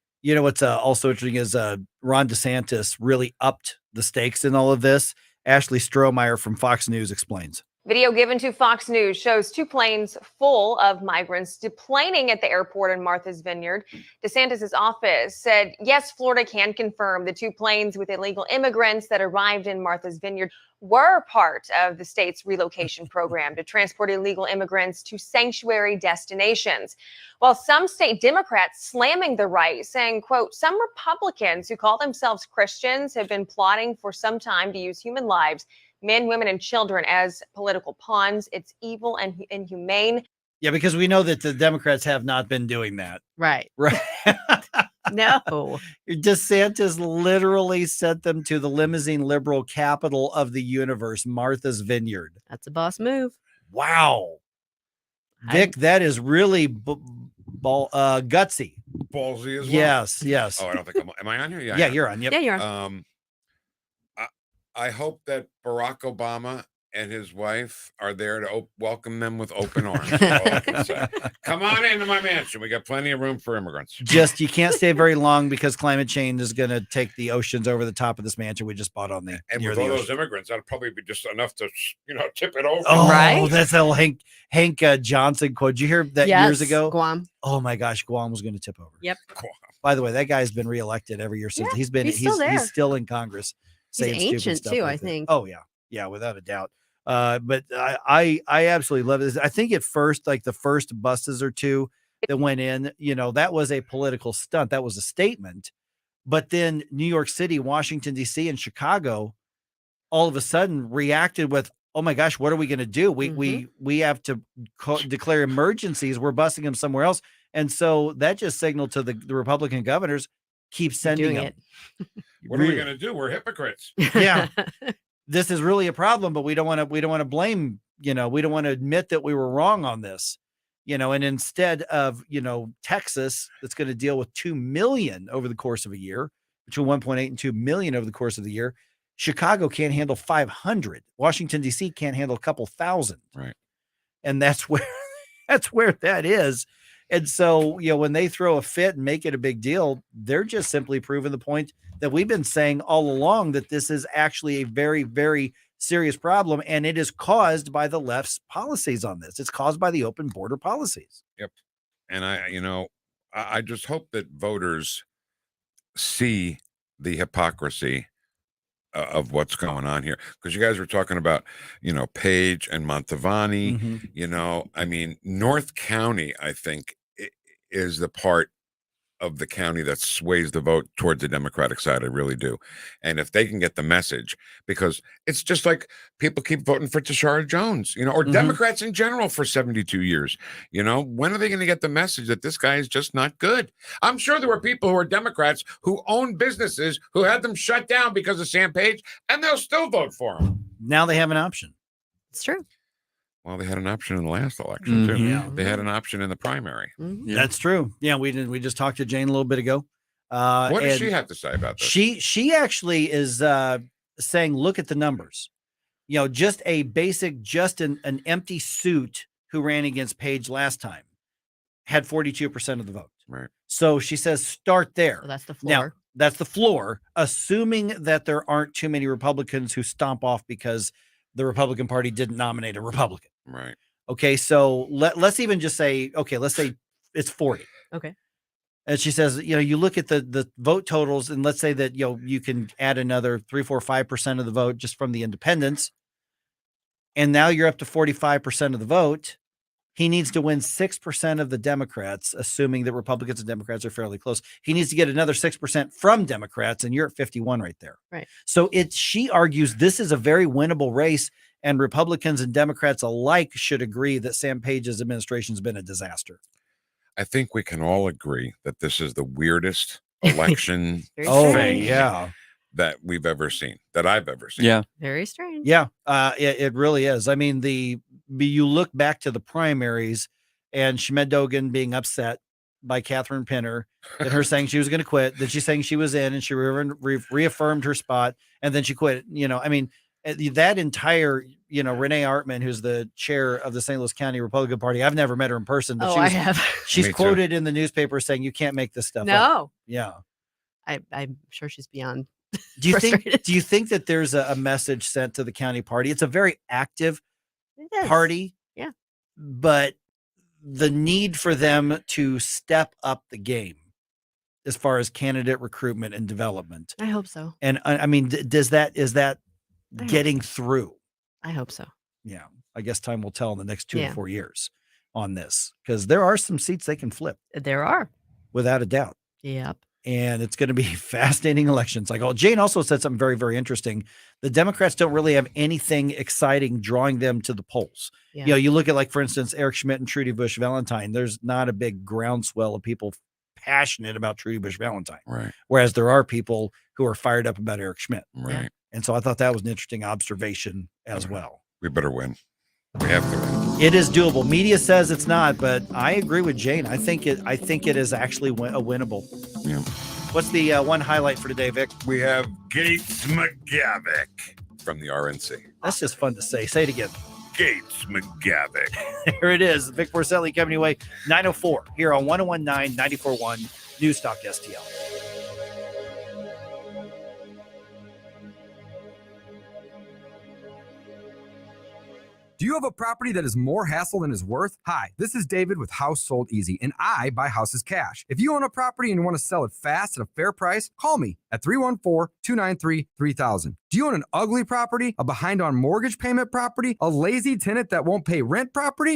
What's also interesting is Ron DeSantis really upped the stakes in all of this. Ashley Strohmeyer from Fox News explains. Video given to Fox News shows 2 planes full of migrants deplaning at the airport in Martha's Vineyard. DeSantis' office said, yes, Florida can confirm the 2 planes with illegal immigrants that arrived in Martha's Vineyard were part of the state's relocation program to transport illegal immigrants to sanctuary destinations. While some state Democrats slamming the right, saying, quote, some Republicans who call themselves Christians have been plotting for some time to use human lives, men, women, and children as political pawns. It's evil and inhumane. Yeah, because we know that the Democrats have not been doing that. Right. Right. No. DeSantis literally sent them to the limousine liberal capital of the universe, Martha's Vineyard. That's a boss move. Wow. Vic, that is really gutsy. Ballsy as well. Yes. Oh, I don't think am I on here? Yeah, you're on. Yep. Yeah, you're on. I hope that Barack Obama and his wife are there to welcome them with open arms. That's all I can say. Come on into my mansion. We got plenty of room for immigrants. Just you can't stay very long because climate change is going to take the oceans over the top of this mansion we just bought on the and near with the all those ocean. immigrants, that'll probably be just enough to tip it over. Oh, Right? that's how Hank Johnson quote. Did you hear that years ago? Guam. Oh my gosh, Guam was going to tip over. Yep. By the way, that guy's been reelected every year since Yeah, he's still there. he's still in Congress. He's saying stupid ancient stuff too, like I that. think. Oh yeah, without a doubt. But I absolutely love this. I think at first, like the first buses or two that went in, that was a political stunt. That was a statement. But then New York City, Washington, D.C., and Chicago all of a sudden reacted with, oh my gosh, what are we going to do? We have to declare emergencies. We're busing them somewhere else. And so that just signaled to the Republican governors, keep sending them. What are we going to do? We're hypocrites. Yeah. This is really a problem, but we don't want to blame, we don't want to admit that we were wrong on this, and instead of, Texas, that's going to deal with 2 million over the course of a year, between 1.8 and 2 million over the course of the year. Chicago can't handle 500. Washington, D.C. can't handle a couple thousand. Right. And that's where that is. And so, when they throw a fit and make it a big deal, they're just simply proving the point that we've been saying all along, that this is actually a very, very serious problem. And it is caused by the left's policies on this. It's caused by the open border policies. Yep. And I just hope that voters see the hypocrisy of what's going on here, because you guys were talking about Page and Mantovani. North County, I think, is the part of the county that sways the vote towards the Democratic side. I really do. And if they can get the message, because it's just like people keep voting for Tashara Jones, or Democrats in general for 72 years. When are they going to get the message that this guy is just not good? I'm sure there were people who are Democrats who own businesses who had them shut down because of Sam Page, and they'll still vote for him. Now they have an option. It's true. Well, they had an option in the last election too. Yeah. They had an option in the primary. Mm-hmm. That's true. Yeah, we just talked to Jane a little bit ago. What does she have to say about this? She actually is saying, look at the numbers. Just a basic, an empty suit who ran against Page last time had 42% of the vote. Right. So she says, start there. So that's the floor. Now, that's the floor, assuming that there aren't too many Republicans who stomp off because the Republican Party didn't nominate a Republican. Right. Okay. So let's even just say, let's say it's 40. Okay. And she says, you look at the vote totals, and let's say that, you can add another 3, 4, 5% of the vote just from the independents. And now you're up to 45% of the vote. He needs to win 6% of the Democrats, assuming that Republicans and Democrats are fairly close. He needs to get another 6% from Democrats, and you're at 51 right there. Right. So she argues this is a very winnable race, and Republicans and Democrats alike should agree that Sam Page's administration has been a disaster. I think we can all agree that this is the weirdest election strange. that we've ever seen, that I've ever seen. Yeah. Very strange. Yeah, it really is. I mean, you look back to the primaries and Shemed Dogan being upset by Catherine Pinner and her saying she was going to quit. Then she's saying she was in, and she reaffirmed her spot, and then she quit. That entire, Renee Artman, who's the chair of the St. Louis County Republican Party. I've never met her in person, but I have. She's Me quoted too. in the newspaper saying you can't make this stuff up. No. Yeah. I'm sure she's beyond. Do you frustrated. think that there's a message sent to the county party? It's a very active It is. party. Yeah. But the need for them to step up the game as far as candidate recruitment and development. I hope so. And I mean, is that getting through? I hope so. Yeah. I guess time will tell in the next 2 Yeah. to 4 years on this, because there are some seats they can flip There are. without a doubt. Yep. And it's going to be fascinating elections. Jane also said something very, very interesting. The Democrats don't really have anything exciting drawing them to the polls. Yeah. You look at, for instance, Eric Schmidt and Trudy Bush Valentine. There's not a big groundswell of people passionate about Trudy Bush Valentine. Right. Whereas there are people who are fired up about Eric Schmidt. Right. And so I thought that was an interesting observation as well. We better win. We have to win. It is doable. Media says it's not, but I agree with Jane. I think it is actually a winnable. Yeah. What's the one highlight for today, Vic? We have Gates McGavick from the RNC. That's just fun to say. Say it again. Gates McGavick. There it is. Vic Porcelli coming your way. 9:04 here on 101.9, 94.1 News Talk STL. Do you have a property that is more hassle than is worth? Hi, this is David with House Sold Easy, and I buy houses cash. If you own a property and you want to sell it fast at a fair price, call me at 314-293-3000. Do you own an ugly property, a behind on mortgage payment property, a lazy tenant that won't pay rent property?